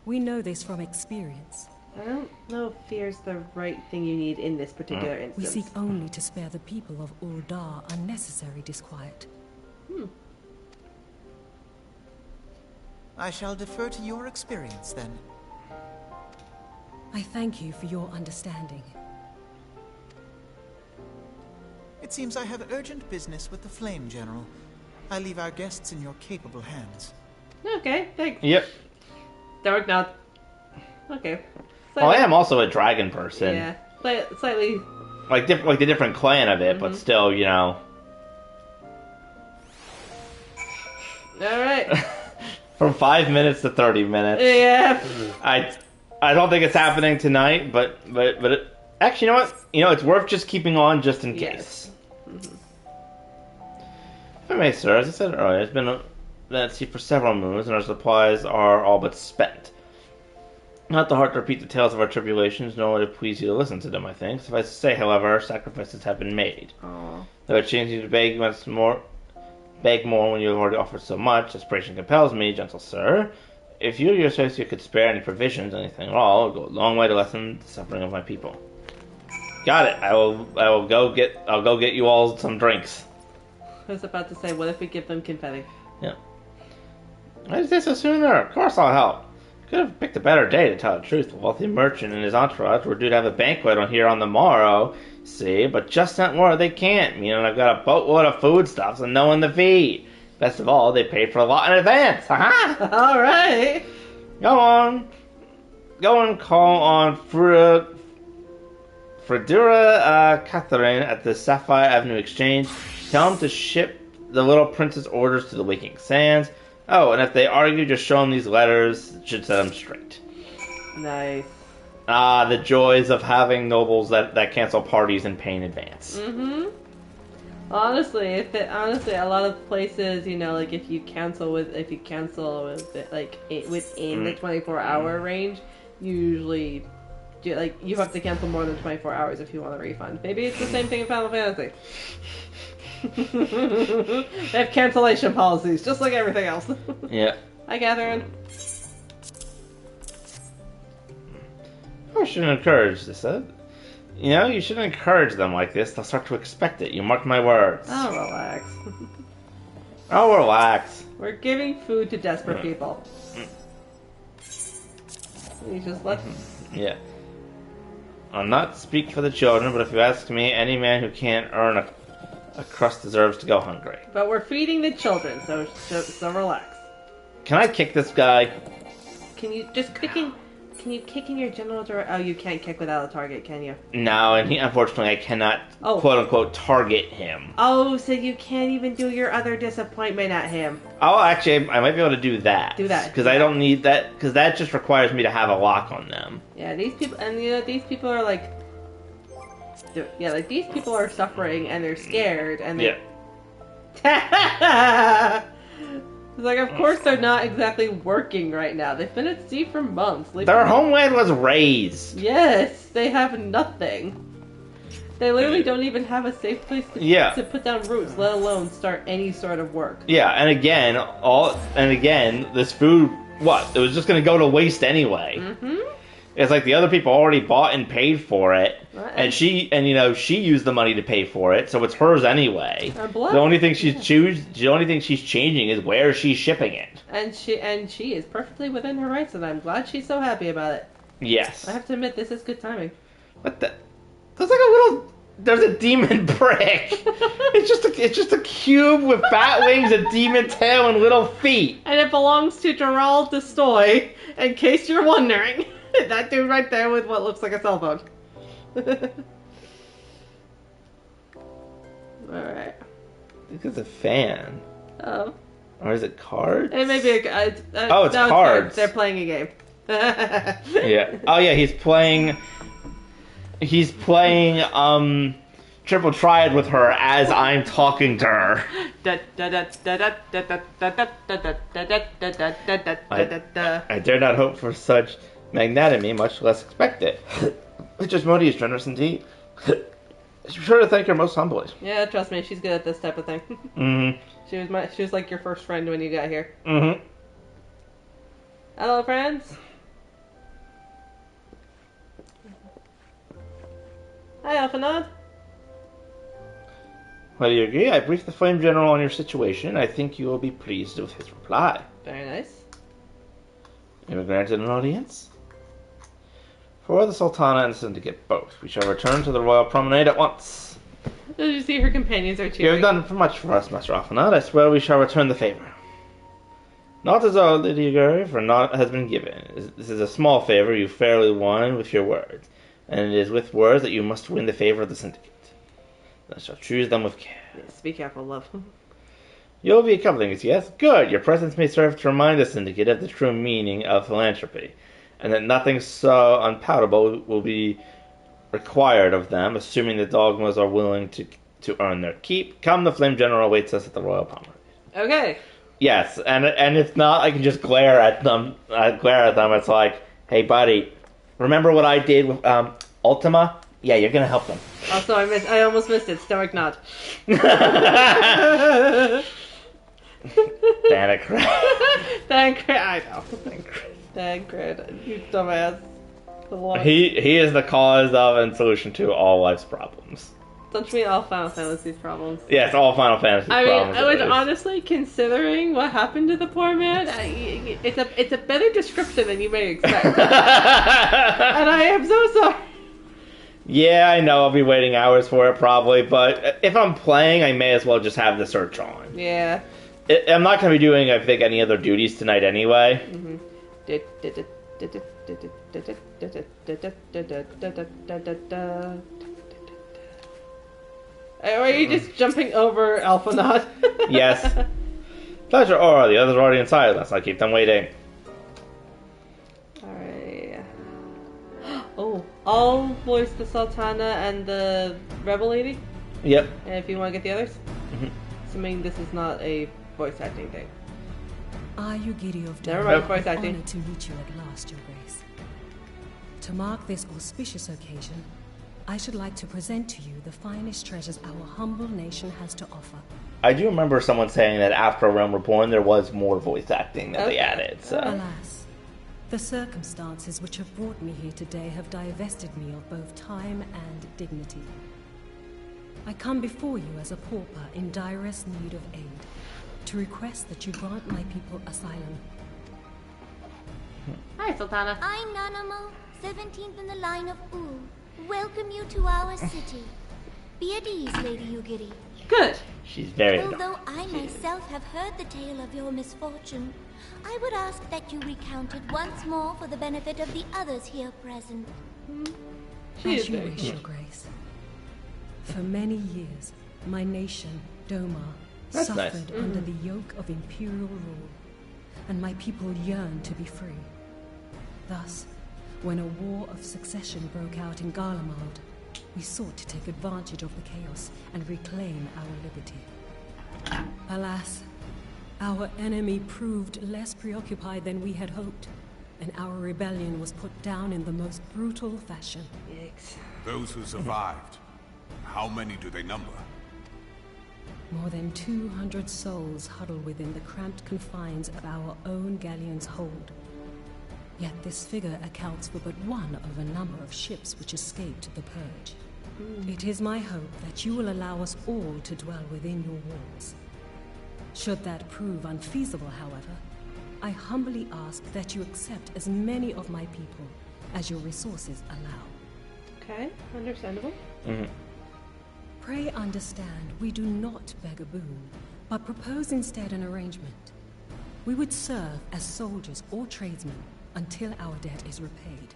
We know this from experience. I don't know if fear's the right thing you need in this particular We instance. seek only to spare the people of Ul'dah unnecessary disquiet. I shall defer to your experience, then. I thank you for your understanding. It seems I have urgent business with the Flame General. I leave our guests in your capable hands. Okay, thanks. Yep. Dark now. Okay. Well, I am also a dragon person. Yeah. Slightly. Like the different clan of it, but still, you know. Alright. From 5 minutes to 30 minutes. Yeah. I don't think it's happening tonight, but it, actually, you know what? You know, it's worth just keeping on just in case. Yes. If I may, sir, as I said earlier, it's been at sea for several moons, and our supplies are all but spent. Not the heart to repeat the tales of our tribulations, nor would it please you to listen to them, I think. Suffice to say, however, sacrifices have been made. Aww. Though it shames you to beg more when you have already offered so much, desperation compels me, gentle sir. If you or your associate could spare any provisions, anything at all, it would go a long way to lessen the suffering of my people. Got it. I'll go get you all some drinks. I was about to say, what if we give them confetti? Yeah. Why did you say so sooner? Of course I'll help. Could have picked a better day to tell the truth. The wealthy merchant and his entourage were due to have a banquet on the morrow, see, but just sent word they can't, meaning I've got a boatload of foodstuffs and no one to feed. Best of all, they paid for a lot in advance. Haha! Alright! Go and call on Fredura Catherine at the Sapphire Avenue Exchange. Tell him to ship the little prince's orders to the Waking Sands. Oh, and if they argue, just show them these letters. It should set them straight. Nice. Ah, the joys of having nobles that cancel parties and pay in advance. Honestly, a lot of places, you know, like if you cancel within the 24-hour range, usually you have to cancel more than 24 hours if you want a refund. Maybe it's the same thing in Final Fantasy. They have cancellation policies, just like everything else. Yeah. Hi, Catherine. I shouldn't encourage this. You know, you shouldn't encourage them like this. They'll start to expect it. You mark my words. Oh, relax. Oh, relax. We're giving food to desperate people. You just let them. Yeah. I'll not speak for the children, but if you ask me, any man who can't earn a crust deserves to go hungry. But we're feeding the children, so relax. Can I kick this guy? Can you just kicking Can you kick in your general direction? Oh, you can't kick without a target, can you? No, and unfortunately, I cannot quote unquote target him. Oh, so you can't even do your other disappointment at him. Oh, actually, I might be able to do that. Do that. Because I don't need that, because that just requires me to have a lock on them. Yeah, these people, and you know, these people are like, these people are suffering and they're scared and they... Yeah. It's like, of course they're not exactly working right now. They've been at sea for months. Their homeland was razed. Yes, they have nothing. They literally don't even have a safe place to put down roots, let alone start any sort of work. Yeah, and again, this food, it was just going to go to waste anyway. Mm-hmm. It's like the other people already bought and paid for it, and she used the money to pay for it, so it's hers anyway. The only thing she's changing is where she's shipping it. And she is perfectly within her rights, and I'm glad she's so happy about it. Yes. I have to admit, this is good timing. What the? There's a demon brick. It's just a cube with bat wings, a demon tail, and little feet. And it belongs to Gerald Destoy, in case you're wondering. That dude right there with what looks like a cell phone. Alright. Look at the fan. Oh. Or is it cards? It may be it's cards. They're playing a game. Yeah. Oh yeah, he's playing Triple Triad with her as I'm talking to her. I dare not hope for such magnanimity, much less expect it. Mistress Modi is generous indeed. Be sure to thank her most humbly. Yeah, trust me, she's good at this type of thing. Mm-hmm. She was like your first friend when you got here. Mm-hmm. Hello, friends. Hi, Alphanod. Well, do you agree? I briefed the Flame General on your situation. I think you will be pleased with his reply. Very nice. You were granted an audience? For the Sultana and Syndicate both. We shall return to the Royal Promenade at once. Did you see her companions are cheering? You have done much for us, Master Alphanod. I swear we shall return the favor. Not as all, Lady Aguri, for naught has been given. This is a small favor you fairly won with your words, and it is with words that you must win the favor of the Syndicate. I shall choose them with care. Yes, be careful, love. You'll be accompanying us, yes? Good. Your presence may serve to remind the Syndicate of the true meaning of philanthropy, and that nothing so unpalatable will be required of them, assuming the dogmas are willing to earn their keep. Come, the Flame General awaits us at the Royal Promenade. Okay. Yes, and if not, I can just glare at them. It's like, hey, buddy, remember what I did with Ultima? Yeah, you're gonna help them. Also, I almost missed it. Stoic nod. Thancred. I know. Thancred, you dumbass. He is the cause of and solution to all life's problems. Don't you mean all Final Fantasy's problems? Yes, all Final Fantasy's problems. I would honestly, considering what happened to the poor man, it's a better description than you may expect. And I am so sorry. Yeah, I know. I'll be waiting hours for it probably, but if I'm playing, I may as well just have the search on. Yeah. I'm not going to be doing, I think, any other duties tonight anyway. Mm-hmm. Are you just jumping over Alphanod? Yes. Pleasure, Aura. The others are already inside. Let's not keep them waiting. Alright. Oh, I'll voice the Sultana and the Rebel Lady? Yep. And if you want to get the others? Mm-hmm. Assuming this is not a voice acting thing. Are you giddy of Never mind, voice acting. Honored to meet you at last, Your Grace. To mark this auspicious occasion, I should like to present to you the finest treasures our humble nation has to offer. I do remember someone saying that after Realm Reborn there was more voice acting that they added. So. Alas, the circumstances which have brought me here today have divested me of both time and dignity. I come before you as a pauper in direst need of aid, to request that you grant my people asylum. Hi, Sultana. I'm Nanamo, 17th in the line of U. Welcome you to our city. Be at ease, Lady Ugiri. Good. She's very dark. Although I myself have heard the tale of your misfortune, I would ask that you recount it once more for the benefit of the others here present. As you wish, Your Grace. For many years, my nation, Doma, That's suffered nice. under the yoke of imperial rule, and my people yearned to be free. Thus, when a war of succession broke out in Garlemald, we sought to take advantage of the chaos and reclaim our liberty. Alas, our enemy proved less preoccupied than we had hoped, and our rebellion was put down in the most brutal fashion. Yikes. Those who survived, how many do they number? More than 200 souls huddle within the cramped confines of our own galleon's hold. Yet this figure accounts for but one of a number of ships which escaped the purge. It is my hope that you will allow us all to dwell within your walls. Should that prove unfeasible, however, I humbly ask that you accept as many of my people as your resources allow. Okay, understandable. Pray understand, we do not beg a boon, but propose instead an arrangement. We would serve as soldiers or tradesmen until our debt is repaid.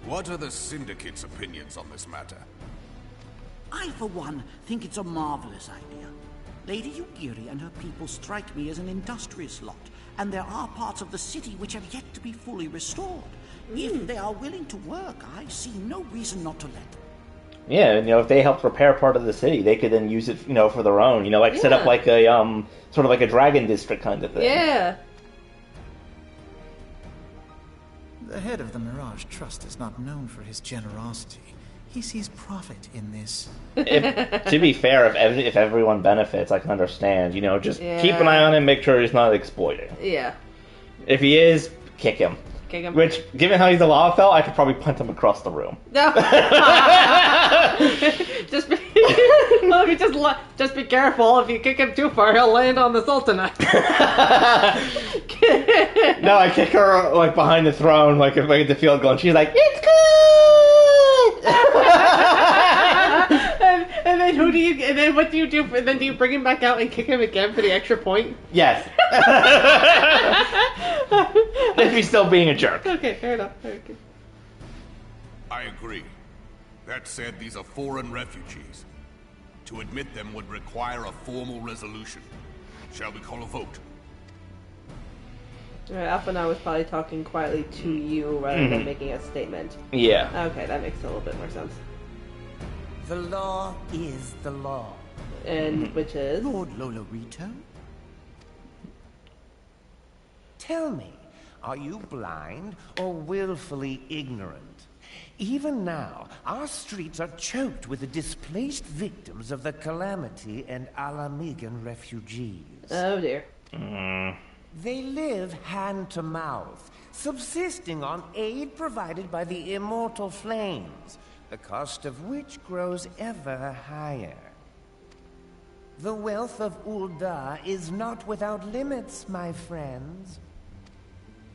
What are the Syndicate's opinions on this matter? I, for one, think it's a marvelous idea. Lady Yugiri and her people strike me as an industrious lot, and there are parts of the city which have yet to be fully restored. If they are willing to work, I see no reason not to let them. Yeah, and, if they help repair part of the city, they could then use it, for their own. Like set up like a sort of like a dragon district kind of thing. Yeah. The head of the Mirage Trust is not known for his generosity. He sees profit in this. To be fair, if everyone benefits, I can understand. Just keep an eye on him, make sure he's not exploiting. Yeah. If he is, kick him. Kick him. Which, given how he's a lava fell, I could probably punt him across the room. No. just be, just be careful. If you kick him too far, he'll land on the Sultanite. No, I kick her behind the throne, if I get the field goal, and she's like, "It's good." and then and then what do you do? And then do you bring him back out and kick him again for the extra point? Yes. If he's still being a jerk. Okay, fair enough. Okay. I agree. That said, these are foreign refugees. To admit them would require a formal resolution. Shall we call a vote? Alright, Alpha now was probably talking quietly to you rather than making a statement. Yeah. Okay, that makes a little bit more sense. The law is the law. And which is? Lord Lolorito? Tell me, are you blind or willfully ignorant? Even now, our streets are choked with the displaced victims of the Calamity and Alamigan refugees. Oh dear. They live hand to mouth, subsisting on aid provided by the immortal flames, the cost of which grows ever higher. The wealth of Ul'dah is not without limits, my friends.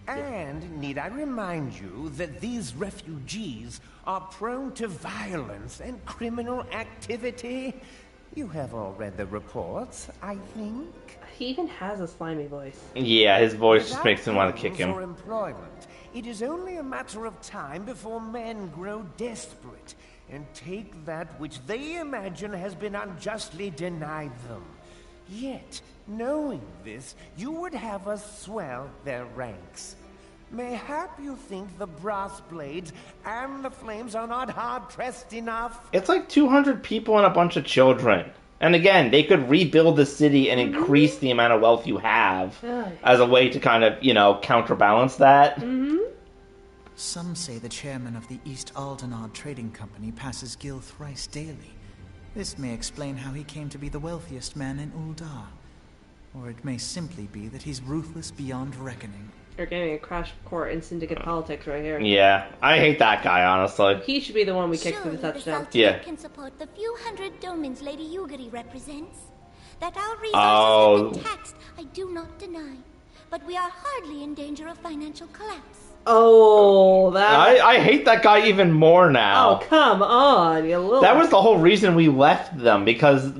And need I remind you that these refugees are prone to violence and criminal activity? You have all read the reports, I think. He even has a slimy voice. Yeah, his voice just makes him want to kick him. For employment, it is only a matter of time before men grow desperate and take that which they imagine has been unjustly denied them. Yet, knowing this, you would have us swell their ranks. Mayhap you think the brass blades and the flames are not hard-pressed enough? It's like 200 people and a bunch of children. And again, they could rebuild the city and increase the amount of wealth you have as a way to kind of, counterbalance that. Some say the chairman of the East Aldenard Trading Company passes Gil thrice daily. This may explain how he came to be the wealthiest man in Ul'dah. Or it may simply be that he's ruthless beyond reckoning. You're getting a crash course in syndicate politics right here. Yeah, I hate that guy, honestly. He should be the one we kick to the Surely touchdown. Sultanate Yeah. can support the few hundred domins Lady Yugiri represents. That our resources Oh. have been taxed, I do not deny. But we are hardly in danger of financial collapse. Oh, that... I hate that guy even more now. Oh, come on, you little... That was the whole reason we left them, because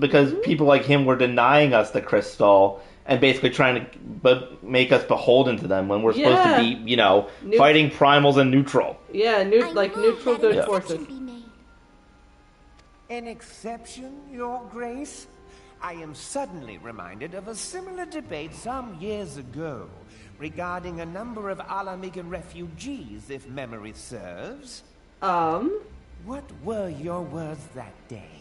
people like him were denying us the crystal and basically trying to make us beholden to them when we're supposed to be, you know, fighting primals and neutral. Yeah, neutral good forces. An exception, Your Grace? I am suddenly reminded of a similar debate some years ago regarding a number of Alamigan refugees, if memory serves. What were your words that day?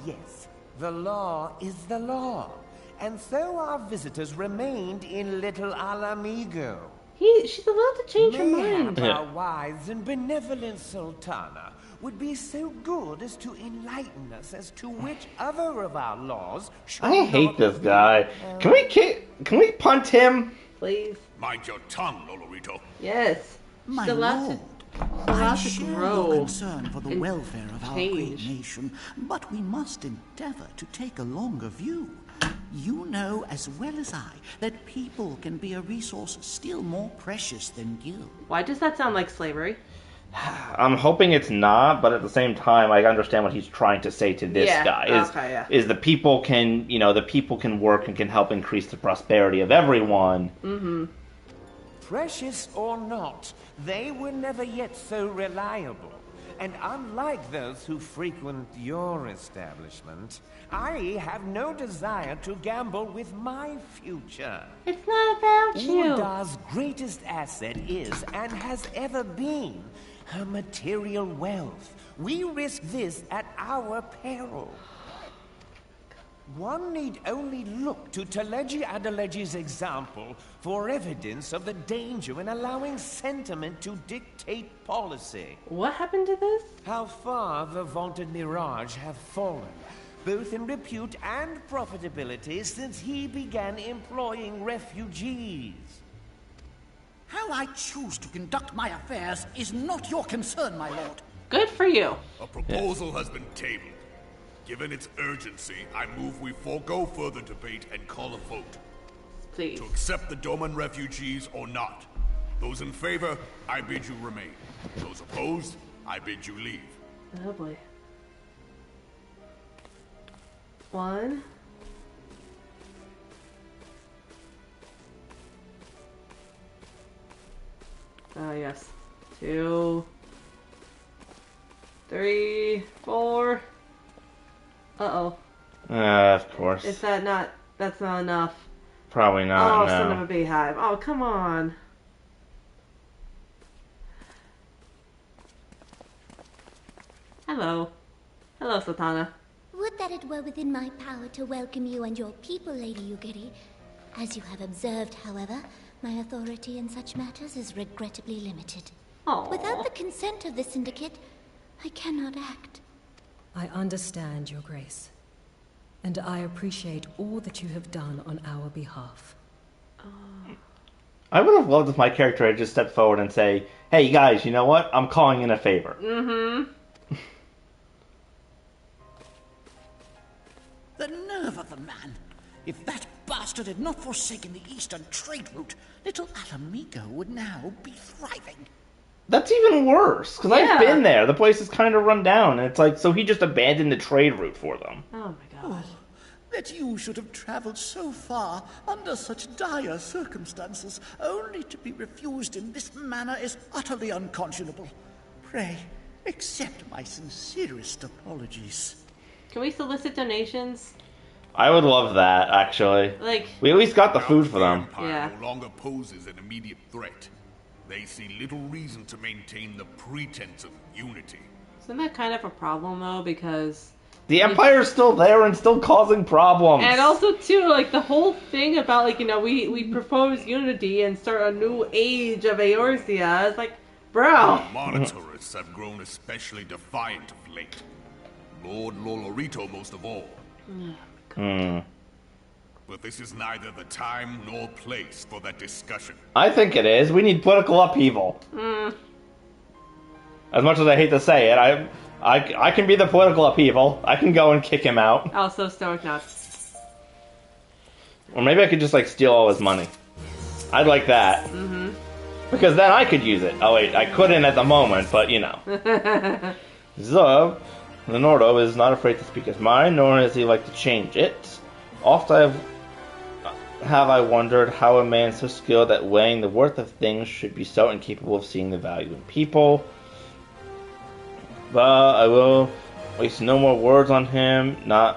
Yes. The law is the law. And so our visitors remained in Little Alamigo. She's allowed to change her mind. Our wise and benevolent Sultana would be so good as to enlighten us as to which other of our laws should I hate this guy. Can we punt him? Please. Mind your tongue, Olorito. Yes. My She's allowed lord, to I share grow your concern for the welfare of our great change. nation, but we must endeavor to take a longer view. You know as well as I that people can be a resource still more precious than gil. Why does that sound like slavery? I'm hoping it's not, but at the same time, I understand what he's trying to say to this guy. Is the people can, work and can help increase the prosperity of everyone. Mm-hmm. Precious or not, they were never yet so reliable. And unlike those who frequent your establishment, I have no desire to gamble with my future. It's not about you. Uldar's greatest asset is, and has ever been, her material wealth. We risk this at our peril. One need only look to Teleji Adeleji's example for evidence of the danger in allowing sentiment to dictate policy. What happened to this? How far the vaunted Mirage have fallen, both in repute and profitability, since he began employing refugees. How I choose to conduct my affairs is not your concern, my lord. Good for you. A proposal has been tabled. Given its urgency, I move we forego further debate and call a vote. Please. To accept the Doman refugees or not. Those in favor, I bid you remain. Those opposed, I bid you leave. Oh boy. 1. Yes. 2. 3. 4. Uh-oh. Of course. Is that not... That's not enough. Probably not, Oh, son of a beehive. Oh, come on. Hello. Hello, Sultana. Would that it were within my power to welcome you and your people, Lady Yugiri. As you have observed, however, my authority in such matters is regrettably limited. Aww. Without the consent of the Syndicate, I cannot act. I understand, Your Grace. And I appreciate all that you have done on our behalf. I would have loved if my character had just stepped forward and say, hey guys, you know what? I'm calling in a favor. Mm-hmm. The nerve of the man! If that bastard had not forsaken the eastern trade route, Little Alamigo would now be thriving. That's even worse, because I've been there. The place is kind of run down, and it's like, so he just abandoned the trade route for them. Oh my god. Oh, that you should have traveled so far under such dire circumstances, only to be refused in this manner is utterly unconscionable. Pray, accept my sincerest apologies. Can we solicit donations? I would love that, actually. Like... We at least got the food for them. Empire no longer poses an immediate threat. They see little reason to maintain the pretense of unity. Isn't that kind of a problem, though? Because... The Empire's still there and still causing problems. And also, too, like, the whole thing about, like, you know, we propose unity and start a new age of Eorzea. It's like, bro. Monitors have grown especially defiant of late. Lord Lolorito most of all. But this is neither the time nor place for that discussion. I think it is. We need political upheaval. As much as I hate to say it, I can be the political upheaval. I can go and kick him out. Oh, so stoked now. Or maybe I could just, like, steal all his money. I'd like that. Mm-hmm. Because then I could use it. Oh wait, I couldn't at the moment, but you know. Zub, the Nordo, is not afraid to speak his mind, nor does he like to change it. Oft have I wondered how a man so skilled at weighing the worth of things should be so incapable of seeing the value in people. But I will waste no more words on him, not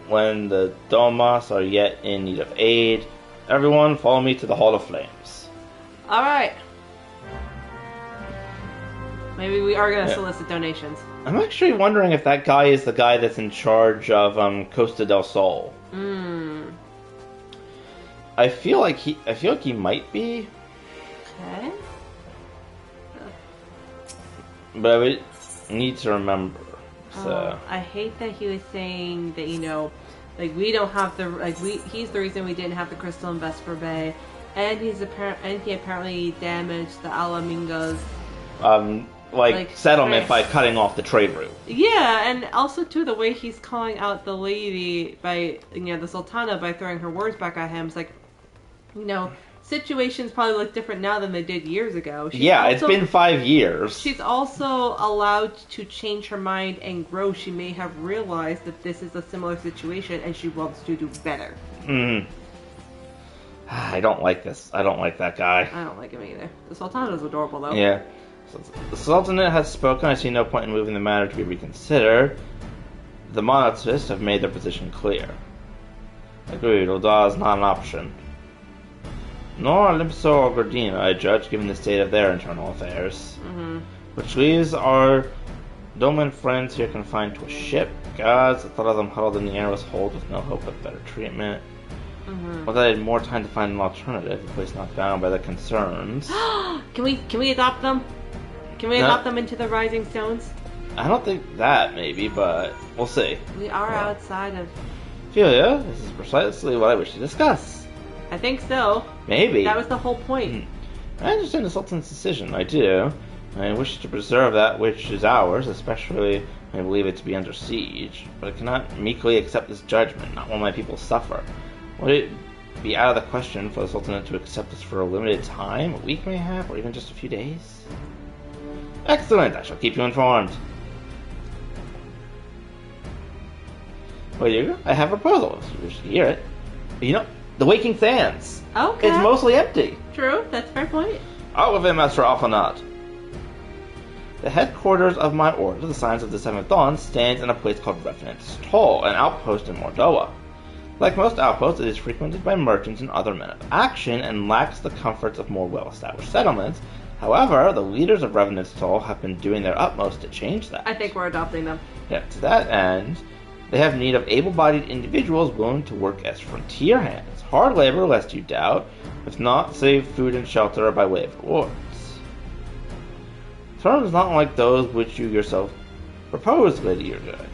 when the Domas are yet in need of aid. Everyone, follow me to the Hall of Flames. Alright. Maybe we are going to solicit donations. I'm actually wondering if that guy is the guy that's in charge of Costa del Sol. I feel like he might be. Okay. But I would need to remember. So I hate that he was saying that, you know, like we don't have the he's the reason we didn't have the crystal in Vesper Bay, and he apparently damaged the Alamingo's settlement by cutting off the trade route. Yeah, and also too the way he's calling out the lady by the Sultana by throwing her words back at him. It's like, situations probably look different now than they did years ago. It's been 5 years. She's also allowed to change her mind and grow. She may have realized that this is a similar situation and she wants to do better. I don't like this. I don't like that guy. I don't like him either. The Sultana is adorable, though. Yeah. The Sultanate has spoken. I see no point in moving the matter to be reconsidered. The monarchists have made their position clear. Agreed, Ul'dah is not an option. Nor Olympso or Gordina, I judge, given the state of their internal affairs. Which leaves our Doman friends here confined to a ship. Gods, the thought of them huddled in the airless hold with no hope of better treatment. Well, that I had more time to find an alternative, a place not bound by the concerns. Can we adopt them? Can we adopt them into the Rising Stones? I don't think that, maybe, but we'll see. We are outside of... Ophelia, this is precisely what I wish to discuss. I think so. Maybe. That was the whole point. I understand the Sultan's decision, I do. I wish to preserve that which is ours, especially when I believe it to be under siege. But I cannot meekly accept this judgment, not while my people suffer. Would it be out of the question for the Sultanate to accept us for a limited time, a week mayhap, or even just a few days? Excellent! I shall keep you informed. Well, you, I have a proposal, if you wish to hear it. The Waking Sands. Okay. It's mostly empty. True, that's a fair point. Out with it, Master Alphanot. The headquarters of my order, the Science of the Seventh Dawn, stands in a place called Revenant's Toll, an outpost in Mordoa. Like most outposts, it is frequented by merchants and other men of action, and lacks the comforts of more well-established settlements. However, the leaders of Revenant's Toll have been doing their utmost to change that. I think we're adopting them. Yeah, to that end, they have need of able-bodied individuals willing to work as frontier hands. Hard labor, lest you doubt, if not, save food and shelter by way of rewards. Terms not like those which you yourself proposed, Lady Urgoy.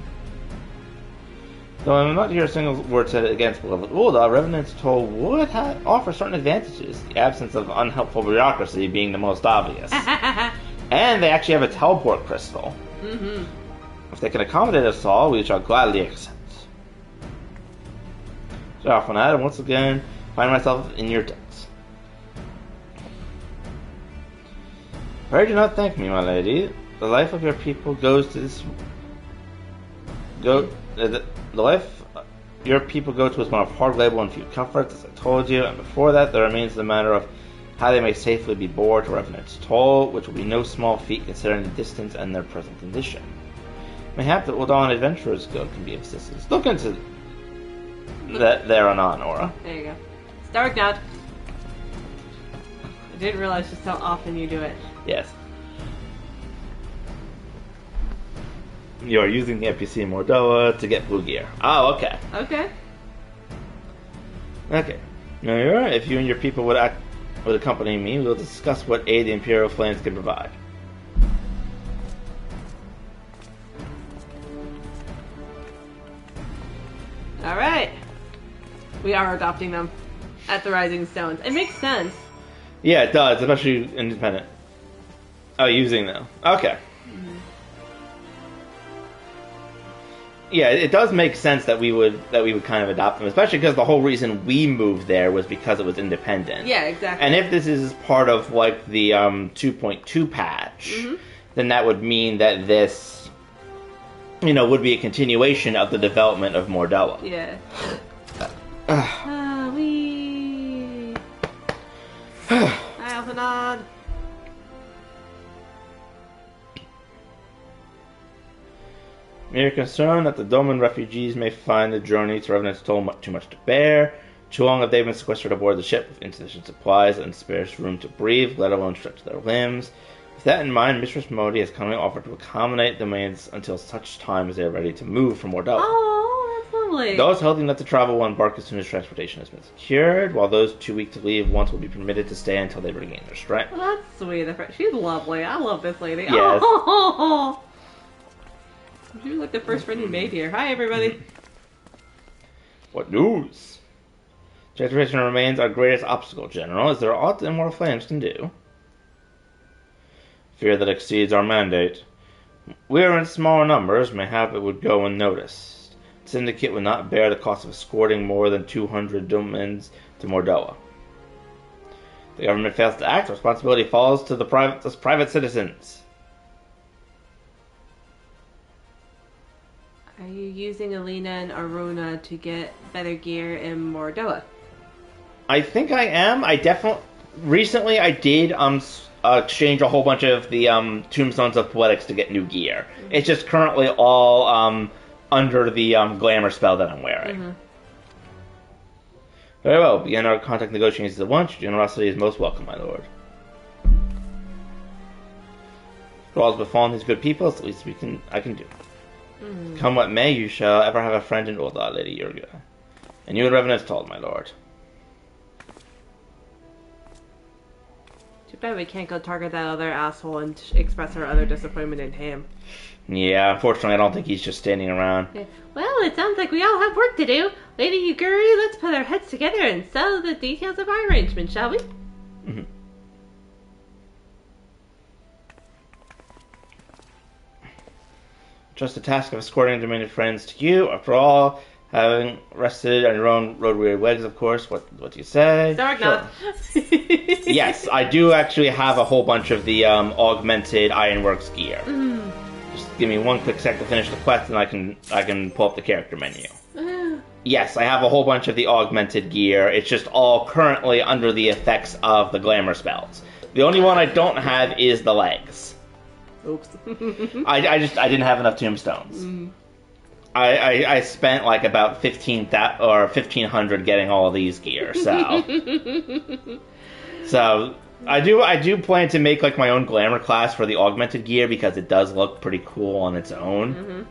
Though I am not to hear a single word said against beloved Ul'dah, Revenant's Toll would offer certain advantages, the absence of unhelpful bureaucracy being the most obvious. And they actually have a teleport crystal. If they can accommodate us all, we shall gladly accept. So often I once again find myself in your debts. Pray do not thank me, my lady. The life of your people goes to this... The life your people go to is one of hard labor and few comforts, as I told you, and before that there remains the matter of how they may safely be borne to Revenant's Toll, which will be no small feat considering the distance and their present condition. Mayhap the Ul'dah Adventurers Guild can be of assistance. Look into that there and on, Aura. There you go. Stark Nod. I didn't realize just how often you do it. Yes. You are using the NPC in Mordoa to get blue gear. Oh, okay. Okay. Okay. Now, if you and your people would accompany me, we'll discuss what aid the Imperial Flames can provide. Alright. We are adopting them at the Rising Stones. It makes sense. Yeah, it does, especially independent. Oh, using them. Okay. Yeah, it does make sense that we would kind of adopt them, especially because the whole reason we moved there was because it was independent. Yeah, exactly. And if this is part of like the 2.2 patch, then that would mean that this, would be a continuation of the development of Mordoa. Yeah. Hi, Alphanod. We are concerned that the Doman refugees may find the journey to Revenant's Toll too much to bear. Too long have they been sequestered aboard the ship with insufficient supplies and scarce room to breathe, let alone stretch their limbs. With that in mind, Mistress Modi has kindly offered to accommodate the maids until such time as they are ready to move from Mordoa. Oh, that's lovely. Those holding that the travel will embark as soon as transportation has been secured, while those too weak to leave once will be permitted to stay until they regain their strength. Well, that's sweet. She's lovely. I love this lady. Yes. Oh. She's like the first friend you made here. Hi, everybody. What news? Transportation remains our greatest obstacle, General. Is there aught the Immortal Flames can do? Fear that exceeds our mandate. We are in smaller numbers, mayhap it would go unnoticed. The Syndicate would not bear the cost of escorting more than 200 Domans to Mordoa. If the government fails to act, responsibility falls to the private citizens. Are you using Alina and Aruna to get better gear in Mordoa? I think I am. Recently I did exchange a whole bunch of the Tombstones of Poetics to get new gear. It's just currently all under the glamour spell that I'm wearing. Very well. Begin our contact negotiations at once. Your generosity is most welcome, my lord. For all has befallen these good people, it's the least I can do. Come what may, you shall ever have a friend in Ul'dah, Lady Yurga. And you and Revenant's told, my lord. Too bad we can't go target that other asshole and express our other disappointment in him. Yeah, unfortunately I don't think he's just standing around. Yeah. Well, it sounds like we all have work to do. Lady Yuguri, let's put our heads together and settle the details of our arrangement, shall we? Just the task of escorting demented friends to you. After all, having rested on your own road-weary legs, of course. What do you say? Sure. Yes, I do actually have a whole bunch of the augmented Ironworks gear. Just give me one quick sec to finish the quest, and I can pull up the character menu. Yes, I have a whole bunch of the augmented gear. It's just all currently under the effects of the glamour spells. The only one I don't have is the legs. Oops. I didn't have enough tombstones. I spent like about 1,500 getting all of these gear. So I do plan to make like my own glamour class for the augmented gear because it does look pretty cool on its own.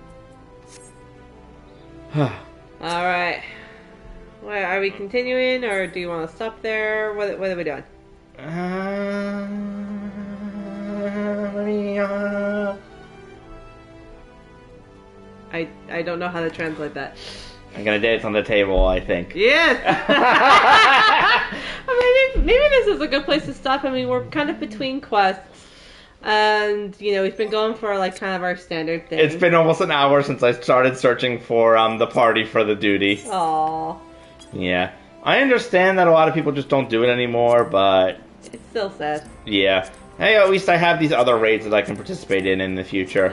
All right. Well, are we continuing, or do you want to stop there? What are we doing? I don't know how to translate that. I'm gonna dance on the table, I think. Yes! Maybe this is a good place to stop. I mean, we're kind of between quests. And, we've been going for, like, kind of our standard thing. It's been almost an hour since I started searching for the party for the duty. Aww. Yeah. I understand that a lot of people just don't do it anymore, but... It's still sad. Yeah. Hey, at least I have these other raids that I can participate in the future.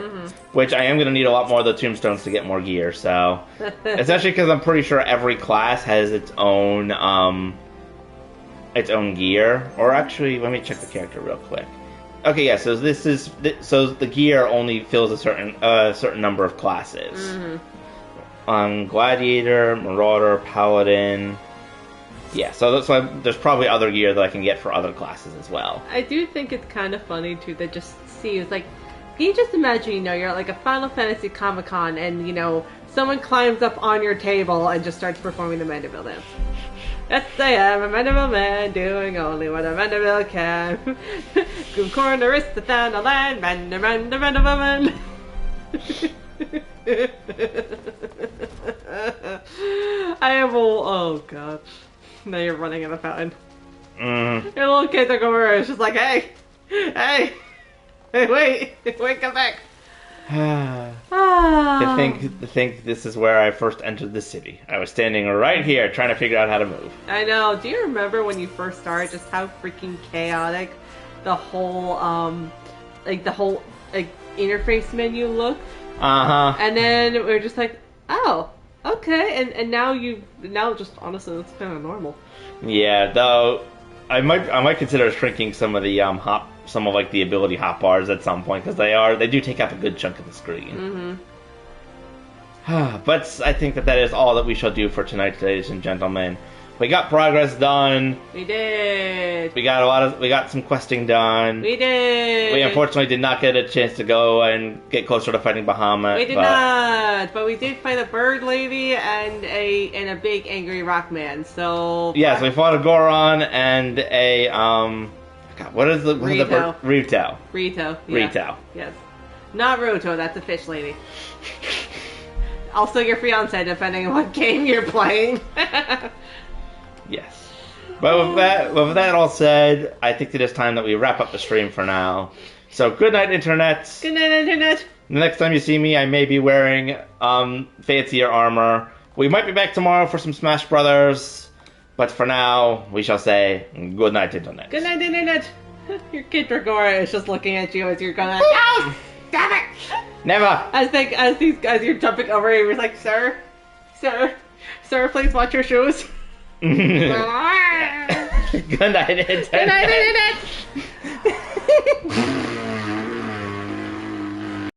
Which I am going to need a lot more of the tombstones to get more gear, so... Especially because I'm pretty sure every class has its own gear. Or actually, let me check the character real quick. Okay, yeah, so the gear only fills a certain number of classes. Gladiator, Marauder, Paladin... Yeah, so there's probably other gear that I can get for other classes as well. I do think it's kind of funny, too, to just see, it's like, can you just imagine, you're at like a Final Fantasy Comic-Con and, someone climbs up on your table and just starts performing the Mandeville dance. Yes, I am a Mandeville man, doing only what a Mandeville can. Good cornerist, the Thana land, Mandeville man. I am oh god. Now you're running in the fountain. Your little kids are going. It's just like, hey, wait, come back. To think this is where I first entered the city. I was standing right here trying to figure out how to move. I know. Do you remember when you first started, just how freaking chaotic the whole interface menu looked? And then we were just like, oh, okay. And now just honestly, it's kind of normal. Yeah, though I might consider shrinking some of the the ability hot bars at some point, because they do take up a good chunk of the screen. But I think that is all that we shall do for tonight, ladies and gentlemen. We got progress done. We did. We got some questing done. We did. We unfortunately did not get a chance to go and get closer to fighting Bahamut. We did not, but we did fight a bird lady and a big angry rock man. So yes, we fought a Goron and a God, what is the Rito. Rito. Rito. Yeah. Rito. Yes, not Ruto. That's a fish lady. Also, your fiance, depending on what game you're playing. Yes. But with that all said, I think it is time that we wrap up the stream for now. So good night, Internet. Good night, Internet. The next time you see me, I may be wearing fancier armor. We might be back tomorrow for some Smash Brothers. But for now, we shall say good night, Internet. Good night, Internet. Your kid Dragora is just looking at you as you're going like, no! Damn it! Never! As you're jumping over, he was like, sir, please watch your shoes. Good night, Internet. Good night, Internet.